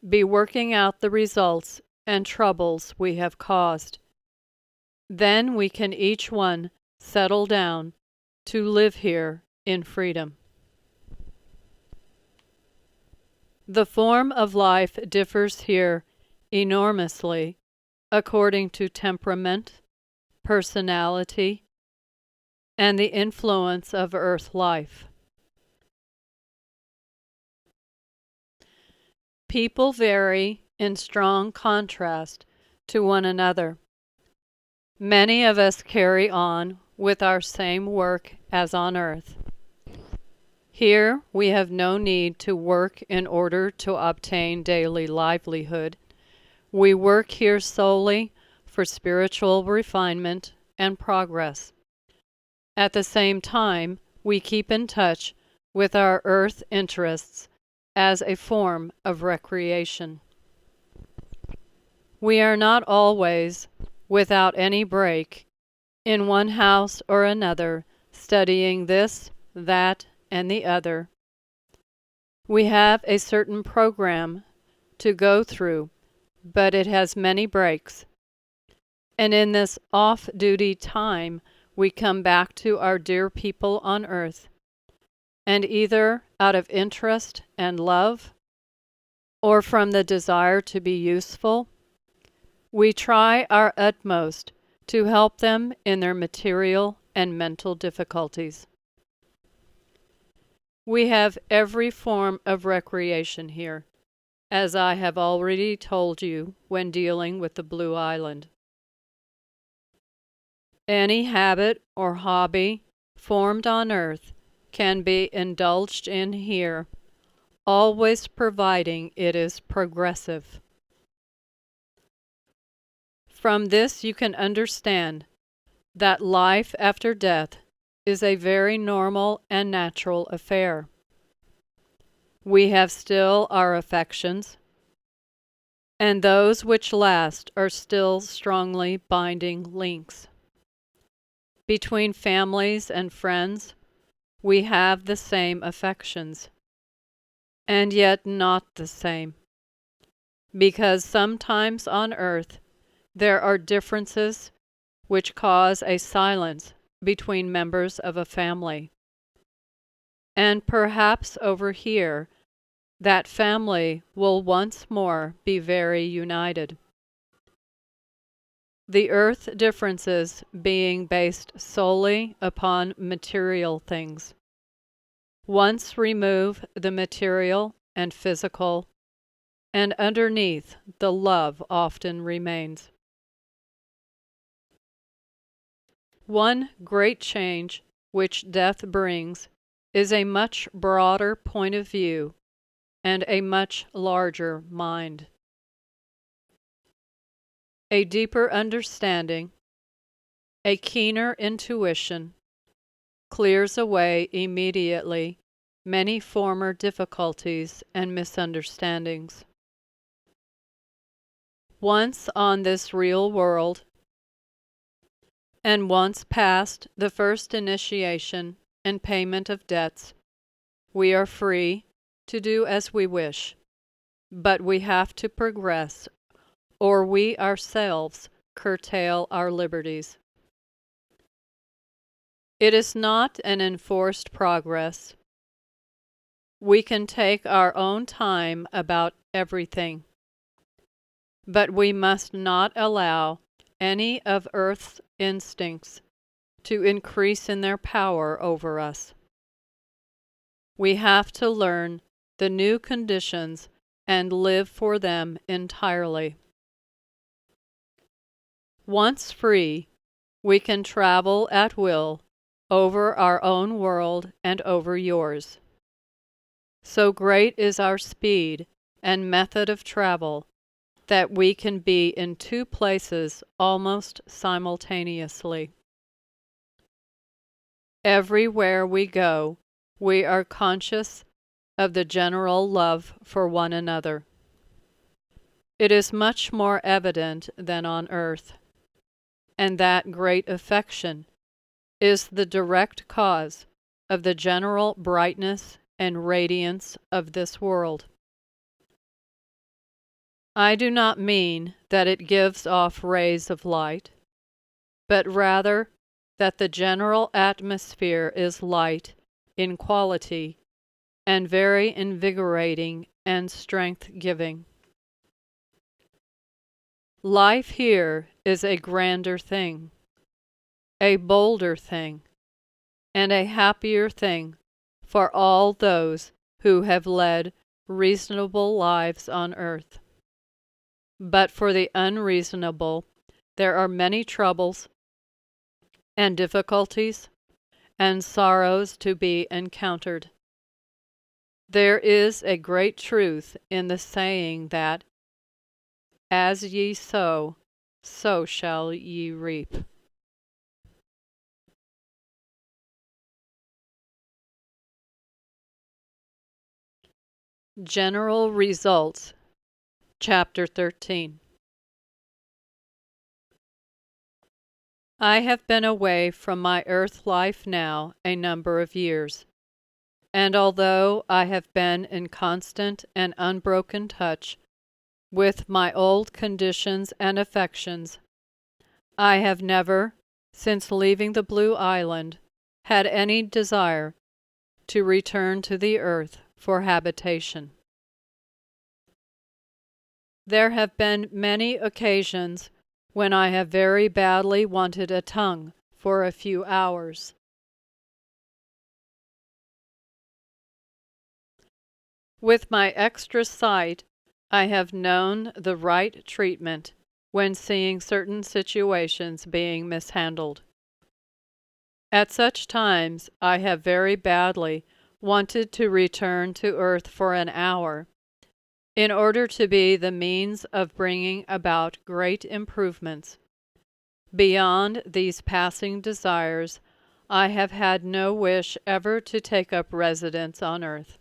be working out the results and troubles we have caused. Then we can each one settle down to live here in freedom. The form of life differs here enormously according to temperament, personality, and the influence of earth life. People vary in strong contrast to one another. Many of us carry on with our same work as on earth. Here we have no need to work in order to obtain daily livelihood. We work here solely for spiritual refinement and progress. At the same time, we keep in touch with our earth interests as a form of recreation. We are not always, without any break, in one house or another, studying this, that, and the other. We have a certain program to go through, but it has many breaks. And in this off-duty time, we come back to our dear people on earth, and either out of interest and love, or from the desire to be useful, we try our utmost to help them in their material and mental difficulties. We have every form of recreation here, as I have already told you when dealing with the Blue Island. Any habit or hobby formed on earth can be indulged in here, always providing it is progressive. From this you can understand that life after death is a very normal and natural affair. We have still our affections, and those which last are still strongly binding links. Between families and friends, we have the same affections, and yet not the same, because sometimes on earth there are differences which cause a silence between members of a family. And perhaps over here, that family will once more be very united. The earth differences being based solely upon material things. Once remove the material and physical, and underneath the love often remains. One great change which death brings is a much broader point of view and a much larger mind. A deeper understanding, a keener intuition, clears away immediately many former difficulties and misunderstandings. Once on this real world, and once past the first initiation and payment of debts, we are free to do as we wish, but we have to progress, or we ourselves curtail our liberties. It is not an enforced progress. We can take our own time about everything, but we must not allow any of earth's instincts to increase in their power over us. We have to learn the new conditions and live for them entirely. Once free, we can travel at will over our own world and over yours. So great is our speed and method of travel that we can be in two places almost simultaneously. Everywhere we go, we are conscious of the general love for one another. It is much more evident than on earth, and that great affection is the direct cause of the general brightness and radiance of this world. I do not mean that it gives off rays of light, but rather that the general atmosphere is light in quality and very invigorating and strength-giving. Life here is a grander thing, a bolder thing, and a happier thing for all those who have led reasonable lives on earth. But for the unreasonable, there are many troubles and difficulties and sorrows to be encountered. There is a great truth in the saying that, as ye sow, so shall ye reap. General Results, Chapter 13. I have been away from my earth life now a number of years, and although I have been in constant and unbroken touch with my old conditions and affections, I have never, since leaving the Blue Island, had any desire to return to the earth for habitation. There have been many occasions when I have very badly wanted a tongue for a few hours. With my extra sight, I have known the right treatment when seeing certain situations being mishandled. At such times, I have very badly wanted to return to earth for an hour, in order to be the means of bringing about great improvements. Beyond these passing desires, I have had no wish ever to take up residence on earth.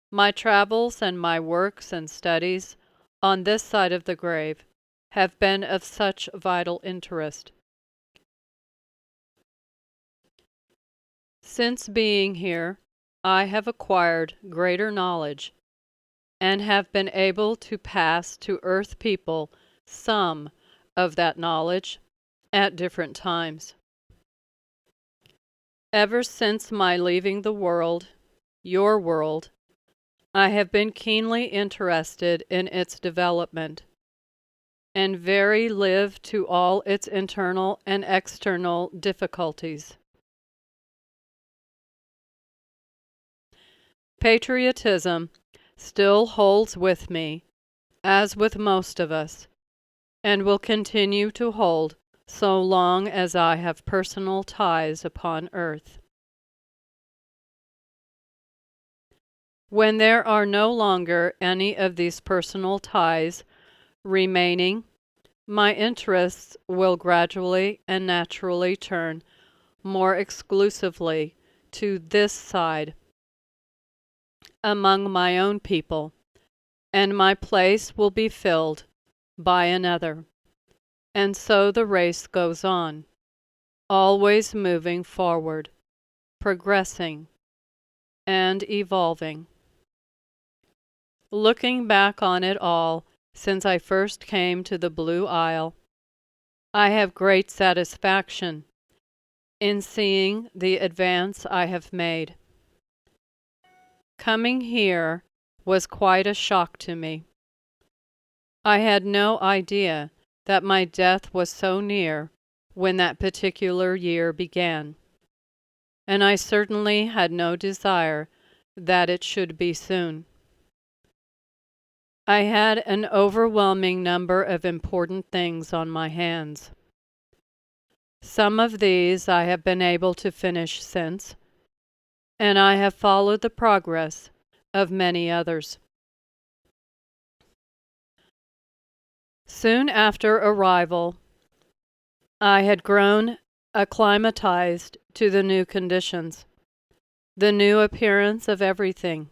My travels and my works and studies on this side of the grave have been of such vital interest. Since being here, I have acquired greater knowledge, and have been able to pass to earth people some of that knowledge at different times. Ever since my leaving the world, your world, I have been keenly interested in its development, and very live to all its internal and external difficulties. Patriotism still holds with me, as with most of us, and will continue to hold so long as I have personal ties upon earth. When there are no longer any of these personal ties remaining, my interests will gradually and naturally turn more exclusively to this side, among my own people, and my place will be filled by another. And so the race goes on, always moving forward, progressing, and evolving. Looking back on it all since I first came to the Blue Isle, I have great satisfaction in seeing the advance I have made. Coming here was quite a shock to me. I had no idea that my death was so near when that particular year began, and I certainly had no desire that it should be soon. I had an overwhelming number of important things on my hands. Some of these I have been able to finish since, and I have followed the progress of many others. Soon after arrival, I had grown acclimatized to the new conditions, the new appearance of everything,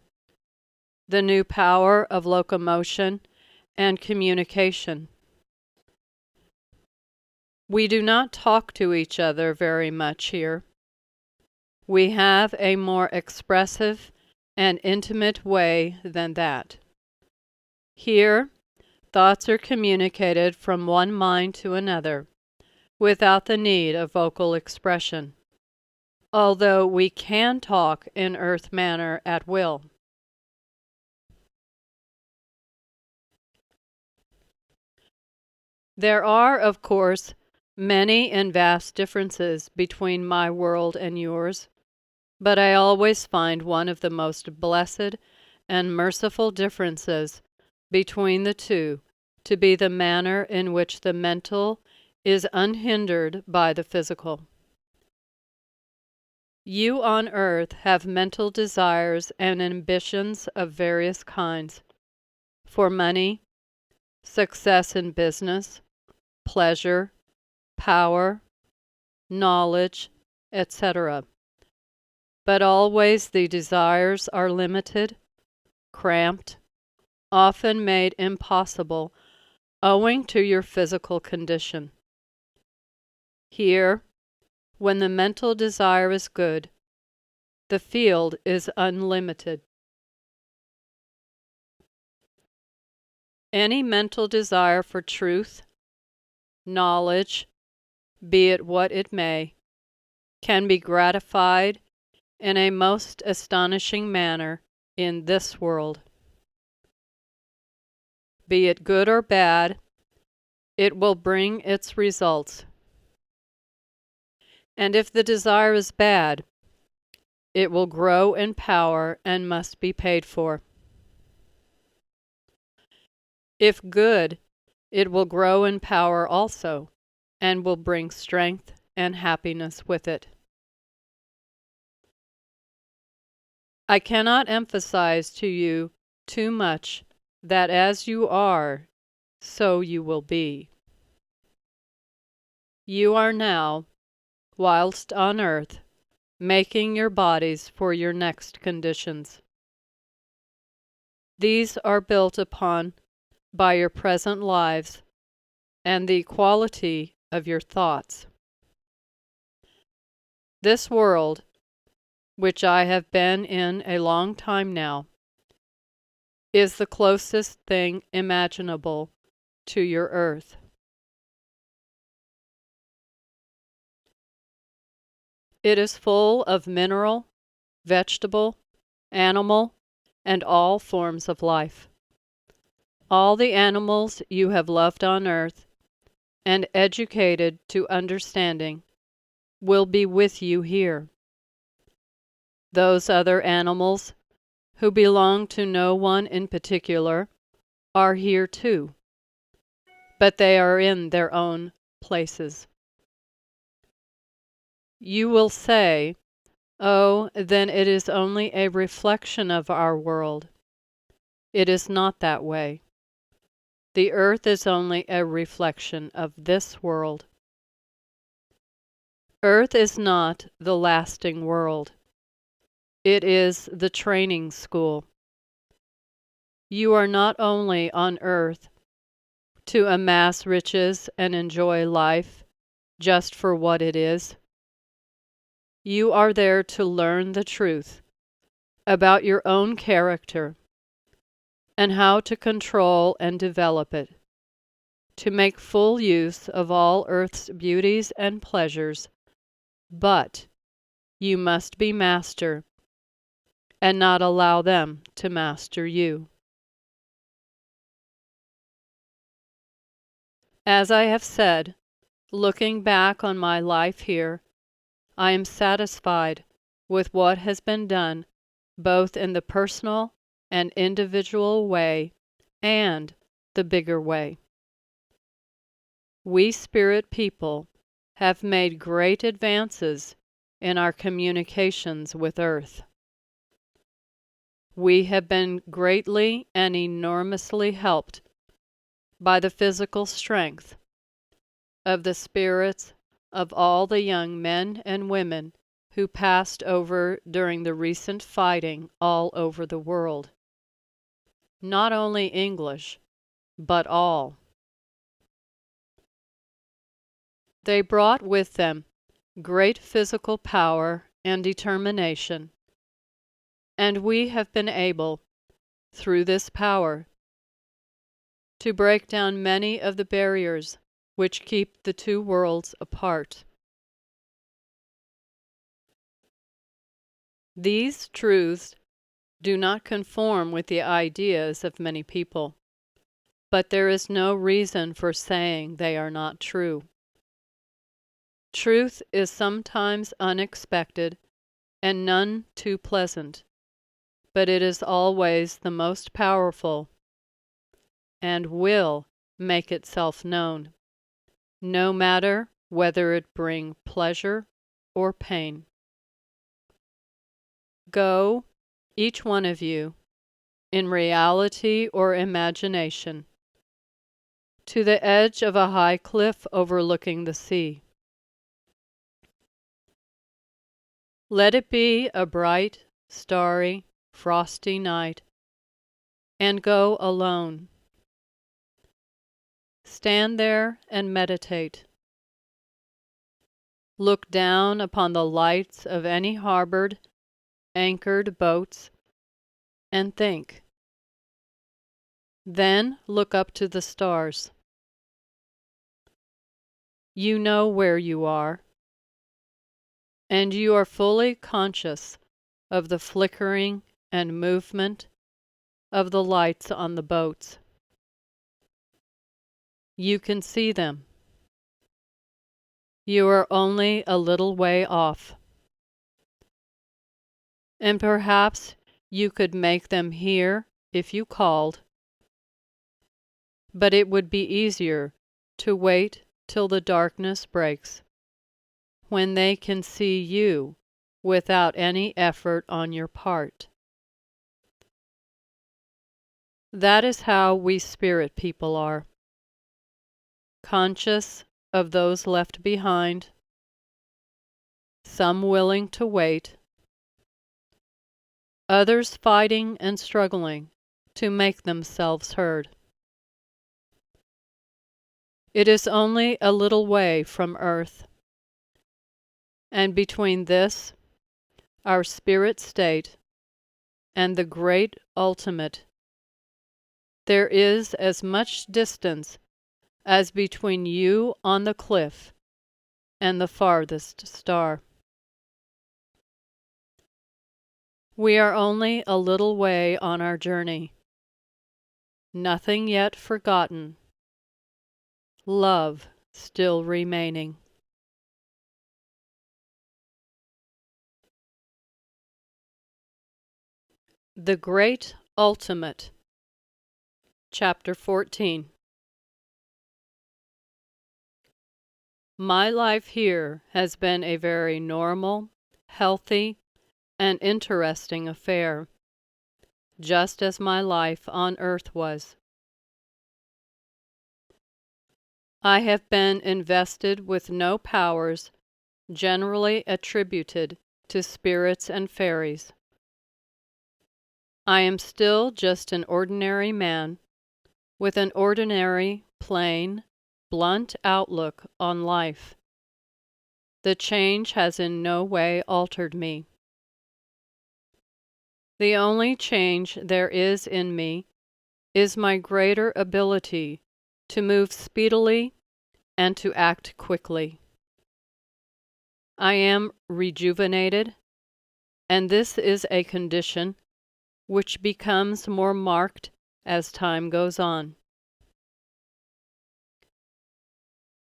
the new power of locomotion and communication. We do not talk to each other very much here. We have a more expressive and intimate way than that. Here, thoughts are communicated from one mind to another, without the need of vocal expression, although we can talk in earth manner at will. There are, of course, many and vast differences between my world and yours, but I always find one of the most blessed and merciful differences between the two to be the manner in which the mental is unhindered by the physical. You on earth have mental desires and ambitions of various kinds, for money, success in business, pleasure, power, knowledge, etc. But always the desires are limited, cramped, often made impossible owing to your physical condition. Here, when the mental desire is good, the field is unlimited. Any mental desire for truth, knowledge, be it what it may, can be gratified in a most astonishing manner in this world. Be it good or bad, it will bring its results. And if the desire is bad, it will grow in power and must be paid for. If good, it will grow in power also, and will bring strength and happiness with it. I cannot emphasize to you too much that as you are, so you will be. You are now, whilst on earth, making your bodies for your next conditions. These are built upon by your present lives and the quality of your thoughts. This world, which I have been in a long time now, is the closest thing imaginable to your earth. It is full of mineral, vegetable, animal, and all forms of life. All the animals you have loved on earth and educated to understanding will be with you here. Those other animals, who belong to no one in particular, are here too, but they are in their own places. You will say, "Oh, then it is only a reflection of our world." It is not that way. The earth is only a reflection of this world. Earth is not the lasting world. It is the training school. You are not only on earth to amass riches and enjoy life just for what it is. You are there to learn the truth about your own character and how to control and develop it, to make full use of all earth's beauties and pleasures, but you must be master and not allow them to master you. As I have said, looking back on my life here, I am satisfied with what has been done both in the personal and individual way and the bigger way. We spirit people have made great advances in our communications with Earth. We have been greatly and enormously helped by the physical strength of the spirits of all the young men and women who passed over during the recent fighting all over the world. Not only English, but all. They brought with them great physical power and determination, and we have been able, through this power, to break down many of the barriers which keep the two worlds apart. These truths do not conform with the ideas of many people, but there is no reason for saying they are not true. Truth is sometimes unexpected and none too pleasant, but it is always the most powerful and will make itself known, no matter whether it bring pleasure or pain. Go, each one of you, in reality or imagination, to the edge of a high cliff overlooking the sea. Let it be a bright, starry, frosty night, and go alone. Stand there and meditate. Look down upon the lights of any harbored, anchored boats, and think. Then look up to the stars. You know where you are, and you are fully conscious of the flickering and movement of the lights on the boats. You can see them. You are only a little way off, and perhaps you could make them hear if you called, but it would be easier to wait till the darkness breaks, when they can see you without any effort on your part. That is how we spirit people are, conscious of those left behind, some willing to wait, others fighting and struggling to make themselves heard. It is only a little way from Earth, and between this, our spirit state, and the great ultimate, there is as much distance as between you on the cliff and the farthest star. We are only a little way on our journey. Nothing yet forgotten. Love still remaining. The Great Ultimate. Chapter 14. My life here has been a very normal, healthy, and interesting affair, just as my life on earth was. I have been invested with no powers generally attributed to spirits and fairies. I am still just an ordinary man, with an ordinary, plain, blunt outlook on life. The change has in no way altered me. The only change there is in me is my greater ability to move speedily and to act quickly. I am rejuvenated, and this is a condition which becomes more marked as time goes on.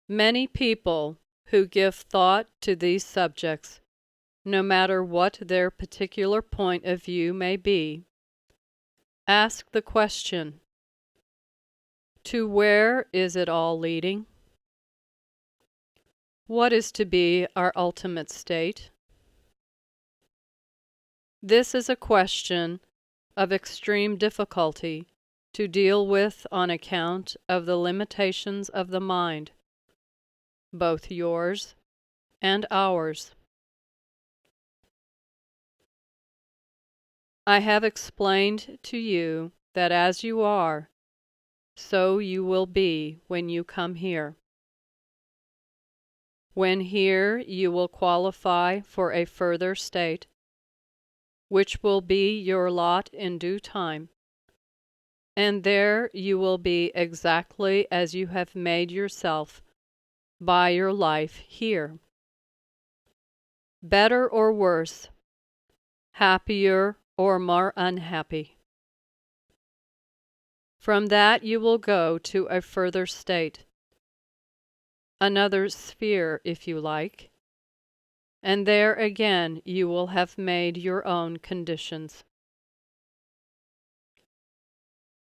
Many people who give thought to these subjects, no matter what their particular point of view may be, ask the question, to where is it all leading? What is to be our ultimate state? This is a question of extreme difficulty to deal with on account of the limitations of the mind, both yours and ours. I have explained to you that as you are, so you will be when you come here. When here you will qualify for a further state, which will be your lot in due time, and there you will be exactly as you have made yourself by your life here. Better or worse, happier or more unhappy. From that you will go to a further state, another sphere if you like, and there again you will have made your own conditions.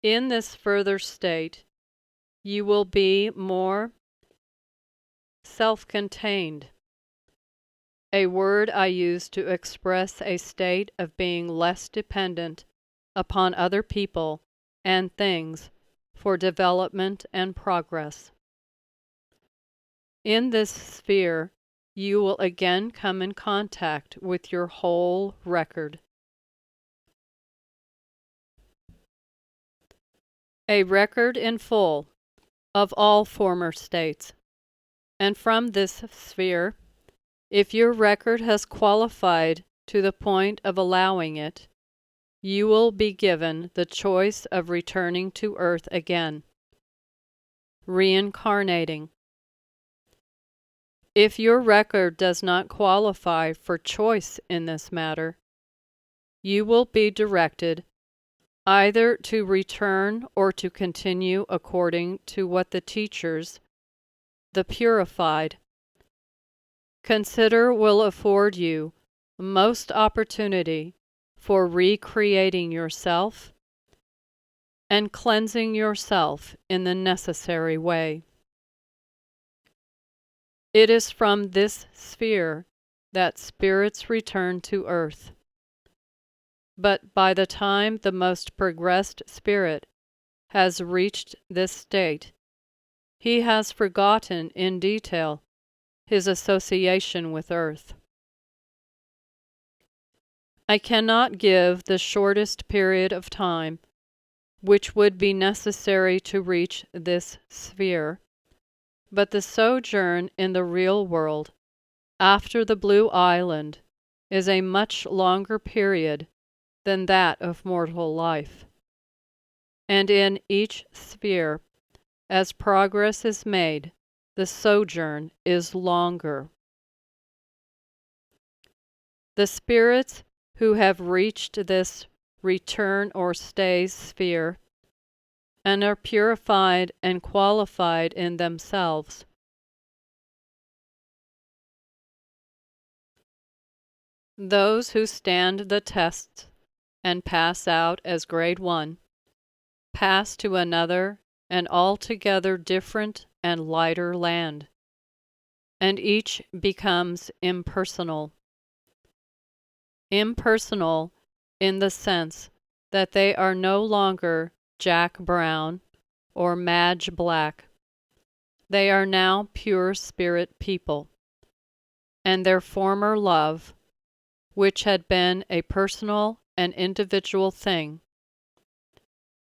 In this further state, you will be more self-contained, a word I use to express a state of being less dependent upon other people and things for development and progress. In this sphere, you will again come in contact with your whole record. A record in full of all former states. And from this sphere, if your record has qualified to the point of allowing it, you will be given the choice of returning to earth again, reincarnating. If your record does not qualify for choice in this matter, you will be directed either to return or to continue according to what the teachers, the purified, consider will afford you most opportunity for recreating yourself and cleansing yourself in the necessary way. It is from this sphere that spirits return to earth. But by the time the most progressed spirit has reached this state, he has forgotten in detail his association with earth. I cannot give the shortest period of time which would be necessary to reach this sphere, but the sojourn in the real world after the Blue Island is a much longer period than that of mortal life, and in each sphere, as progress is made, the sojourn is longer. The spirits who have reached this return or stay sphere and are purified and qualified in themselves. Those who stand the tests and pass out as grade 1 pass to another and altogether different and lighter land, and each becomes impersonal. Impersonal in the sense that they are no longer Jack Brown or Madge Black. They are now pure spirit people, and their former love, which had been a personal and individual thing,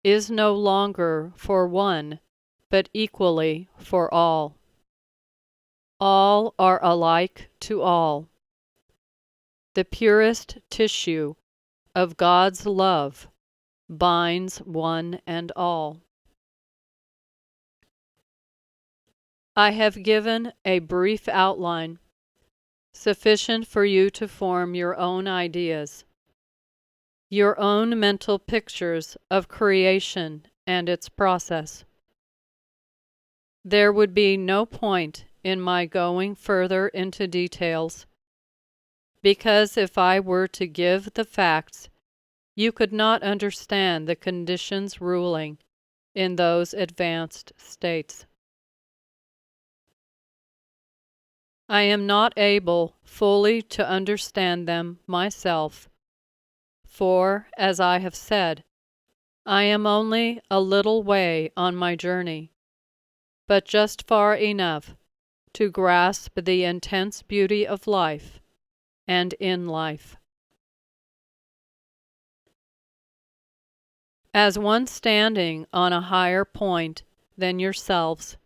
is no longer for one, but equally for all. All are alike to all. The purest tissue of God's love binds one and all. I have given a brief outline, sufficient for you to form your own ideas, your own mental pictures of creation and its process. There would be no point in my going further into details, because if I were to give the facts, you could not understand the conditions ruling in those advanced states. I am not able fully to understand them myself, for, as I have said, I am only a little way on my journey, but just far enough to grasp the intense beauty of life and in life. As one standing on a higher point than yourselves,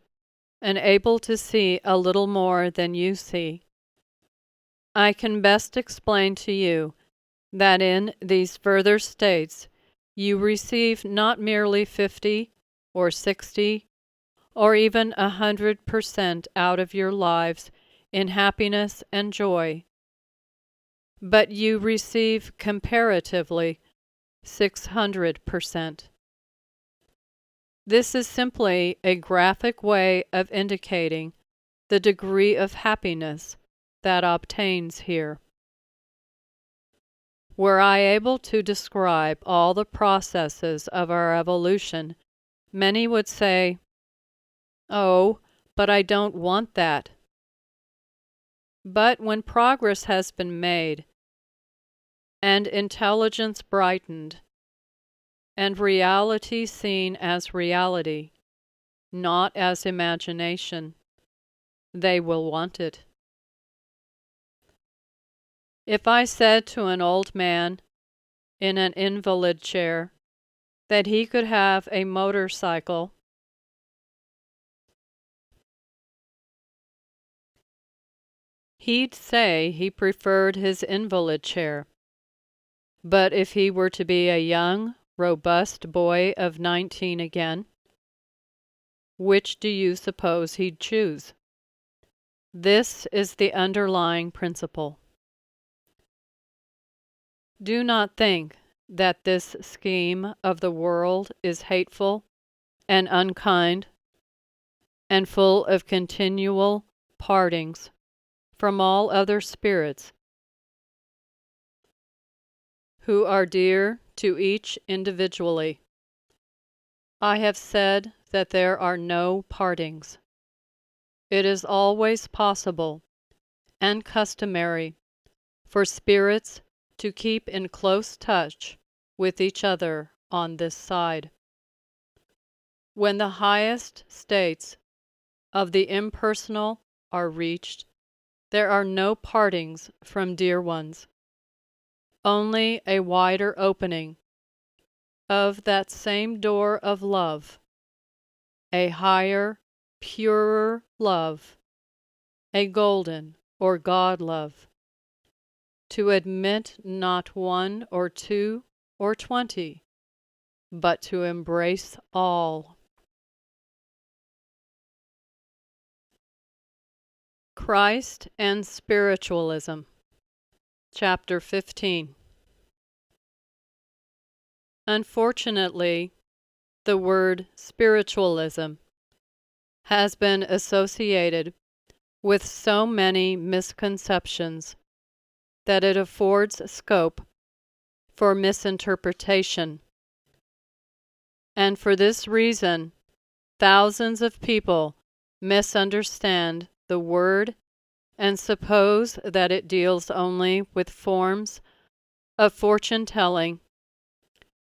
and able to see a little more than you see, I can best explain to you that in these further states you receive not merely 50 or 60 or even 100% out of your lives in happiness and joy, but you receive comparatively 600%. This is simply a graphic way of indicating the degree of happiness that obtains here. Were I able to describe all the processes of our evolution, many would say, "Oh, but I don't want that." But when progress has been made, and intelligence brightened, and reality seen as reality, not as imagination, they will want it. If I said to an old man in an invalid chair that he could have a motorcycle, he'd say he preferred his invalid chair. But if he were to be a young, robust boy of 19 again, which do you suppose he'd choose? This is the underlying principle. Do not think that this scheme of the world is hateful and unkind and full of continual partings from all other spirits who are dear to each individually. I have said that there are no partings. It is always possible and customary for spirits to keep in close touch with each other on this side. When the highest states of the impersonal are reached, there are no partings from dear ones, only a wider opening of that same door of love, a higher, purer love, a golden or God love, to admit not 1 or 2 or 20, but to embrace all. Christ and Spiritualism, Chapter 15. Unfortunately, the word spiritualism has been associated with so many misconceptions that it affords scope for misinterpretation. And for this reason, thousands of people misunderstand the word and suppose that it deals only with forms of fortune-telling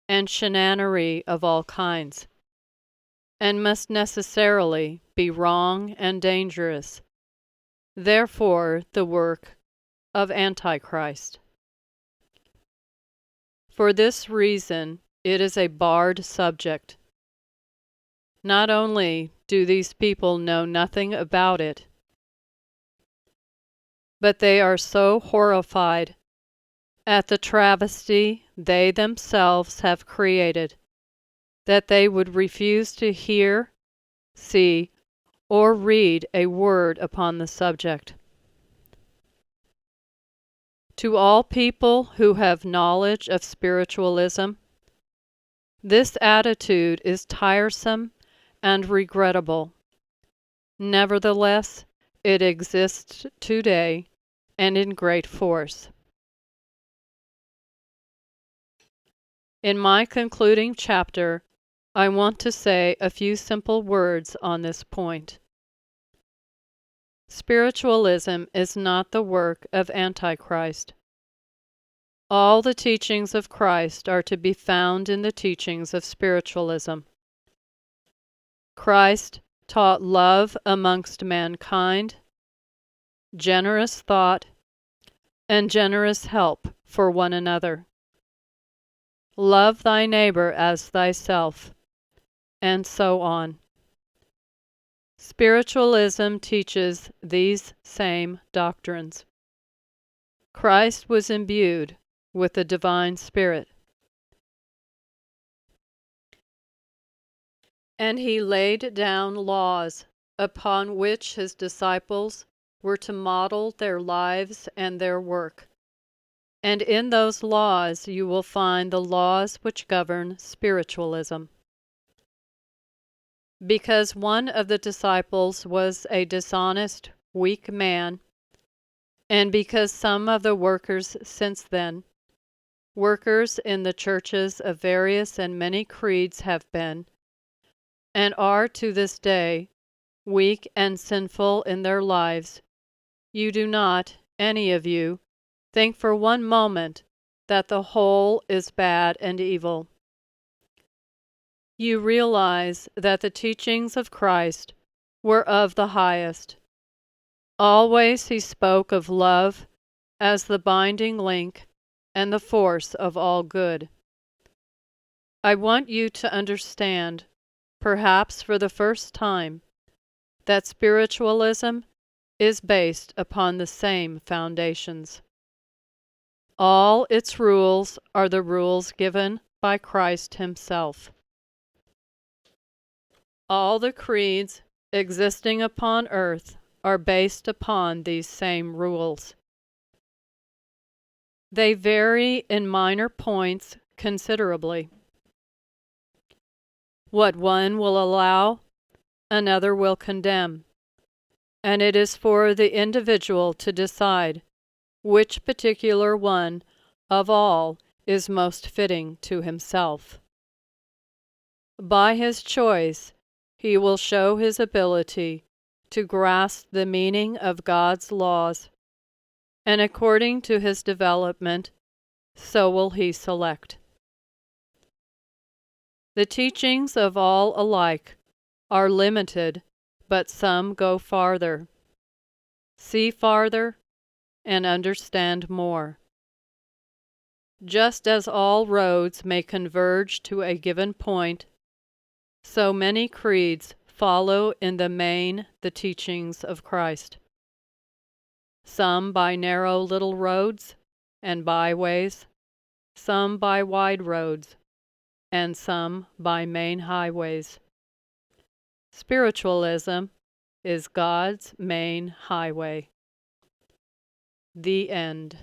and shenanery of all kinds, and must necessarily be wrong and dangerous, therefore the work of Antichrist. For this reason, it is a barred subject. Not only do these people know nothing about it, but they are so horrified at the travesty they themselves have created that they would refuse to hear, see, or read a word upon the subject. To all people who have knowledge of spiritualism, this attitude is tiresome and regrettable. Nevertheless, it exists today and in great force. In my concluding chapter, I want to say a few simple words on this point. Spiritualism is not the work of Antichrist. All the teachings of Christ are to be found in the teachings of spiritualism. Christ taught love amongst mankind, generous thought, and generous help for one another. Love thy neighbor as thyself, and so on. Spiritualism teaches these same doctrines. Christ was imbued with the divine Spirit, and he laid down laws upon which his disciples were to model their lives and their work. And in those laws you will find the laws which govern spiritualism. Because one of the disciples was a dishonest, weak man, and because some of the workers since then, workers in the churches of various and many creeds have been, and are to this day, weak and sinful in their lives, you do not, any of you, think for one moment that the whole is bad and evil. You realize that the teachings of Christ were of the highest. Always he spoke of love as the binding link and the force of all good. I want you to understand, perhaps for the first time, that spiritualism is based upon the same foundations. All its rules are the rules given by Christ himself. All the creeds existing upon earth are based upon these same rules. They vary in minor points considerably. What one will allow, another will condemn, and it is for the individual to decide which particular one of all is most fitting to himself. By his choice, he will show his ability to grasp the meaning of God's laws, and according to his development, so will he select. The teachings of all alike are limited, but some go farther, see farther, and understand more. Just as all roads may converge to a given point, so many creeds follow in the main the teachings of Christ. Some by narrow little roads and byways, some by wide roads, and some by main highways. Spiritualism is God's main highway. The end.